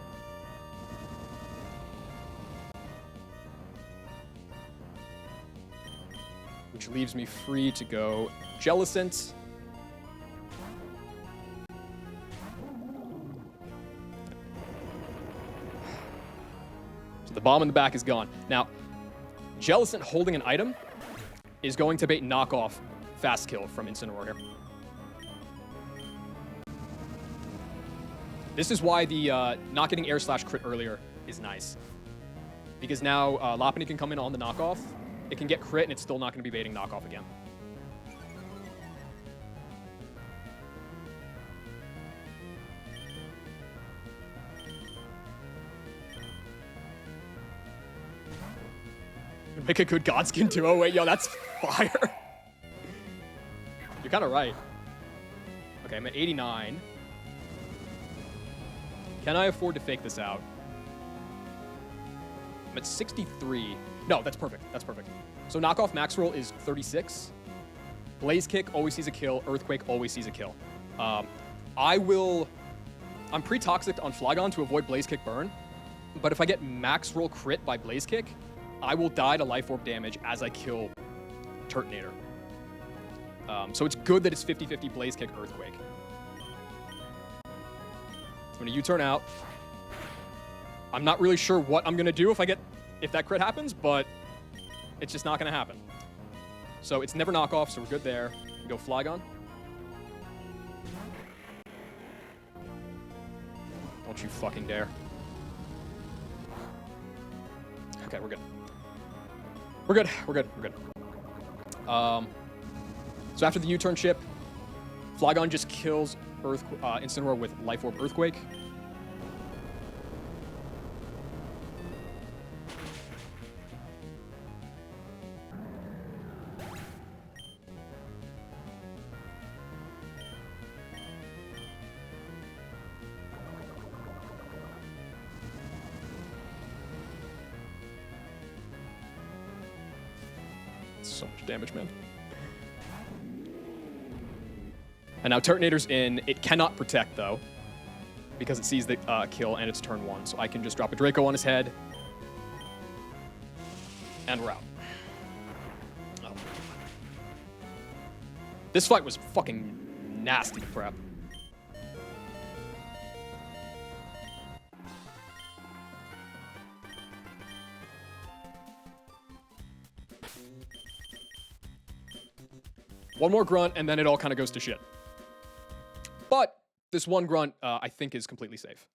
Which leaves me free to go Jellicent. So the bomb in the back is gone. Now, Jellicent holding an item is going to bait knockoff fast kill from Incineroar here. This is why the not getting Air Slash crit earlier is nice. Because now Lopunny can come in on the knockoff. It can get crit, and it's still not going to be baiting knockoff again. Make a good Godskin too. Oh, wait, yo, that's fire. You're kind of right. Okay, I'm at 89. Can I afford to fake this out? I'm at 63. No, that's perfect. That's perfect. So knockoff max roll is 36. Blaze Kick always sees a kill. Earthquake always sees a kill. I'm pre-toxic on Flygon to avoid Blaze Kick burn. But if I get max roll crit by Blaze Kick, I will die to Life Orb damage as I kill Turtonator. So it's good that it's 50-50 Blaze Kick Earthquake. I'm going to U-turn out. I'm not really sure what I'm going to do if that crit happens, but it's just not going to happen. So it's never knockoff, so we're good there. We go Flygon. Don't you fucking dare. Okay, we're good. We're good. We're good. We're good. So after the U-turn chip, Flygon just kills Incineroar with Life Orb Earthquake. So much damage, man. And now Turtonator's in. It cannot protect, though, because it sees the kill and it's turn 1. So I can just drop a Draco on his head. And we're out. Oh. This fight was fucking nasty to prep. One more grunt, and then it all kind of goes to shit. But this one grunt, I think, is completely safe.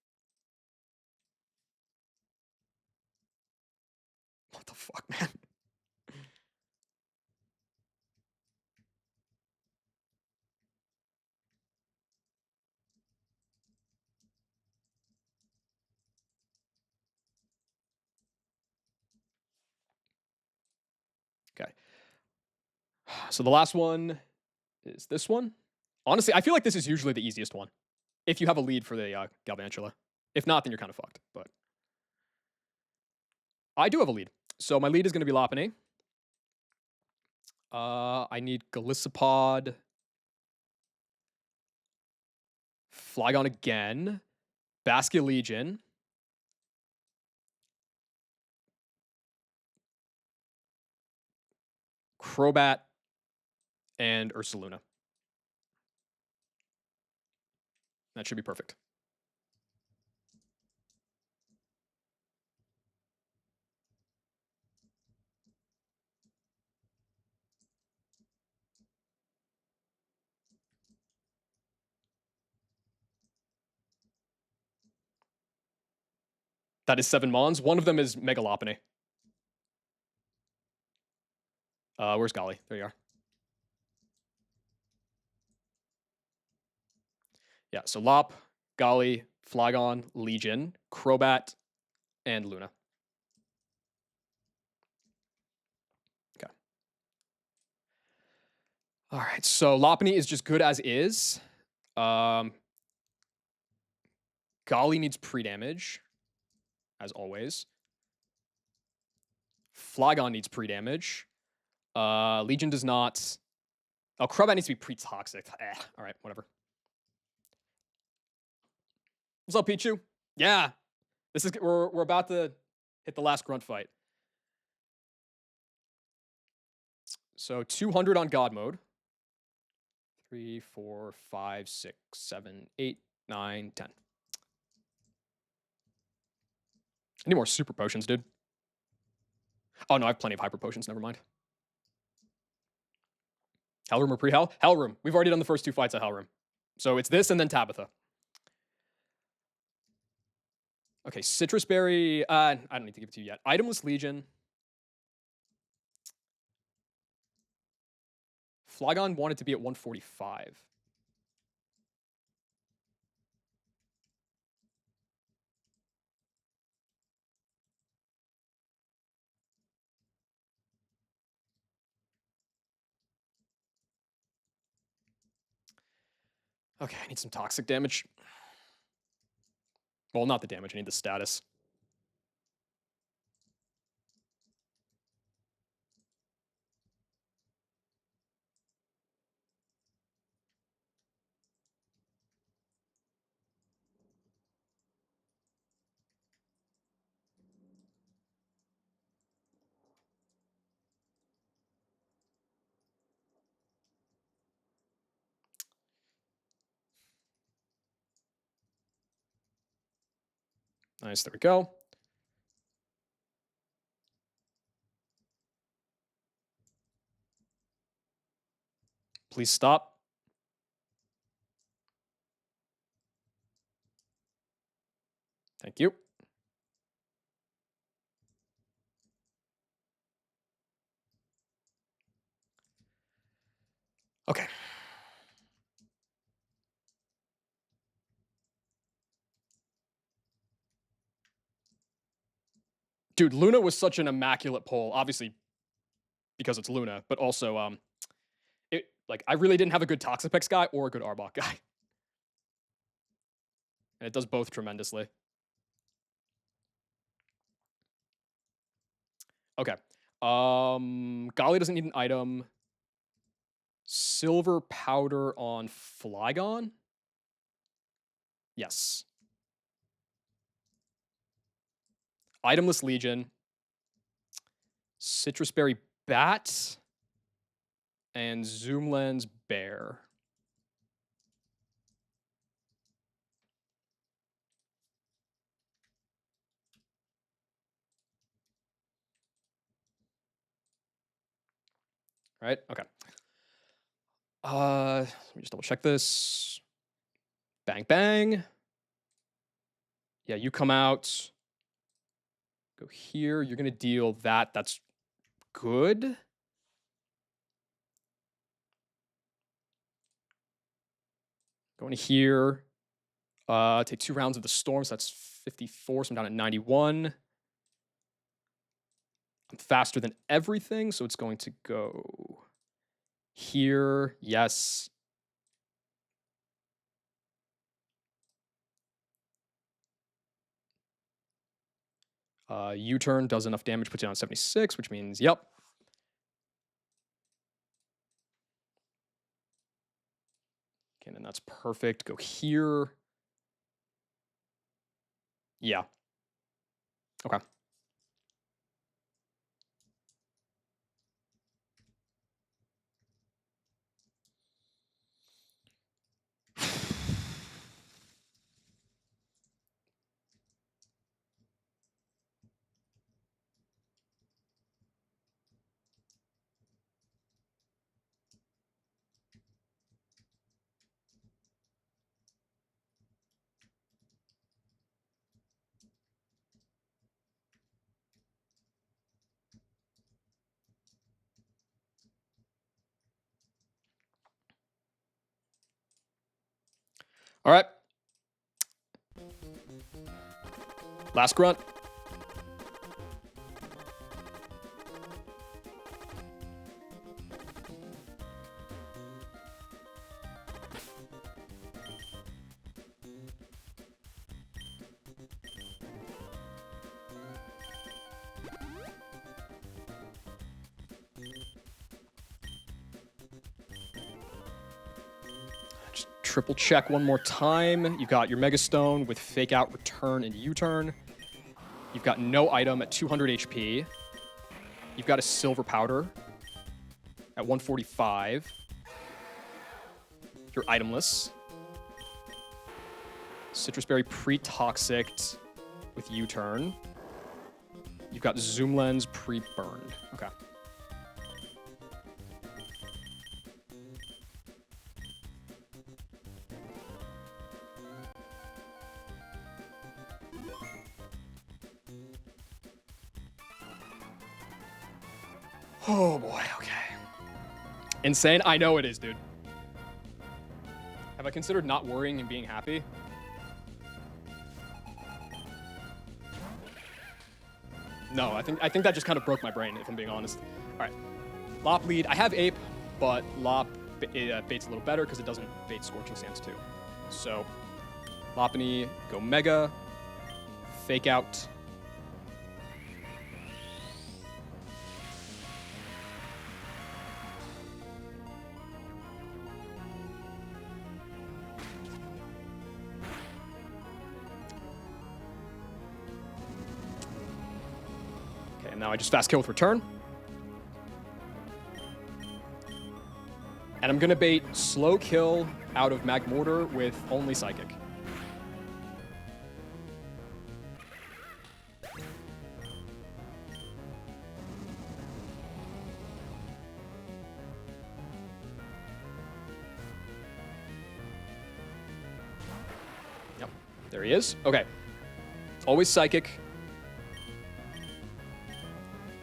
What the fuck, man? Okay. So the last one is this one. Honestly, I feel like this is usually the easiest one. If you have a lead for the Galvantula. If not, then you're kind of fucked. But I do have a lead. So my lead is going to be Lopunny. I need Golisopod. Flygon again. Basculegion. Crobat. And Ursaluna. That should be perfect. That is 7 Mons. One of them is Megalopony. Where's Golly? There you are. Yeah, so Lop, Golly, Flygon, Legion, Crobat, and Luna. Okay. All right, so Lopunny is just good as is. Golly needs pre-damage, as always. Flygon needs pre-damage. Legion does not. Oh, Crobat needs to be pre-toxic. All right, whatever. What's up, Pichu? Yeah, this is we're about to hit the last grunt fight. So 200 on God mode. 3, 4, 5, 6, 7, 8, 9, 10. I need more super potions, dude. Oh no, I have plenty of hyper potions. Never mind. Hellroom or pre-Hell? Hellroom. We've already done the first 2 fights at Hellroom. So it's this and then Tabitha. Okay, Citrus Berry. I don't need to give it to you yet. Itemless Legion. Flygon wanted to be at 145. Okay, I need some toxic damage. Well, not the damage. I need the status. Nice, there we go. Please stop. Thank you. Okay. Dude, Luna was such an immaculate pull, obviously because it's Luna, but also I really didn't have a good Toxapex guy or a good Arbok guy. And it does both tremendously. Okay. Golly doesn't need an item. Silver powder on Flygon? Yes. Itemless Legion. Citrus Berry Bat. And Zoom Lens Bear. Right? Okay. Let me just double check this. Bang, bang. Yeah, you come out. Go here. You're going to deal that. That's good. Going to here. Take 2 rounds of the storm. So that's 54. So I'm down at 91. I'm faster than everything. So it's going to go here. Yes. U-turn does enough damage, puts you on 76, which means, yep. Okay, then that's perfect. Go here. Yeah. Okay. All right. Last grunt. Just triple check one more time. You've got your Mega Stone with Fake Out, Return, and U-turn. You've got no item at 200 HP. You've got a Silver Powder at 145. You're itemless. Citrus Berry pre-toxicked with U-turn. You've got Zoom Lens pre-burned. Okay. Oh boy, okay. Insane? I know it is, dude. Have I considered not worrying and being happy? No, I think that just kind of broke my brain, if I'm being honest. All right. Lop lead. I have Ape, but Lop baits a little better because it doesn't bait Scorching Sands too. So, Lopunny, go Mega, Fake Out. Okay, and now I just fast kill with Return. And I'm going to bait slow kill out of Magmortar with only Psychic. Yep, there he is. Okay, always Psychic.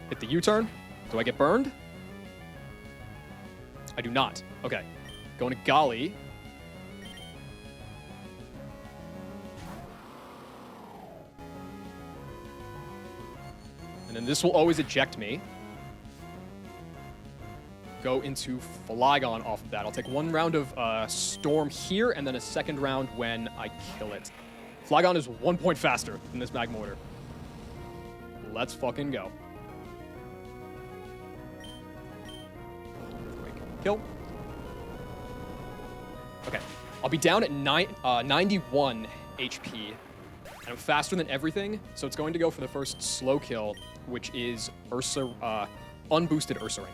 Hit the U-turn. Do I get burned? I do not. Okay. Going to Golly. And then this will always eject me. Go into Flygon off of that. I'll take 1 round of Storm here, and then a 2nd round when I kill it. Flygon is 1 point faster than this Magmortar. Let's fucking go. kill. Okay, I'll be down at 91 HP, and I'm faster than everything, so it's going to go for the first slow kill, which is unboosted Ursaring.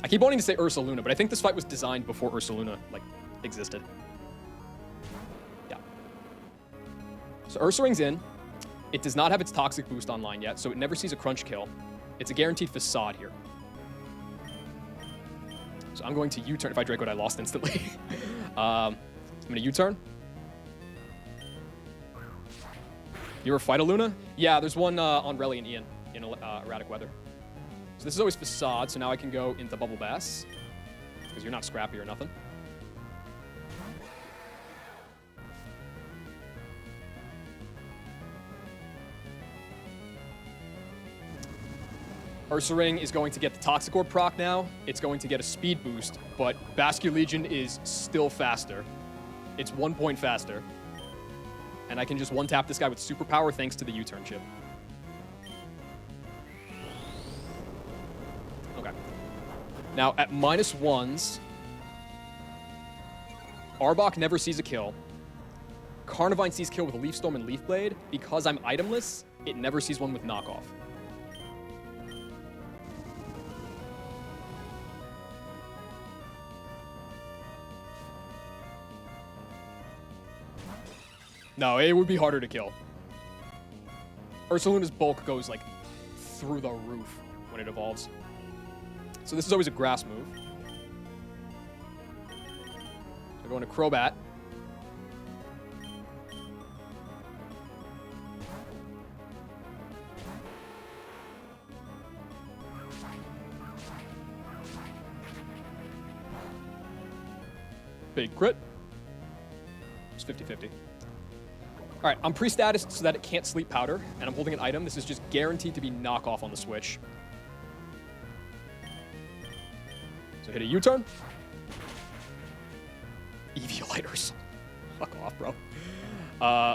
I keep wanting to say Ursaluna, but I think this fight was designed before Ursaluna, like, existed. Yeah. So Ursaring's in. It does not have its Toxic boost online yet, so it never sees a crunch kill. It's a guaranteed facade here. So I'm going to U-turn. If I Dracoed, I lost instantly. I'm going to U-turn. You ever fight a Luna? Yeah, there's one on Relly and Ian in erratic weather. So this is always facade, so now I can go into Bubble Bass, because you're not scrappy or nothing. Ursaring is going to get the Toxic Orb proc now. It's going to get a speed boost, but Basculegion is still faster. It's 1 point faster. And I can just one-tap this guy with superpower thanks to the U-turn chip. Okay. Now, at -1s, Arbok never sees a kill. Carnivine sees kill with Leaf Storm and Leaf Blade. Because I'm itemless, it never sees one with knockoff. No, it would be harder to kill. Ursaluna's bulk goes, like, through the roof when it evolves. So this is always a grass move. So going to Crobat. Big crit. It's 50-50. All right, I'm pre-status so that it can't sleep powder, and I'm holding an item. This is just guaranteed to be knockoff on the switch. So hit a U-turn. Evioliters. Fuck off, bro.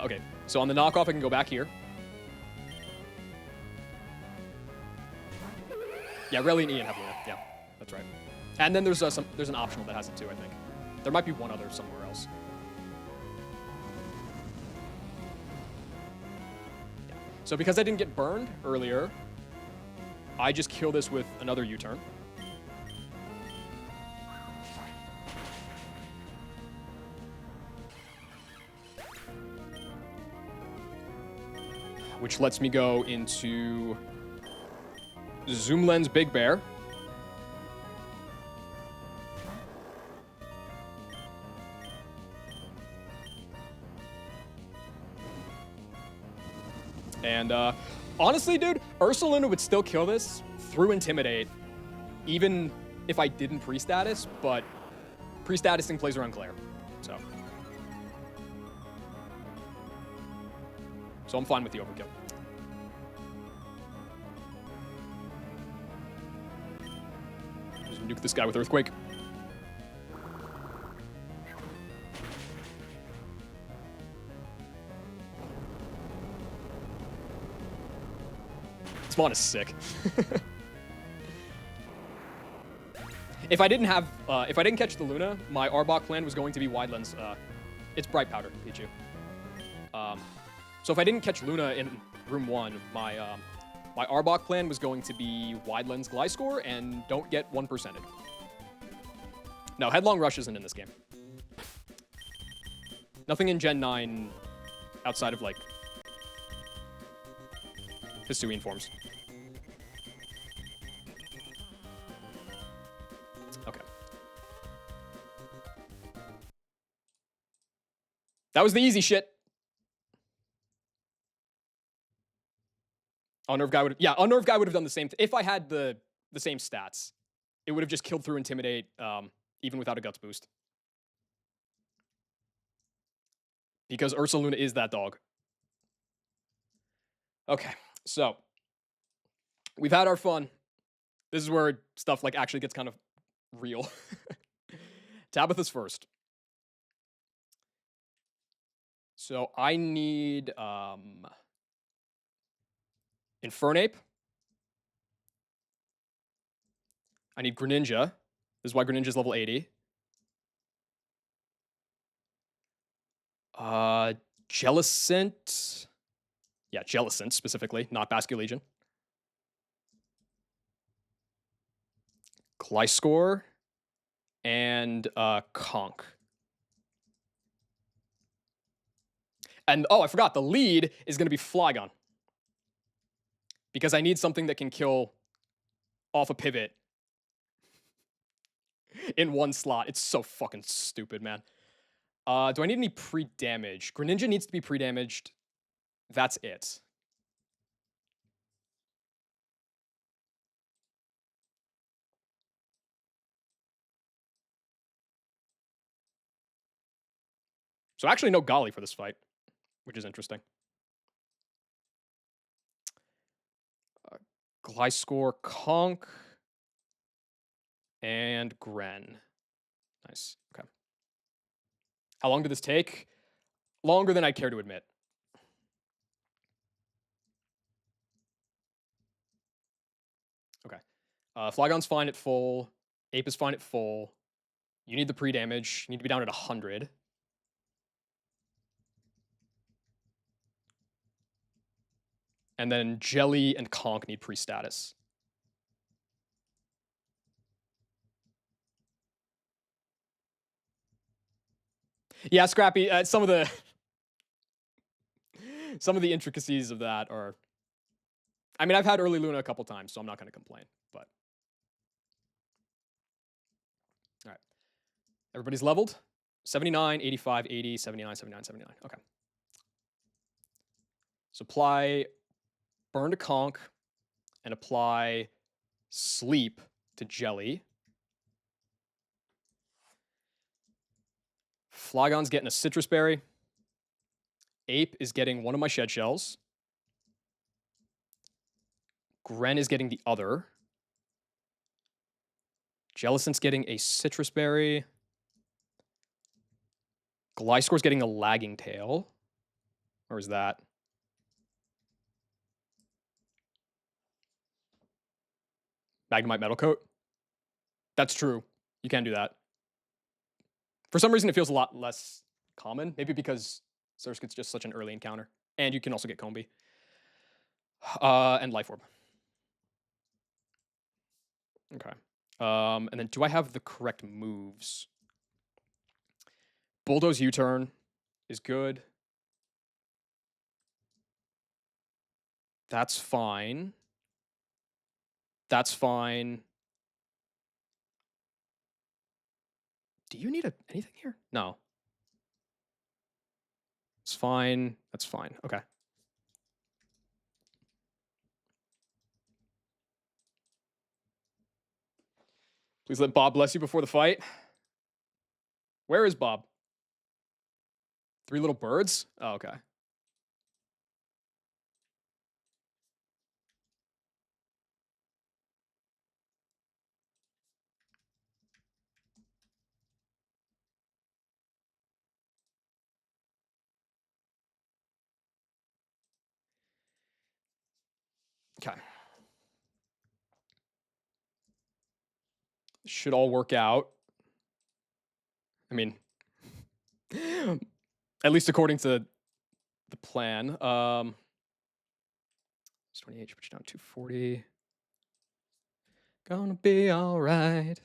Okay, so on the knockoff, I can go back here. Yeah, Relly and Ian have Luna. Yeah, that's right. And then there's an optional that has it too, I think. There might be one other somewhere else. So because I didn't get burned earlier, I just kill this with another U-turn. Which lets me go into Zoom Lens Big Bear. And honestly, dude, Ursaluna would still kill this through Intimidate, even if I didn't pre-status, but pre-statusing plays around Claire, so I'm fine with the overkill. Just nuke this guy with Earthquake. Spawn is sick. If I didn't catch the Luna, my Arbok plan was going to be Wide Lens. It's Bright Powder, Pichu. So if I didn't catch Luna in room 1, my Arbok plan was going to be Wide Lens Gliscor and don't get 1%ed. No, Headlong Rush isn't in this game. Nothing in Gen 9 outside of, like, Hisuian forms. Okay. That was the easy shit. Unnerve Guy would, yeah, Unnerve Guy would have done the same. If I had the same stats, it would have just killed through Intimidate, even without a Guts boost. Because Ursaluna is that dog. Okay, so we've had our fun. This is where stuff like actually gets kind of real. Tabitha's first. So I need Infernape, I need Greninja. This is why Greninja's level 80. Jellicent. Yeah, Jellicent specifically, not Basculegion. Gliscor. And Conk. And oh, I forgot, the lead is going to be Flygon. Because I need something that can kill off a pivot in one slot. It's so fucking stupid, man. Do I need any pre-damage? Greninja needs to be pre-damaged. That's it. So actually no Golly for this fight, which is interesting. Gliscor, Conk, and Gren. Nice. Okay. How long did this take? Longer than I care to admit. Okay. Flygon's fine at full. Ape is fine at full. You need the pre-damage. You need to be down at 100. And then Jelly and Conk need pre-status. Yeah, Scrappy, some of the intricacies of that are... I mean, I've had early Luna a couple times, so I'm not going to complain, but... All right. Everybody's leveled? 79, 85, 80, 79, 79, 79. Okay. So apply Burn to Conk and apply Sleep to Jelly. Flygon's getting a Citrus Berry. Ape is getting one of my Shed Shells. Gren is getting the other. Jellicent's getting a Citrus Berry. Gliscor's getting a Lagging Tail. Or is that? Magnemite Metal Coat? That's true. You can do that. For some reason, it feels a lot less common. Maybe because Surskit's just such an early encounter. And you can also get Combi. And Life Orb. Okay. And then do I have the correct moves? Bulldoze U-turn is good. That's fine. That's fine. Do you need anything here? No. It's fine. That's fine. Okay. Please let Bob bless you before the fight. Where is Bob? 3 little birds? Oh, okay. Okay. Should all work out. I mean, at least according to the plan. It's 28, push down 240. Gonna be all right.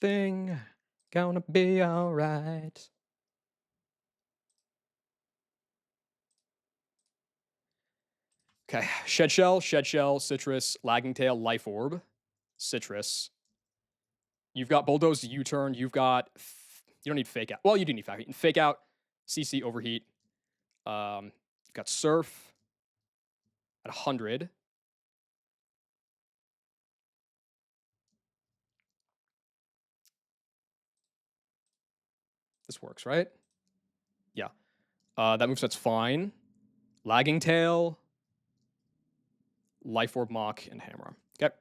Thing, gonna be all right. Okay, Shed Shell, Citrus, Lagging Tail, Life Orb, Citrus. You've got Bulldoze U-turn. You've got... You don't need Fake Out. Well, you do need Fake Out. Fake Out, CC, Overheat. You've got Surf at 100. This works, right? Yeah. That moveset's fine. Lagging Tail, Life Orb, Mach, and Hammer. Okay.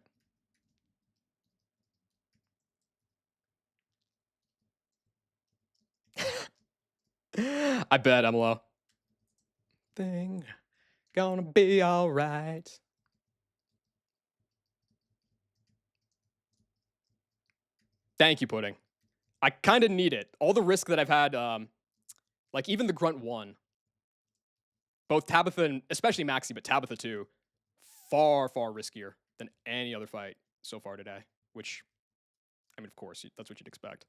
I bet I'm low. Thing gonna be all right. Thank you, Pudding. I kind of need it. All the risk that I've had, like even the Grunt 1, both Tabitha and especially Maxi, but Tabitha too, far, far riskier than any other fight so far today, which, I mean, of course, that's what you'd expect.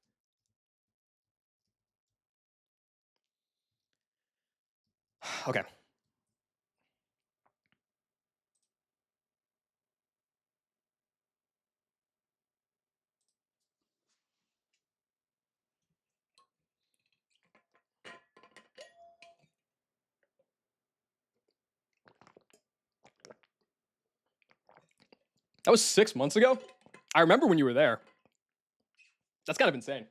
Okay. That was 6 months ago? I remember when you were there. That's kind of insane.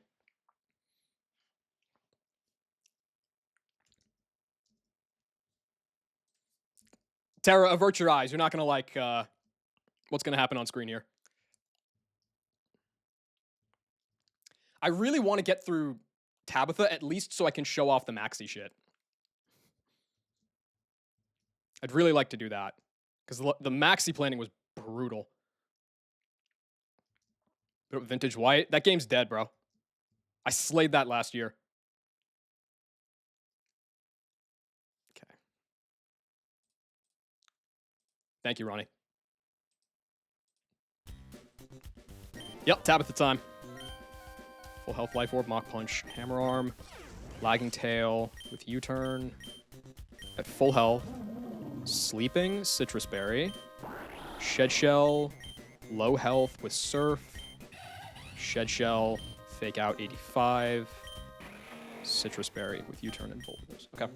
Tara, avert your eyes. You're not gonna like what's gonna happen on screen here. I really want to get through Tabitha at least so I can show off the Maxi shit. I'd really like to do that because the Maxi planning was brutal. But Vintage White, that game's dead, bro. I slayed that last year. Okay. Thank you, Ronnie. Yep, Tabitha time. Full health, life orb, Mach Punch, Hammer Arm, Lagging Tail with U-turn. At full health, Sleeping, Citrus Berry, Shed Shell, low health with Surf, Shed Shell, Fake Out 85, Citrus Berry with U-turn and Boulders. Okay.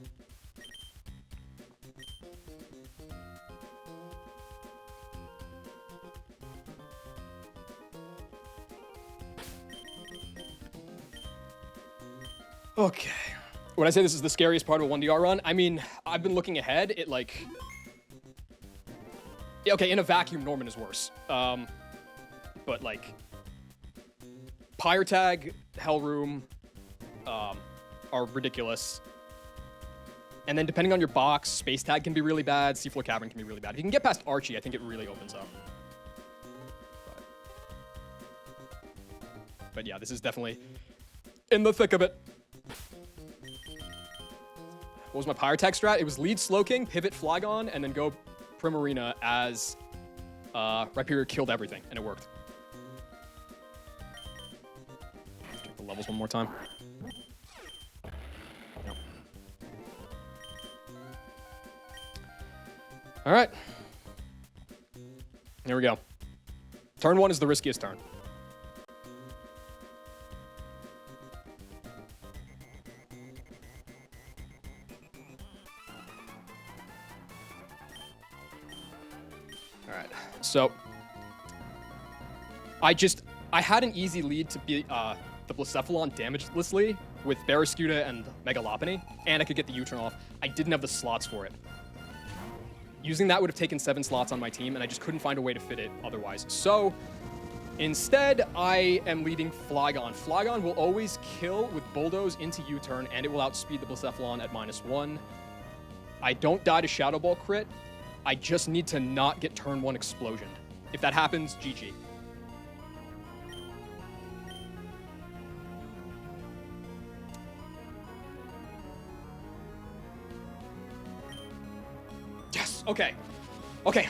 Okay. When I say this is the scariest part of a 1DR run, I mean, I've been looking ahead. It like... Okay, in a vacuum, Norman is worse. But like... Pyre Tag, Hell Room are ridiculous. And then depending on your box, Space Tag can be really bad, Seafloor Cavern can be really bad. If you can get past Archie, I think it really opens up. But yeah, this is definitely in the thick of it. What was my Pyre Tag strat? It was lead Slowking, pivot Flygon, and then go Primarina as Rhyperior killed everything, and it worked. Check the levels one more time. Yep. All right. Here we go. Turn 1 is the riskiest turn. So, I had an easy lead to beat the Blacephalon damagelessly with Barraskewda and Megalopony, and I could get the U-turn off. I didn't have the slots for it. Using that would have taken 7 slots on my team, and I just couldn't find a way to fit it otherwise. So, instead, I am leading Flygon. Flygon will always kill with Bulldoze into U-turn, and it will outspeed the Blacephalon at -1. I don't die to Shadow Ball crit. I just need to not get turn 1 explosion. If that happens, GG. Yes, okay. Okay.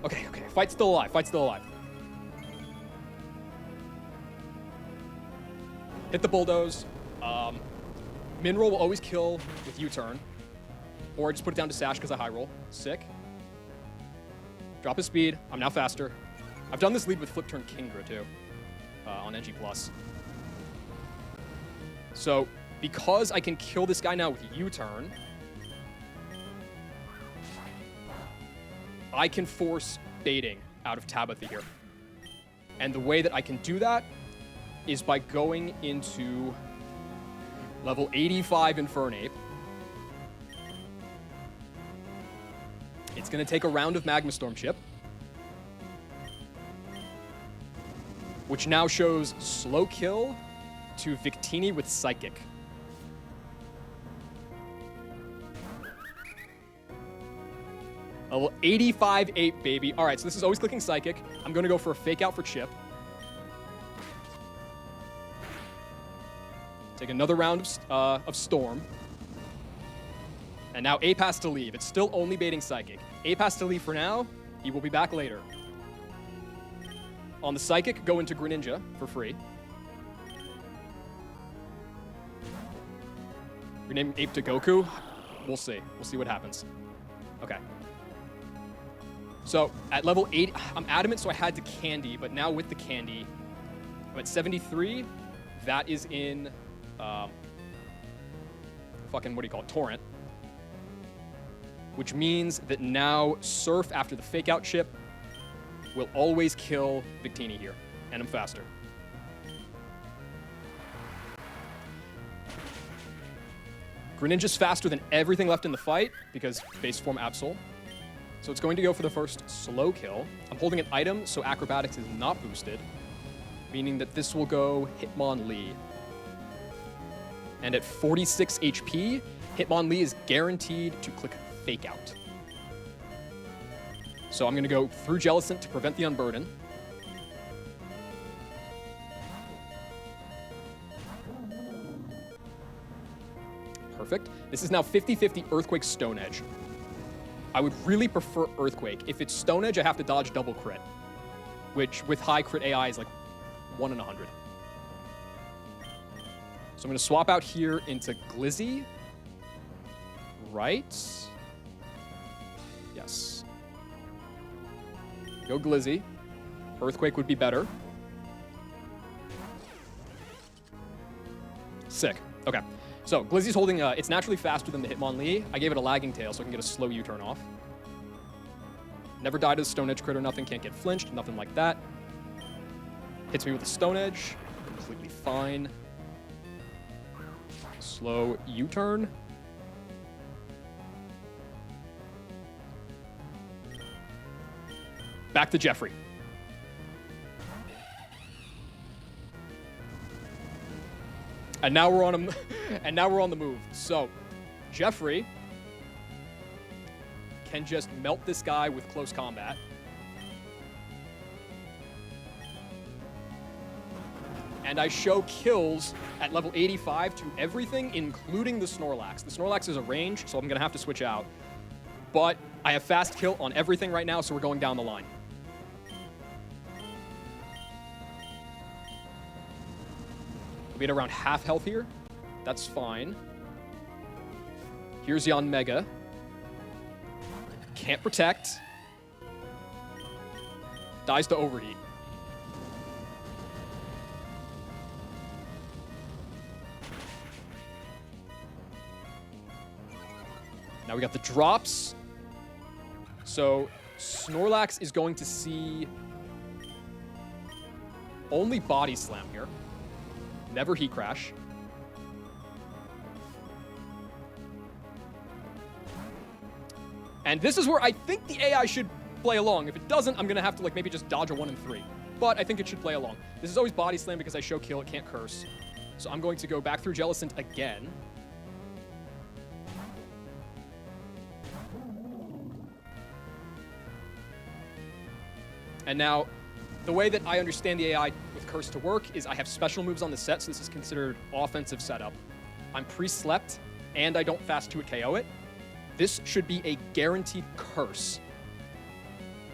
Okay, fight's still alive. Hit the Bulldoze. Minroll will always kill with U-turn. Or just put it down to Sash because I high roll. Sick. Drop his speed. I'm now faster. I've done this lead with Flip Turn Kingdra too. On NG+. So, because I can kill this guy now with U-turn, I can force baiting out of Tabitha here. And the way that I can do that is by going into level 85 Infernape. It's going to take a round of Magma Storm Chip, which now shows slow kill to Victini with Psychic. Level 85-8, baby. All right, so this is always clicking Psychic. I'm going to go for a Fake Out for Chip. Take another round of Storm. And now Ape has to leave. It's still only baiting Psychic. Ape has to leave for now. He will be back later. On the Psychic, go into Greninja for free. Rename Ape to Goku. We'll see. We'll see what happens. Okay. So at level 8, I'm adamant, so I had to Candy, but now with the Candy, I'm at 73. That is in fucking, what do you call it? Torrent. Which means that now Surf, after the Fake Out chip, will always kill Victini here, and I'm faster. Greninja's faster than everything left in the fight, because base form Absol. So it's going to go for the first slow kill. I'm holding an item, so Acrobatics is not boosted, meaning that this will go Hitmonlee. And at 46 HP, Hitmonlee is guaranteed to click Fake Out. So I'm going to go through Jellicent to prevent the Unburden. Perfect. This is now 50-50 Earthquake Stone Edge. I would really prefer Earthquake. If it's Stone Edge, I have to dodge double crit, which with high crit AI is like 1 in 100. So I'm going to swap out here into Glizzy. Right? Yes. Go Glizzy. Earthquake would be better. Sick. Okay. So Glizzy's holding, it's naturally faster than the Hitmonlee. I gave it a lagging tail so I can get a slow U-turn off. Never died to the Stone Edge crit or nothing, can't get flinched, nothing like that. Hits me with the Stone Edge, completely fine. Slow U-turn. Back to Jeffrey. And now we're on him, and now we're on the move. So, Jeffrey can just melt this guy with close combat. And I show kills at level 85 to everything, including the Snorlax. The Snorlax is a range, so I'm gonna have to switch out. But I have fast kill on everything right now, so we're going down the line. We'll be at around half health here. That's fine. Here's Yon Mega. Can't protect. Dies to overheat. Now we got the drops. So Snorlax is going to see only Body Slam here. Never Heat Crash. And this is where I think the AI should play along. If it doesn't, I'm going to have to like maybe just dodge a 1 in 3. But I think it should play along. This is always Body Slam because I show kill, it can't curse. So I'm going to go back through Jellicent again. And now, the way that I understand the AI with Curse to work is I have special moves on the set, so this is considered offensive setup. I'm pre-slept, and I don't fast 2 it KO it. This should be a guaranteed Curse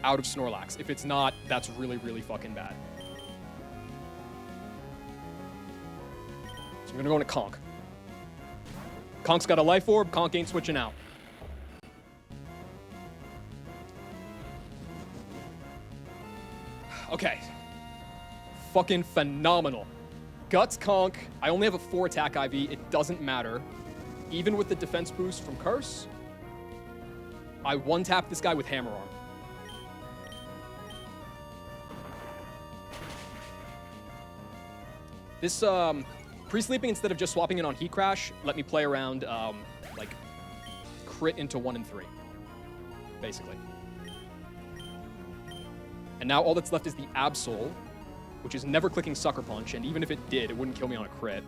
out of Snorlax. If it's not, that's really, really fucking bad. So I'm gonna go into Conk. Conk's got a Life Orb, Conk ain't switching out. Okay. Fucking phenomenal. Guts Conk. I only have a 4 attack IV. It doesn't matter. Even with the defense boost from Curse, I one-tap this guy with Hammer Arm. This, pre-sleeping instead of just swapping it on Heat Crash, let me play around, like, crit into 1 and 3, basically. And now all that's left is the Absol. which is never clicking Sucker Punch, and even if it did, it wouldn't kill me on a crit.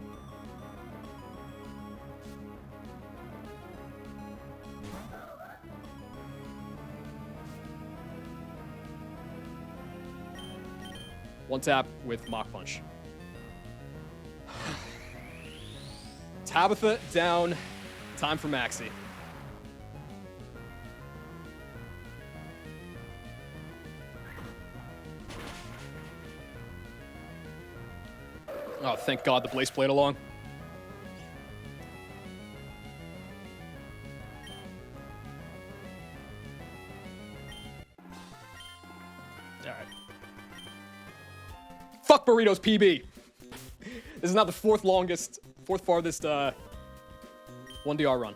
One tap with Mach Punch. Tabitha down. Time for Maxi. Oh, thank God the Blaze played along. All right. Fuck Burritos PB. This is not the fourth farthest 1DR run.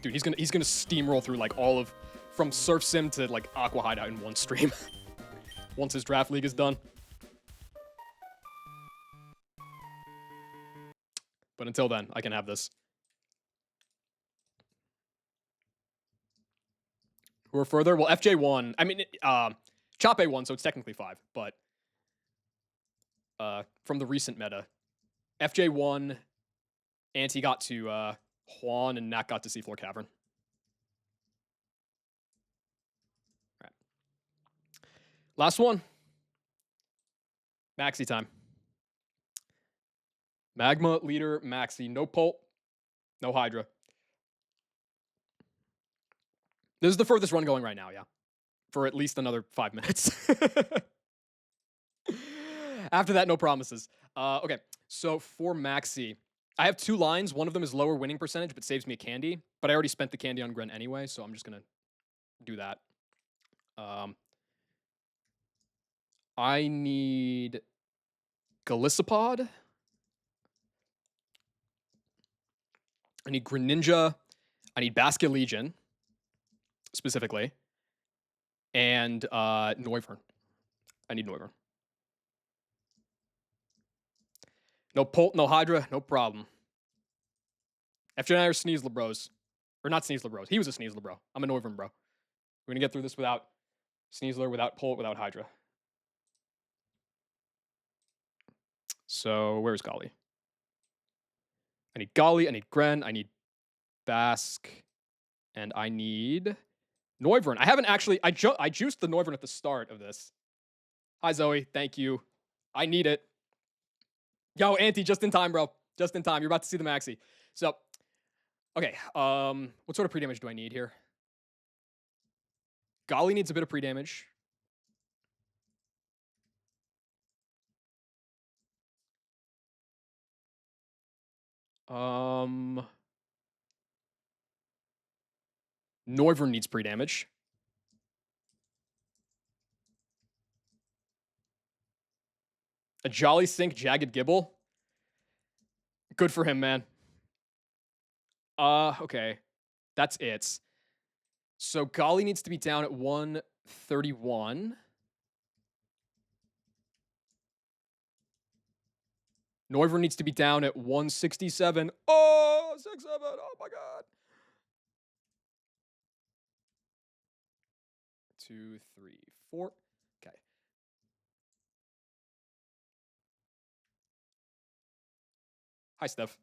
Dude, he's gonna steamroll through like all of from Surf Sim to like Aqua Hideout in one stream. Once his draft league is done. But until then, I can have this. Who are further? Well, FJ1. I mean, Chop A1, so it's technically 5, but from the recent meta, FJ1, Anti got to Juan, and Nat got to Seafloor Cavern. All right. Last one. Maxi time. Magma, Leader, Maxi. No Pulp, no Hydra. This is the furthest run going right now, yeah. For at least another 5 minutes. After that, no promises. Okay, so for Maxi, I have 2 lines. One of them is lower winning percentage, but saves me a candy. But I already spent the candy on Gren anyway, so I'm just going to do that. I need Galissapod. I need Greninja. I need Basket Legion, specifically. And Noivern. I need Noivern. No Pult, no Hydra, no problem. FJ and I are Sneasler bros. Or not Sneasler bros. He was a Sneasler bro. I'm a Noivern bro. We're going to get through this without Sneasler, without Pult, without Hydra. So where's Golly? I need Golly, I need Gren, I need Bask, and I need Noivern. I haven't actually, I juiced the Noivern at the start of this. Hi, Zoe. Thank you. I need it. Yo, Auntie, just in time, bro. Just in time. You're about to see the Maxi. So, okay. What sort of pre-damage do I need here? Golly needs a bit of pre-damage. Noivern needs pre-damage. A Jolly Sink Jagged Gibble. Good for him, man. Okay. That's it. So Golly needs to be down at 131. Noivern needs to be down at 167. Oh, 6-7. Oh my God. 2, 3, 4. Okay. Hi, Steph.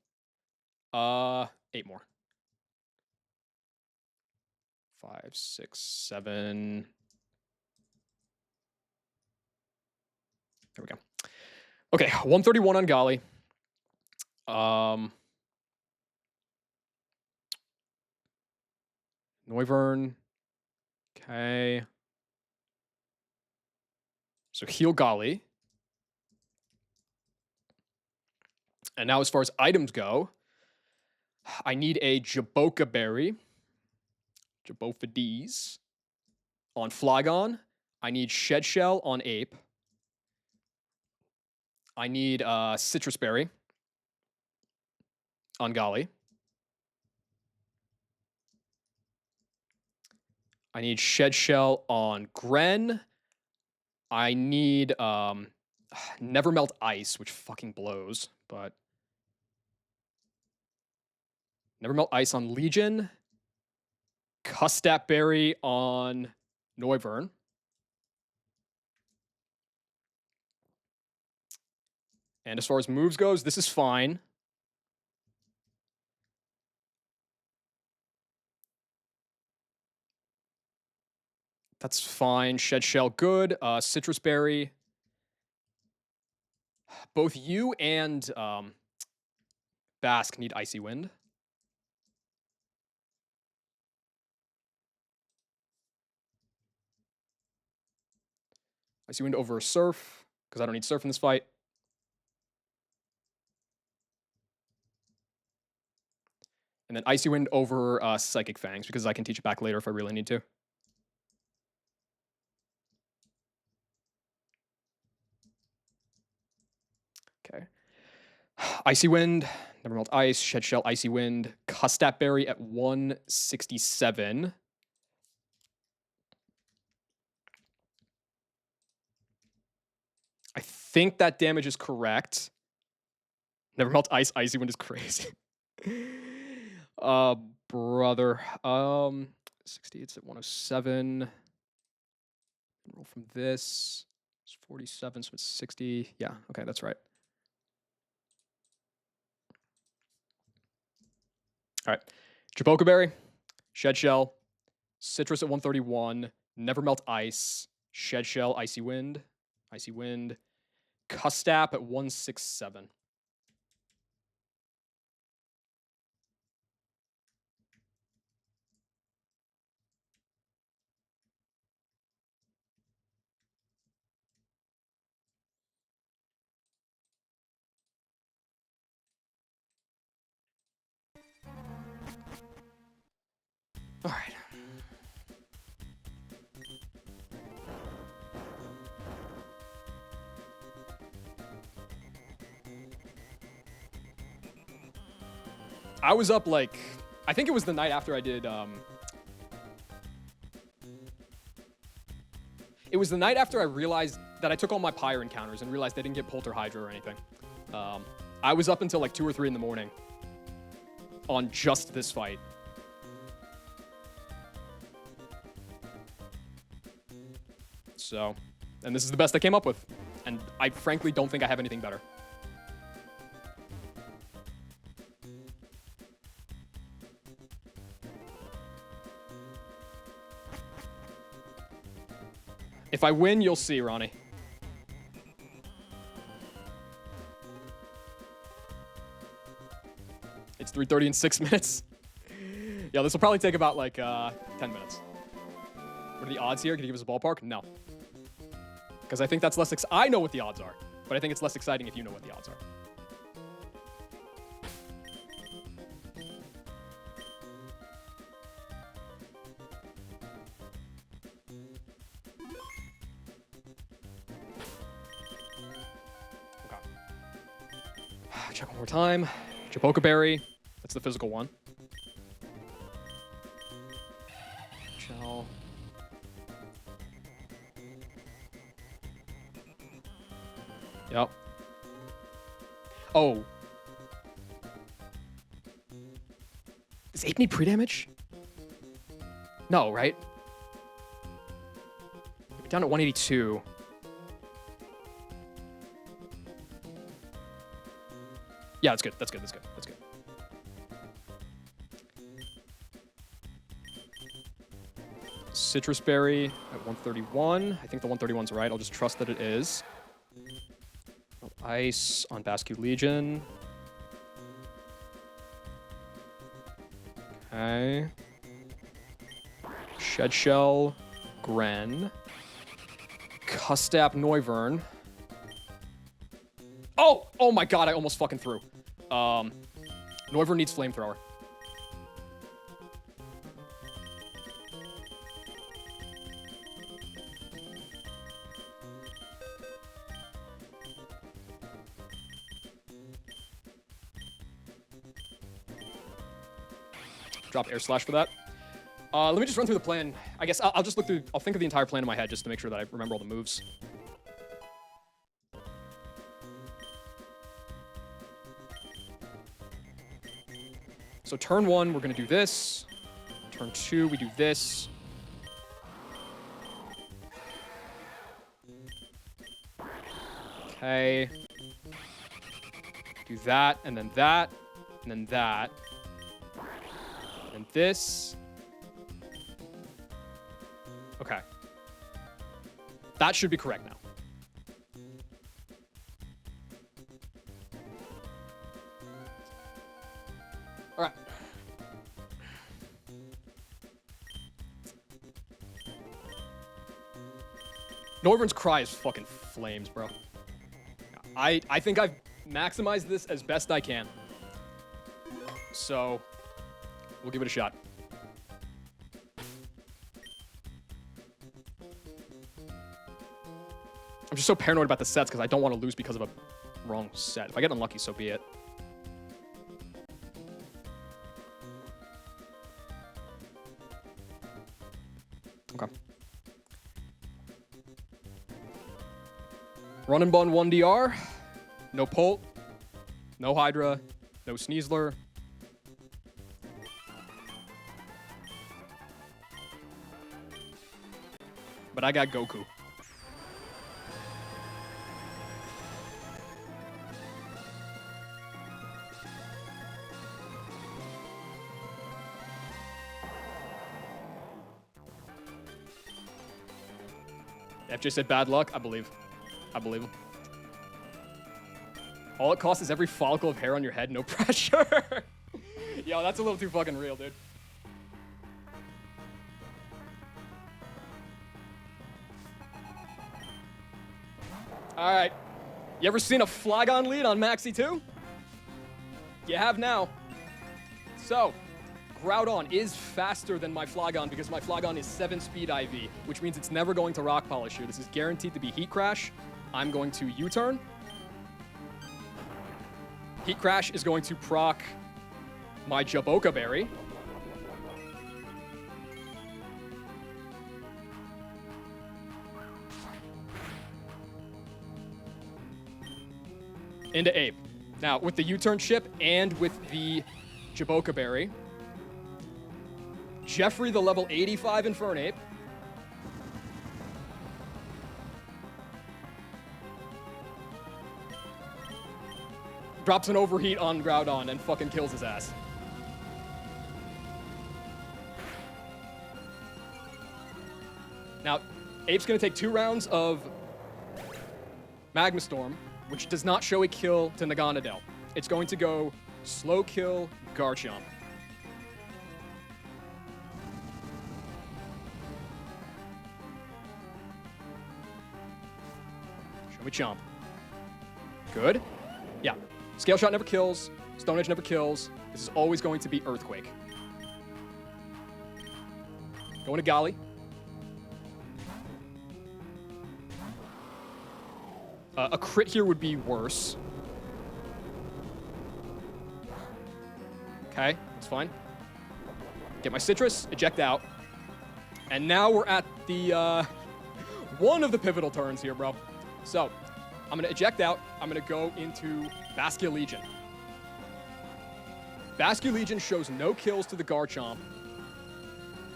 8 more. 5, 6, 7. There we go. Okay, 131 on Golly. Noivern. Okay. So heal Golly. And now as far as items go, I need a Jaboka Berry. Jabofades on Flygon. I need Shed Shell on Ape. I need Citrus Berry on Golly. I need Shed Shell on Gren. I need Never Melt Ice, which fucking blows, but Never Melt Ice on Legion. Custap Berry on Noivern. And as far as moves goes, this is fine. That's fine. Shed Shell, good. Citrus Berry. Both you and Basque need Icy Wind. Icy Wind over Surf, because I don't need Surf in this fight. And then Icy Wind over Psychic Fangs, because I can teach it back later if I really need to. Okay. Icy Wind, Never Melt Ice, Shed Shell, Icy Wind, Custap Berry at 167. I think that damage is correct. Never Melt Ice, Icy Wind is crazy. Brother. 68's at 107. Roll from this. It's 47, so it's 60. Yeah, okay, that's right. All right. Japoka Berry, Shed Shell, Citrus at 131, Never Melt Ice, Shed Shell, Icy Wind, Custap at 167. All right. I was up like, I think it was the night after I did, it was the night after I realized that I took all my Pyre encounters and realized I didn't get Polter Hydra or anything. I was up until like 2 or 3 in the morning on just this fight. So, and this is the best I came up with. And I frankly don't think I have anything better. If I win, you'll see, Ronnie. It's 3:30 in 6 minutes. Yeah, this will probably take about like 10 minutes. What are the odds here? Can you give us a ballpark? No. Because I think that's less I know what the odds are, but I think it's less exciting if you know what the odds are. Okay. Check one more time. Japoka Berry. That's the physical one. Shell. Yep. Oh. Does Ape need pre-damage? No, right? We're down at 182. Yeah, that's good. That's good. That's good. That's good. Citrus Berry at 131. I think the 131's right. I'll just trust that it is. Ice on Basque Legion. Okay. Shed Shell, Gren. Custap Noivern. Oh! Oh my god, I almost fucking threw. Noivern needs Flamethrower. Drop Air Slash for that. Let me just run through the plan. I guess I'll just look through, I'll think of the entire plan in my head just to make sure that I remember all the moves. So turn 1, we're gonna do this. Turn 2, we do this. Okay. Do that, and then that, and then that. And this. Okay. That should be correct now. All right. Norvern's Cry is fucking flames, bro. I think I've maximized this as best I can. So, we'll give it a shot. I'm just so paranoid about the sets because I don't want to lose because of a wrong set. If I get unlucky, so be it. Okay. Run and Bun 1DR. No Polt. No Hydra. No Sneasler. But I got Goku. FJ said bad luck. I believe. I believe him. All it costs is every follicle of hair on your head, no pressure. Yo, that's a little too fucking real, dude. All right. You ever seen a Flygon lead on Maxi 2? You have now. So, Groudon is faster than my Flygon because my Flygon is 7-speed IV, which means it's never going to Rock Polish here. This is guaranteed to be Heat Crash. I'm going to U-turn. Heat Crash is going to proc my Jaboka Berry. Into Ape. Now, with the U-turn chip and with the Jaboka Berry, Jeffrey, the level 85 Infernape. Drops an overheat on Groudon and fucking kills his ass. Now, Ape's gonna take 2 rounds of Magma Storm, which does not show a kill to Naganadel. It's going to go slow kill Garchomp. Show me Chomp. Good. Yeah. Scale Shot never kills. Stone Edge never kills. This is always going to be Earthquake. Going to Golly. A crit here would be worse. Okay, that's fine. Get my Citrus, eject out. And now we're at the, one of the pivotal turns here, bro. So, I'm going to eject out. I'm going to go into Basculegion. Basculegion shows no kills to the Garchomp.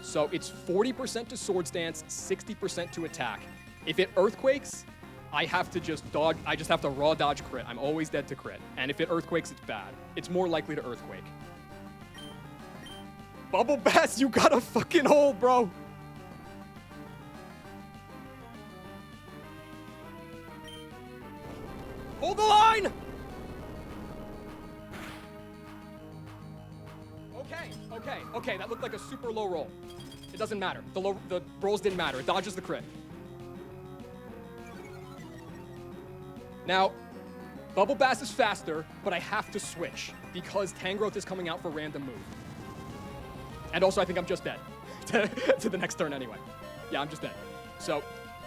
So, it's 40% to Swords Dance, 60% to attack. If it Earthquakes, I have to just dodge. I just have to raw dodge crit. I'm always dead to crit. And if it Earthquakes, it's bad. It's more likely to Earthquake. Bubble Bass, you got a fucking hold, bro. Hold the line! Okay, that looked like a super low roll. It doesn't matter. The rolls didn't matter. It dodges the crit. Now, Bubble Bass is faster, but I have to switch because Tangrowth is coming out for random move. And also, I think I'm just dead to the next turn anyway. Yeah, I'm just dead. So,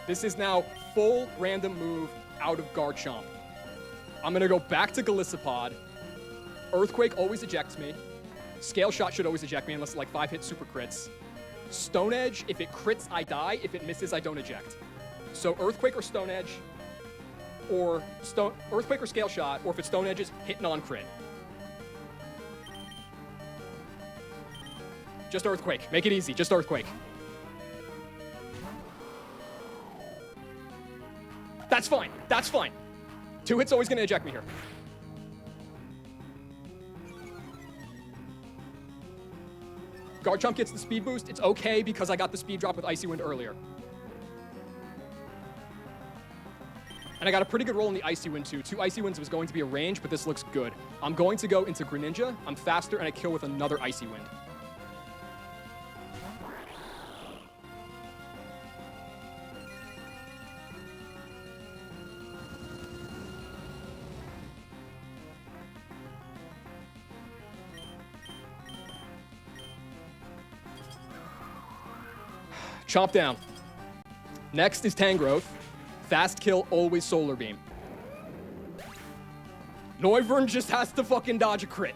this is now full random move out of Garchomp. I'm going to go back to Golisopod. Earthquake always ejects me. Scale Shot should always eject me unless like 5-hit super crits. Stone Edge, if it crits, I die. If it misses, I don't eject. So Earthquake or Stone Edge, or Earthquake or Scale Shot, or if it's Stone Edges, hit non-crit. Just Earthquake. Make it easy. Just Earthquake. That's fine. That's fine. 2 hits always going to eject me here. Garchomp gets the speed boost. It's okay because I got the speed drop with Icy Wind earlier. And I got a pretty good roll in the Icy Wind too. 2 Icy Winds was going to be a range, but this looks good. I'm going to go into Greninja. I'm faster, and I kill with another Icy Wind. Chomp down. Next is Tangrowth. Fast kill, always Solar Beam. Noivern just has to fucking dodge a crit.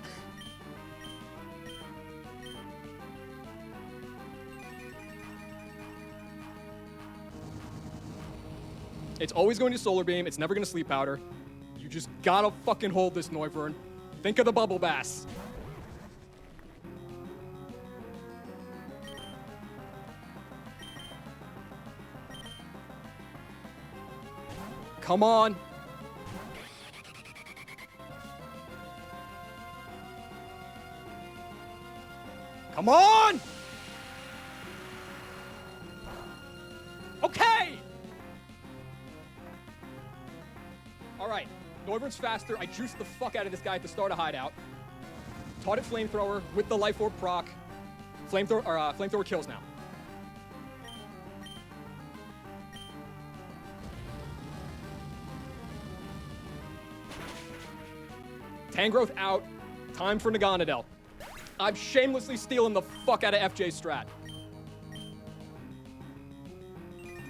It's always going to Solar Beam. It's never going to Sleep Powder. You just gotta fucking hold this, Noivern. Think of the Bubble Bass. Come on. Come on! Okay! Alright. Noivern's faster. I juiced the fuck out of this guy at the start of Hideout. Taught it Flamethrower with the Life Orb proc. Flamethrower kills now. Tangrowth out. Time for Naganadel. I'm shamelessly stealing the fuck out of FJ strat.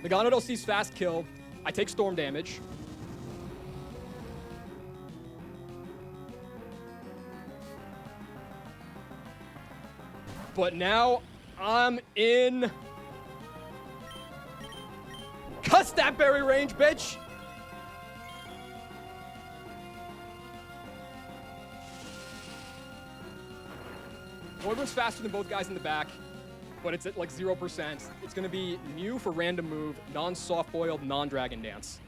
Naganadel sees fast kill. I take storm damage. But now I'm in cuss that berry range, bitch. Noivern's faster than both guys in the back, but it's at like 0%. It's going to be Mew for random move, non-soft-boiled, non-Dragon Dance.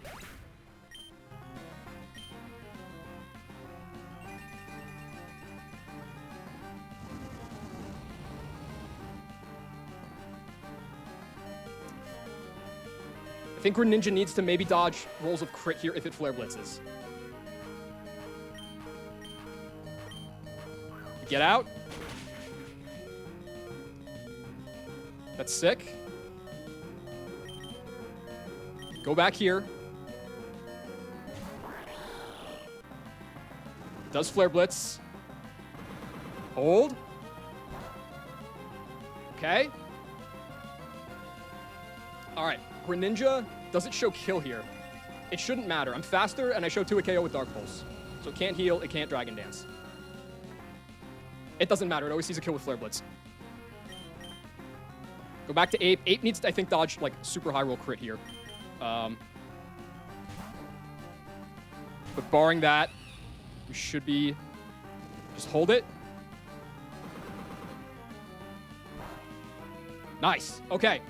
I think Greninja needs to maybe dodge rolls of crit here if it Flare Blitzes. Get out. That's sick. Go back here. Does Flare Blitz. Hold. Okay. All right. Greninja doesn't show kill here. It shouldn't matter. I'm faster, and I show 2 a KO with Dark Pulse. So it can't heal, it can't Dragon Dance. It doesn't matter. It always sees a kill with Flare Blitz. Go back to Ape. Ape needs to, I think, dodge, like, super high roll crit here. But barring that, we should be... Just hold it. Nice. Okay.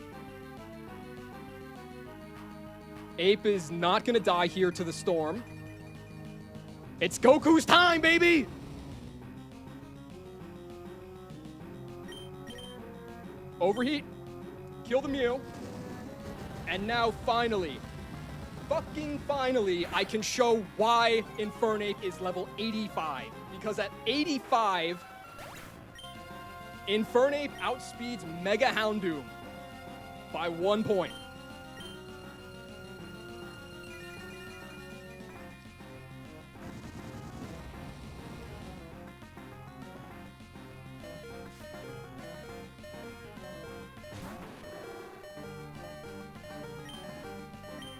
Ape is not going to die here to the storm. It's Goku's time, baby! Overheat. Kill the Mew. And now, finally, fucking finally, I can show why Infernape is level 85. Because at 85, Infernape outspeeds Mega Houndoom by 1 point.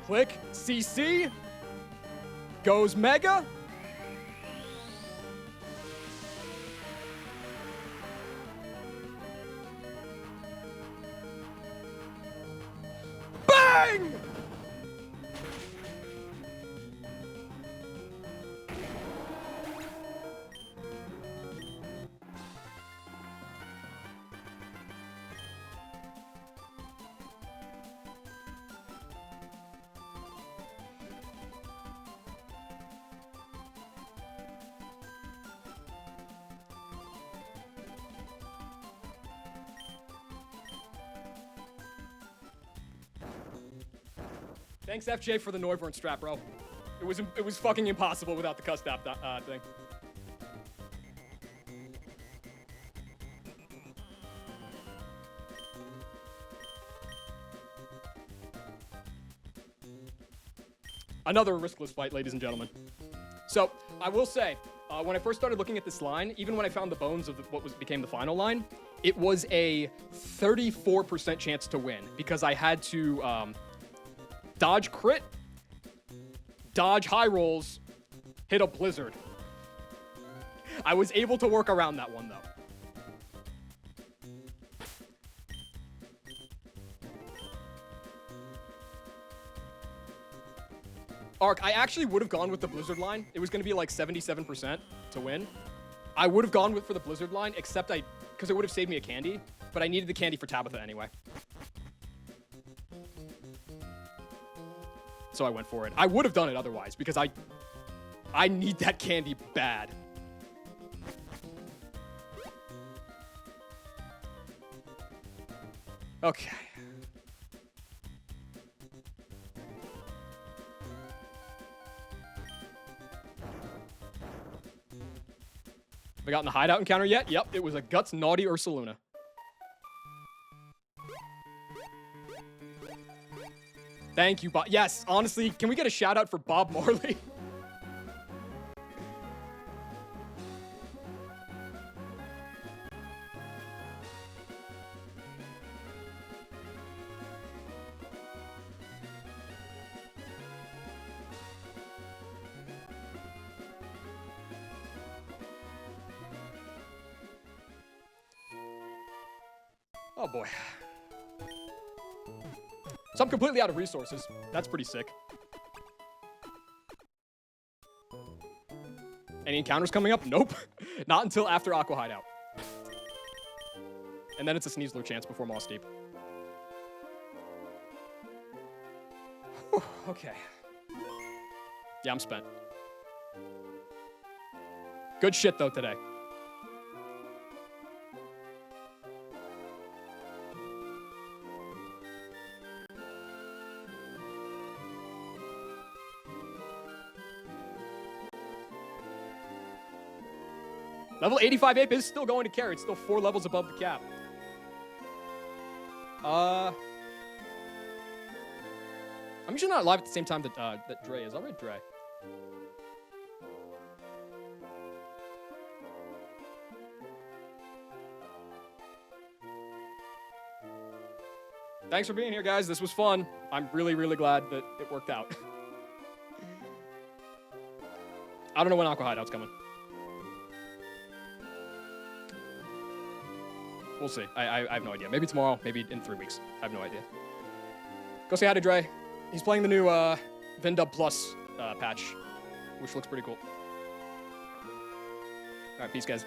Click CC. Goes Mega. Bang! Thanks, FJ, for the Noivern strap, bro. It was fucking impossible without the custom thing. Another riskless fight, ladies and gentlemen. So, I will say, when I first started looking at this line, even when I found the bones of became the final line, it was a 34% chance to win because I had to dodge crit, dodge high rolls, hit a blizzard. I was able to work around that one, though. Arc, I actually would have gone with the blizzard line. It was going to be like 77% to win. I would have gone for the blizzard line, except because it would have saved me a candy, but I needed the candy for Tabitha anyway. So I went for it. I would have done it otherwise, because I need that candy bad. Okay. Have I gotten the hideout encounter yet? Yep, it was a Guts Naughty Ursaluna. Thank you, Bob. Yes, honestly, can we get a shout out for Bob Marley? Oh boy. So I'm completely out of resources. That's pretty sick. Any encounters coming up? Nope. Not until after Aqua Hideout. And then it's a Sneasler chance before Moss Deep. Whew, okay. Yeah, I'm spent. Good shit, though, today. Level 85 Ape is still going to carry. It's still 4 levels above the cap. I'm usually not live at the same time that Dre is. I'll read Dre. Thanks for being here, guys. This was fun. I'm really, really glad that it worked out. I don't know when Aqua Hideout's coming. We'll see. I have no idea. Maybe tomorrow. Maybe in 3 weeks. I have no idea. Go say hi to Dre. He's playing the new Vindub Plus patch, which looks pretty cool. All right, peace, guys.